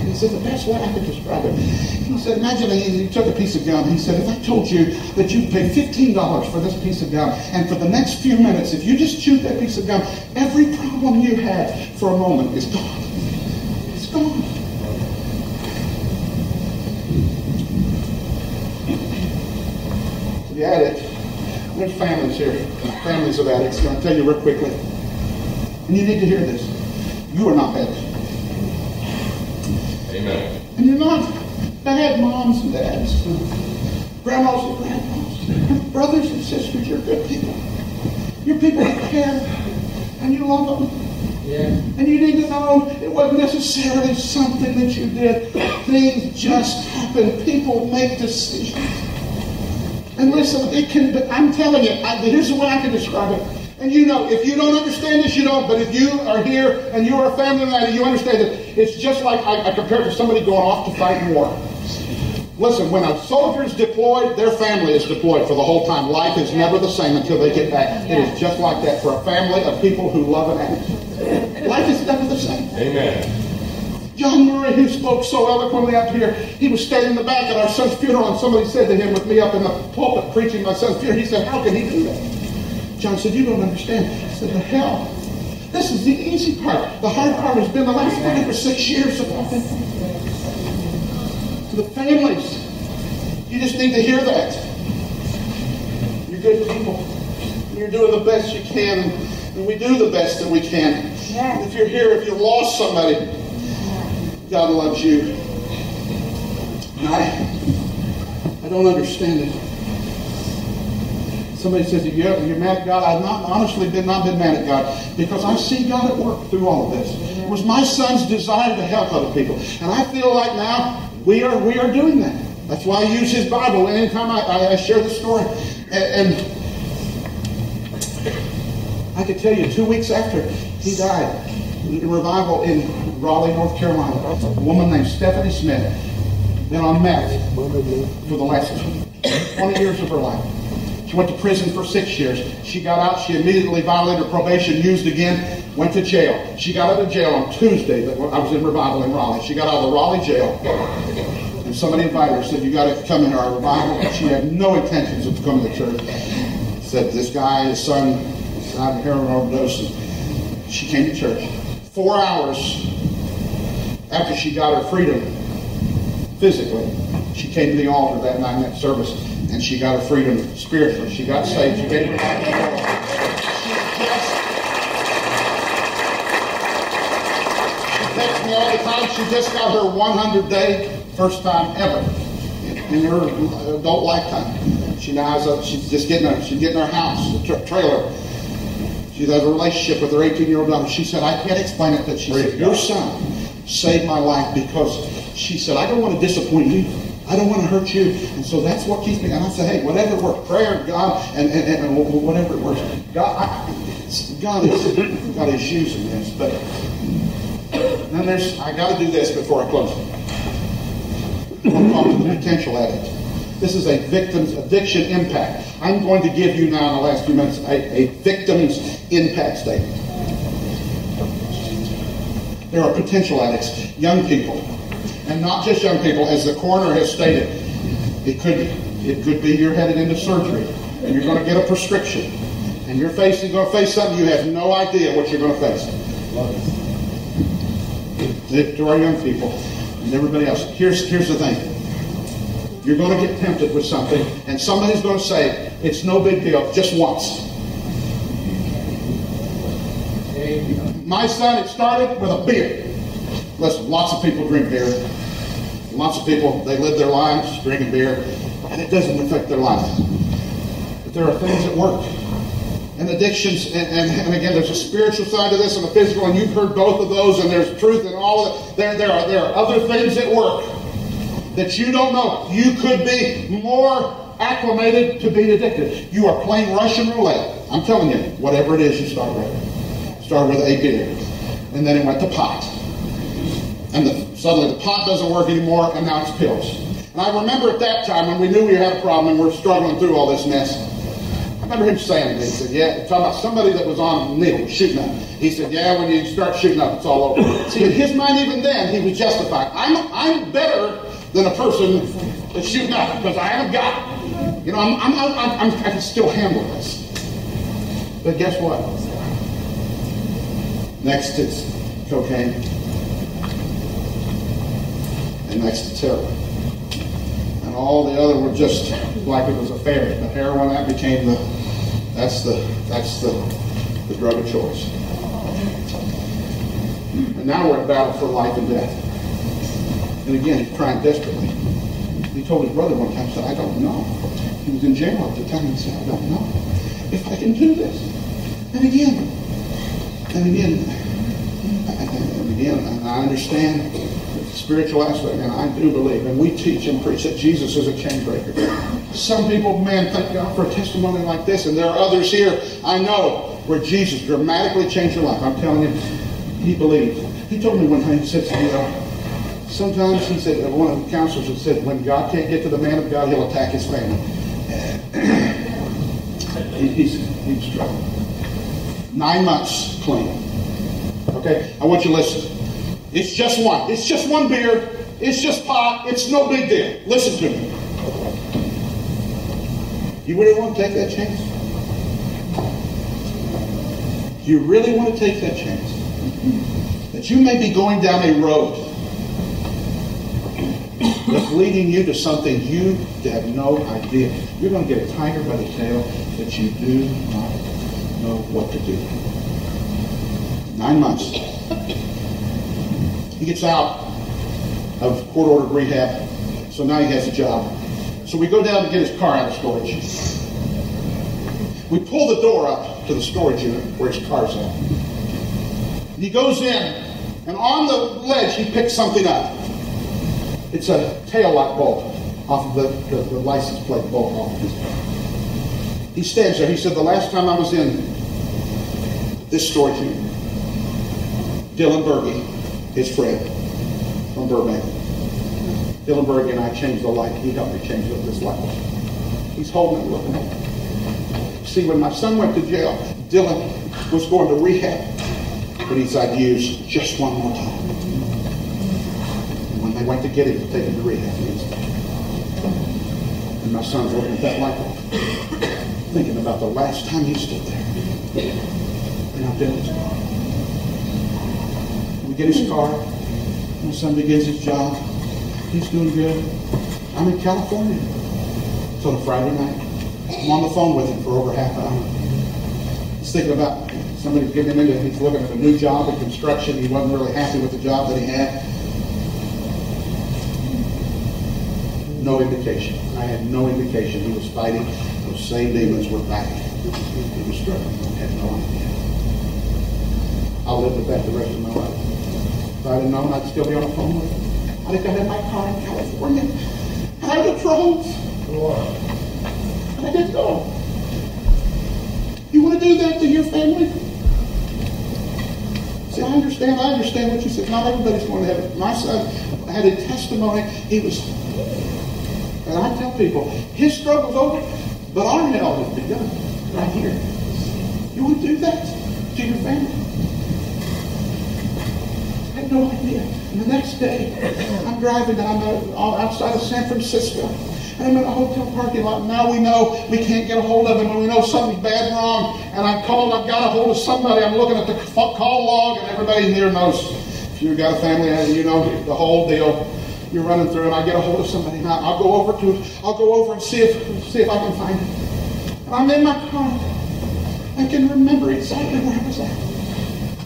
he said, the best way I could describe it. He said, imagine he took a piece of gum. He said, if I told you that you paid $15 for this piece of gum, and for the next few minutes, if you just chewed that piece of gum, every problem you had for a moment is gone. It's gone. The addict. There's families here, families of addicts. I'm going to tell you real quickly. And you need to hear this. You are not bad. Amen. And you're not bad moms and dads, grandmas and grandpas, brothers and sisters. You're good people. You're people that care, and you love them. Yeah. And you need to know it wasn't necessarily something that you did. Things just happen. People make decisions. And listen, it can. I'm telling you, here's the way I can describe it. And you know, if you don't understand this, you don't. But if you are here and you are a family man, you understand it. It's just like I compare it to somebody going off to fight war. Listen, when a soldier is deployed, their family is deployed for the whole time. Life is never the same until they get back. It is just like that for a family of people who love an addict. Life is never the same. Amen. John Murray, who spoke so eloquently up here, he was standing in the back at our son's funeral, and somebody said to him with me up in the pulpit preaching my son's funeral, he said, how can he do that? John said, you don't understand. He said, the hell This is the easy part. The hard part has been the last 5 or 6 years of nothing. To the families, you just need to hear that. You're good people. You're doing the best you can, and we do the best that we can. And if you're here, if you lost somebody, God loves you. And I don't understand it. Somebody says, you're mad at God. I've not honestly not been mad at God, because I see God at work through all of this. It was my son's desire to help other people. And I feel like now we are doing that. That's why I use his Bible anytime I share the story. And I could tell you 2 weeks after he died, in revival in Raleigh, North Carolina, a woman named Stephanie Smith, been on meth for the last 20 years of her life. She went to prison for 6 years. She got out. She immediately violated her probation, used again, went to jail. She got out of jail on Tuesday. I was in revival in Raleigh. She got out of the Raleigh jail. And somebody invited her, said, you got to come into our revival. And she had no intentions of coming to church. Said, this guy, his son, died of heroin overdose. And she came to church. 4 hours after she got her freedom physically, she came to the altar that night in that service, and she got her freedom spiritually. She got saved. She gave her life to the Lord. She texts me all the time. She just got her 100-day first time ever in her adult lifetime. She now has she's getting her house, a trailer. She has a relationship with her 18-year-old daughter. She said, I can't explain it, but she said, your son saved my life, because she said, I don't want to disappoint you. I don't want to hurt you. And so that's what keeps me. And I said, hey, whatever works, prayer, God, and whatever it works. God is using this. But then I got to do this before I close. I want to talk to the potential addict. This is a victim's addiction impact. I'm going to give you now in the last few minutes a victim's impact statement. There are potential addicts, young people, and not just young people, as the coroner has stated. It could be you're headed into surgery, and you're going to get a prescription, and you're going to face something you have no idea what you're going to face. To our young people and everybody else, here's the thing. You're going to get tempted with something, and somebody's going to say, it's no big deal, just once. My son, it started with a beer. Listen, lots of people drink beer. Lots of people, they live their lives drinking beer, and it doesn't affect their life. But there are things that work. And addictions, and again, there's a spiritual side to this and a physical, and you've heard both of those, and there's truth in all of it. There are other things that work that you don't know. You could be more acclimated to being addicted. You are playing Russian roulette. I'm telling you, whatever it is you start with. Start with a beer. And then it went to pot. And suddenly the pot doesn't work anymore, and now it's pills. And I remember at that time when we knew we had a problem and we're struggling through all this mess, I remember him saying to me, he said, yeah, talking about somebody that was on needle, shooting up. He said, yeah, when you start shooting up, it's all over. See, in his mind, even then, he was justified. I'm better than a person that's shooting up because I haven't got, you know, I can still handle this. But guess what? Next it's cocaine. And next it's heroin. And all the other were just like it was a fairy. But heroin, that became that's the drug of choice. And now we're in battle for life and death. And again, he's trying desperately. He told his brother one time, he said, I don't know. He was in jail at the time and said, I don't know if I can do this. And again, and I understand the spiritual aspect, and I do believe, and we teach and preach that Jesus is a chain breaker. Some people, man, thank God for a testimony like this, and there are others here, I know, where Jesus dramatically changed your life. I'm telling you, he believed. He told me one time, he said, sometimes, he said, one of the counselors had said, when God can't get to the man of God, he'll attack his family. He's struggling. 9 months clean. Okay, I want you to listen. It's just one. It's just one beer. It's just pot. It's no big deal. Listen to me. You really want to take that chance? Do you really want to take that chance? That you may be going down a road that's leading you to something you have no idea. You're going to get a tiger by the tail that you do not know what to do. 9 months. He gets out of court-ordered rehab, so now he has a job. So we go down to get his car out of storage. We pull the door up to the storage unit where his car's at. And he goes in, and on the ledge he picks something up. It's a tail light bulb off of the license plate bulb off of his car. He stands there. He said, the last time I was in this storage unit, Dylan Berge, his friend from Burbank, Dylan Berge and I changed the light. He helped me change this light. He's holding it, looking at it. See, when my son went to jail, Dylan was going to rehab, but he said, I'd use just one more time. And when they went to get him to take him to rehab, he was there. And my son's looking at that light, thinking about the last time he stood there. And now Dylan's gone. We get his car. My son begins his job. He's doing good. I'm in California until the Friday night. I'm on the phone with him for over half an hour. He's thinking about somebody getting him into, he's looking at a new job in construction. He wasn't really happy with the job that he had. No indication. I had no indication he was fighting. Those same demons were back. He was struggling. I had no idea. I'll live with that the rest of my life. If I'd have known, I'd still be on the phone with him. I think I had my car in California. And I would have drove. And I didn't know. You want to do that to your family? See, I understand what you said. Not everybody's going to heaven. My son had a testimony. He was, and I tell people, his struggle's over, but our hell has begun right here. You want to do that to your family? I had no idea. And the next day, I'm driving and I'm outside of San Francisco. And I'm in a hotel parking lot. Now we know we can't get a hold of him, and we know something's bad wrong. And I've got a hold of somebody. I'm looking at the call log, and everybody here knows. If you've got a family, you know the whole deal. You're running through, and I get a hold of somebody. And I'll go over and see if I can find him. And I'm in my car. I can remember exactly where I was at.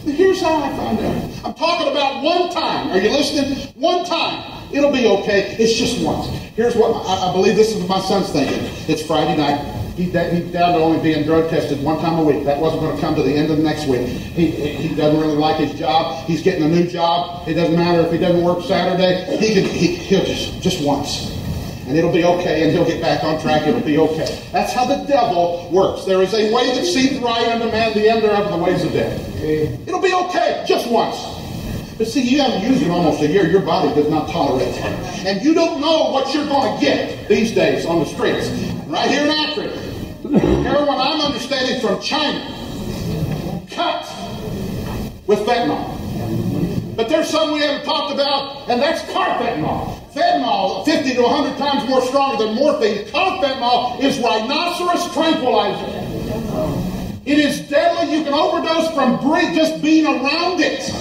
And here's how I found out. I'm talking about one time. Are you listening? One time. It'll be okay. It's just once. Here's what I believe this is what my son's thinking. It's Friday night. He's down to only being drug tested one time a week. That wasn't going to come to the end of the next week. He doesn't really like his job. He's getting a new job. It doesn't matter if he doesn't work Saturday. He'll just once. And it'll be okay, and he'll get back on track. It'll be okay. That's how the devil works. There is a way that seems right unto man, the end thereof are the ways of death. It'll be okay, just once. But see, you haven't used it almost a year. Your body does not tolerate it. And you don't know what you're going to get these days on the streets. Right here in Akron, heroin, I'm understanding, from China, cut with fentanyl. But there's some we haven't talked about, and that's carfentanil. Fentanyl, 50 to 100 times more stronger than morphine. Carfentanil is rhinoceros tranquilizer. It is deadly. You can overdose from just being around it.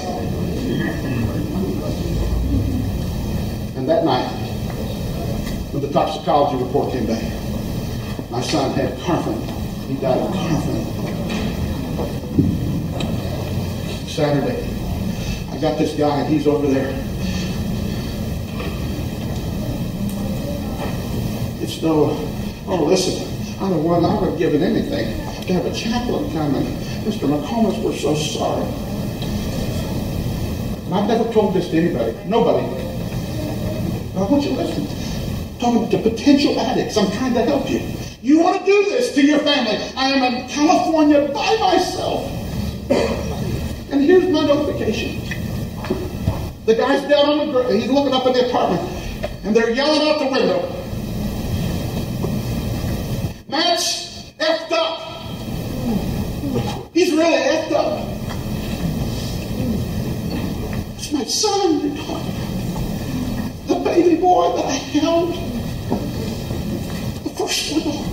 And that night, when the toxicology report came back, my son had carfentanil. He died of carfentanil. Saturday, I got this guy, and he's over there. It's no, oh, listen, I would have given anything to have a chaplain come and, Mr. McComas, we're so sorry. And I've never told this to anybody, nobody. But I want you to listen. I'm talking to potential addicts. I'm trying to help you. You want to do this to your family. I am in California by myself. And here's my notification. The guy's down on the ground. He's looking up in the apartment. And they're yelling out the window. Matt's effed up. He's really effed up. It's my son you're talking about. The baby boy that I held. The first one.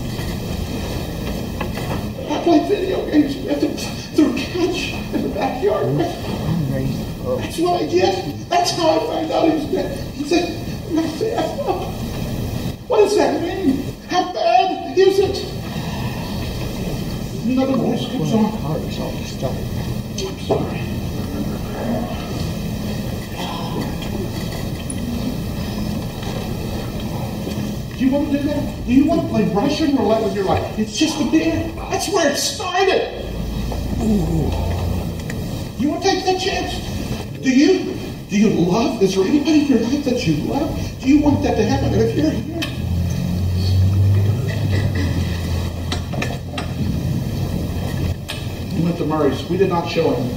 I played video games with him through couch in the backyard. That's what I did. That's how I found out he was dead. He said, "That's effed up." What does that mean? How bad is it? Another voice comes on. I'm sorry. Do you want to do that? Do you want to play Russian roulette with your life? It's just a beer. That's where it started. You want to take that chance? Do you love? Is there anybody in your life that you love? Do you want that to happen? And if you're here, we went to Murray's. We did not show him.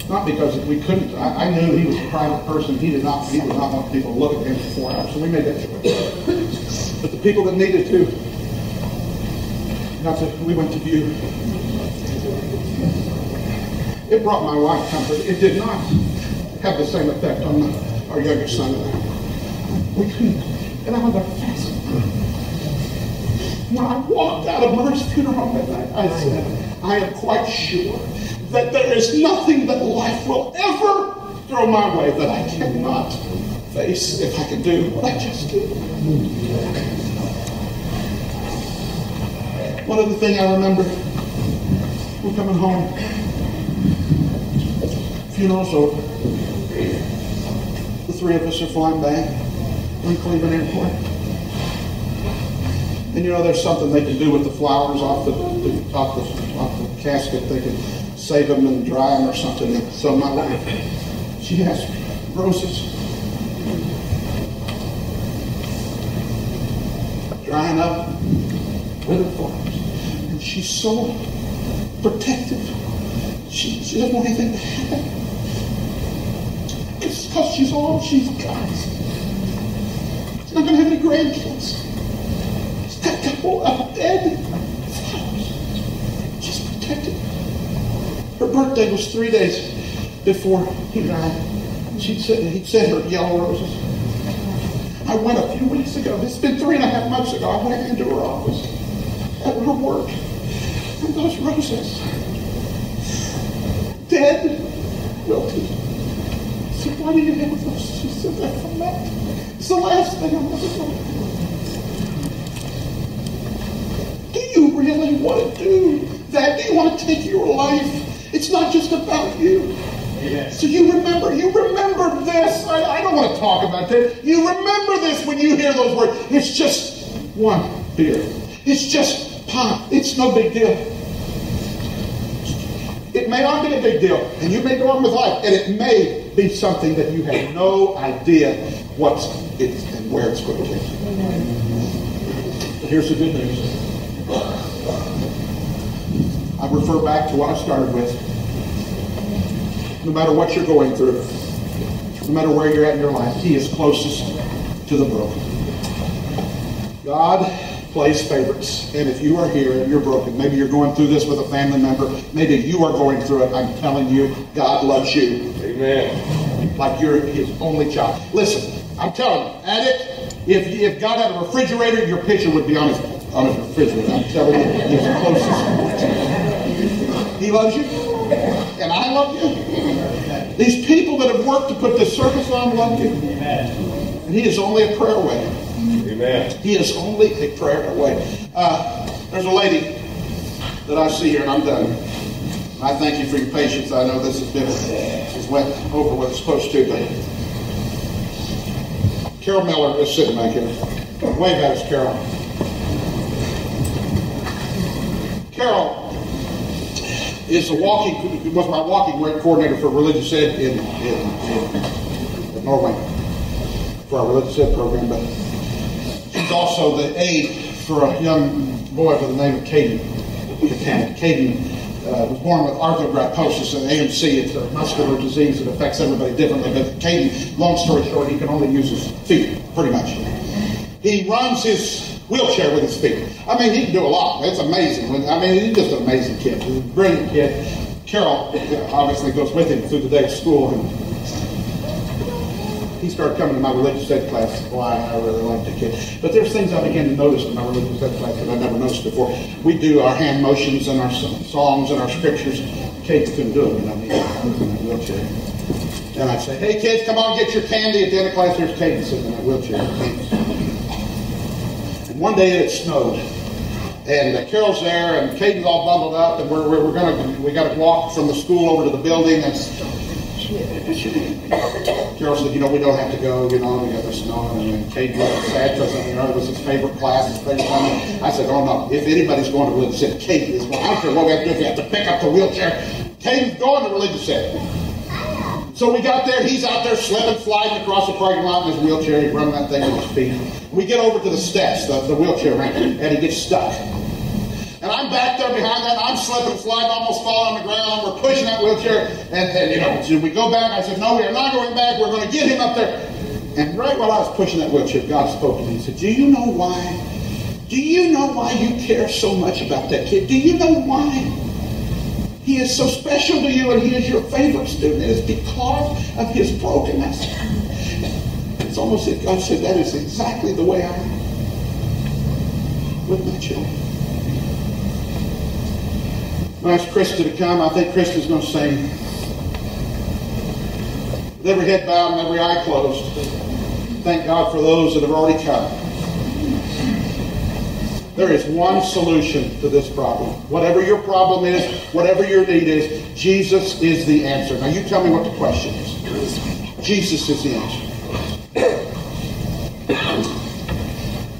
Not because we couldn't. I knew he was a private person. He would not want people to look at him for 4 hours. So we made that choice. But the people that needed to, we went to view. It brought my wife comfort. It did not have the same effect on our youngest son and I. We couldn't. And I was like, when I walked out of Murray's funeral that night, I said, I am quite sure that there is nothing that life will ever throw my way that I cannot face if I can do what I just did. One other thing I remember, we're coming home, funeral's over. The three of us are flying back. We're in Cleveland Airport. And you know, there's something they can do with the flowers off the casket. They can save them and dry them or something. So my wife, she has roses drying up, withered flowers, and she's so protective. She doesn't want anything to happen. It's because she's all she's got. She's not going to have any grandkids. She's got a couple of dead flowers. She's protected. Her birthday was 3 days before he died. He'd sent her yellow roses. I went a few weeks ago. It's been 3.5 months ago. I went into her office at her work. And those roses, dead, wilted. I said, why do you have those? She said, they're from that. It's the last thing I'm ever going to do. Do you really want to do that? Do you want to take your life? It's not just about you. Amen. So you remember this. I don't want to talk about that. You remember this when you hear those words. It's just one beer. It's just pop. It's no big deal. It may not be a big deal, and you may go on with life, and it may be something that you have no idea what's it and where it's going to take you. But here's the good news. I refer back to what I started with. No matter what you're going through, no matter where you're at in your life, He is closest to the broken. God plays favorites. And if you are here and you're broken, maybe you're going through this with a family member, maybe you are going through it, I'm telling you, God loves you. Amen. Like you're His only child. Listen, I'm telling you, at it, if God had a refrigerator, your picture would be on his refrigerator. I'm telling you, He's the closest. He loves you. And I love you. These people that have worked to put this service on love you. And He is only a prayer away. Amen. He is only a prayer away. There's a lady that I see here, and I'm done. I thank you for your patience. I know this has went over what it's supposed to, but Carol Miller is sitting back here. Wave at us, Carol. Carol was my walking coordinator for religious ed in Norway for our religious ed program, but she's also the aide for a young boy by the name of Caden. Caden was born with arthrogryposis and AMC. It's a muscular disease that affects everybody differently, but Caden, long story short, he can only use his feet, pretty much. He runs his wheelchair with his feet. I mean, he can do a lot. It's amazing. He's just an amazing kid. He's a brilliant kid. Carol obviously goes with him through the day at school, and he started coming to my religious ed class. Why I really liked the kid. But there's things I began to notice in my religious ed class that I never noticed before. We do our hand motions and our songs and our scriptures. Kate couldn't do it, you know, he was in that wheelchair. And I'd say, hey kids, come on, get your candy. At the end of class, there's Kate sitting in that wheelchair. And one day it snowed. And Carol's there, and Caden's all bundled up, and we got to walk from the school over to the building. And Carol said, you know, we don't have to go, you know, we got the snow. And Caden was sad because, you know, it was his favorite class, his favorite time. I said, oh no, if anybody's going to religious ed, Caden is going. I don't care what we have to do if we have to pick up the wheelchair. Caden's going to religious ed. So we got there, he's out there slipping, sliding across the parking lot in his wheelchair. He's running that thing with his feet. We get over to the steps, the wheelchair ramp, and he gets stuck. And I'm back there behind that, and I'm slipping, sliding, almost falling on the ground, and we're pushing that wheelchair. And you know, so we go back. I said, no, we are not going back. We're going to get him up there. And right while I was pushing that wheelchair, God spoke to me. He said, do you know why? Do you know why you care so much about that kid? Do you know why? He is so special to you, and he is your favorite student. It is because of his brokenness. It's almost like God said, that is exactly the way I am with my children. I asked Krista to come. I think Krista's going to sing. With every head bowed and every eye closed, thank God for those that have already come. There is one solution to this problem. Whatever your problem is, whatever your need is, Jesus is the answer. Now you tell me what the question is. Jesus is the answer.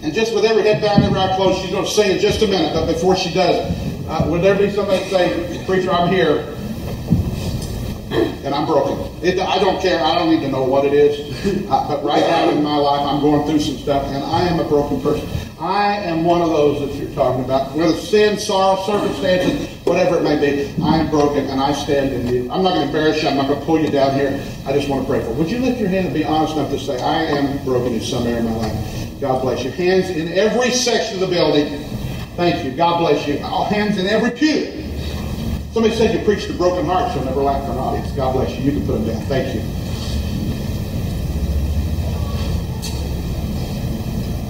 And just with every head bowed and every eye closed, she's going to sing in just a minute. But before she does, would there be somebody say, preacher, I'm here, and I'm broken. I don't care. I don't need to know what it is. But right now in my life, I'm going through some stuff, and I am a broken person. I am one of those that you're talking about. Whether sin, sorrow, circumstances, whatever it may be, I am broken, and I stand in need. I'm not going to embarrass you. I'm not going to pull you down here. I just want to pray for you. Would you lift your hand and be honest enough to say, I am broken in some area of my life. God bless you. Hands in every section of the building. Thank you. God bless you. All hands in every pew. Somebody said you preached to broken hearts, you'll never lack for an audience. God bless you. You can put them down. Thank you.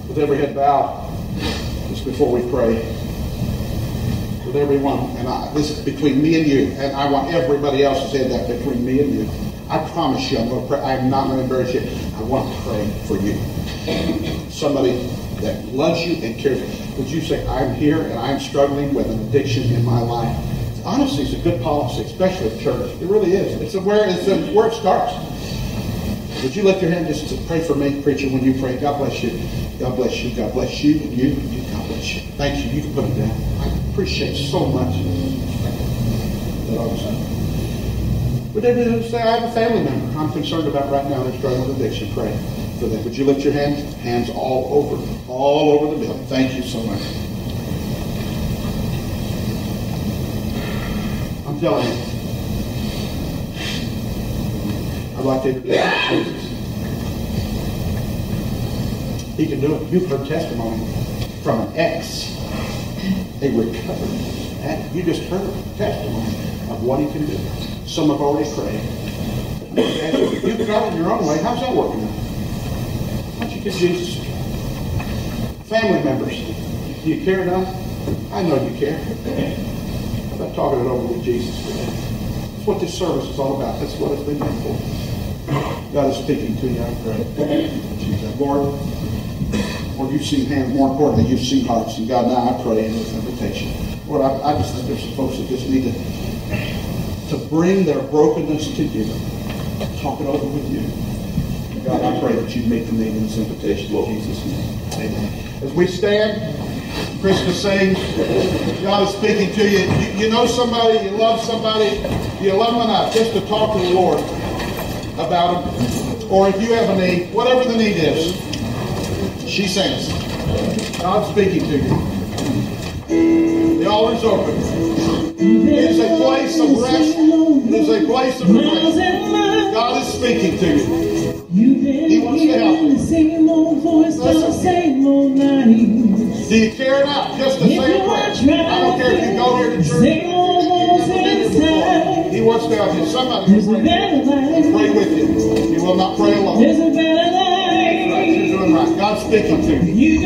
With every head bowed, just before we pray, with everyone, and this is between me and you, and I want everybody else to say that between me and you. I promise you, I'm going to pray. I'm not going to embarrass you. I want to pray for you. Somebody that loves you and cares for you. Would you say, I'm here and I'm struggling with an addiction in my life? Honestly, it's a good policy, especially at church. It really is. It's where it starts. Would you lift your hand just to pray for me, preacher, when you pray? God bless you. God bless you. God bless you. And you. God bless you. Thank you. You can put it down. I appreciate so much that I was saying. Would everybody say, I have a family member I'm concerned about right now that's struggling with addiction? Pray for them. Would you lift your hand? Hands all over the building. Thank you so much. I'm telling you, I'd like to introduce Jesus. He can do it. You've heard testimony from an ex, a recovered addict. You just heard testimony of what he can do. Some have already prayed. You've tried it your own way. How's that working out? Why don't you give Jesus a try? Family members, do you care enough? I know you care. How about talking it over with Jesus today? That's what this service is all about. That's what it's been meant for. God is speaking to you, I pray. Jesus. Lord, you've seen hands. More importantly, you've seen hearts. And God, now I pray in this invitation. Lord, I just think there's some folks that just need to bring their brokenness to you. Talk it over with you. God, I pray that you'd meet the need in this invitation in Jesus' name. Amen. As we stand, Christmas sings, God is speaking to you. You know somebody, you love somebody, you love them enough just to talk to the Lord about them. Or if you have a need, whatever the need is, she sings. God's speaking to you. The altar's open. It is a place of rest. It is a place of refreshment. God is speaking to you. He wants to help you. Do you care enough just to say a prayer? I don't care if you go here to church. He wants to help you. Somebody will pray with you. You will not pray alone. That's right. You're doing right. God's speaking to you.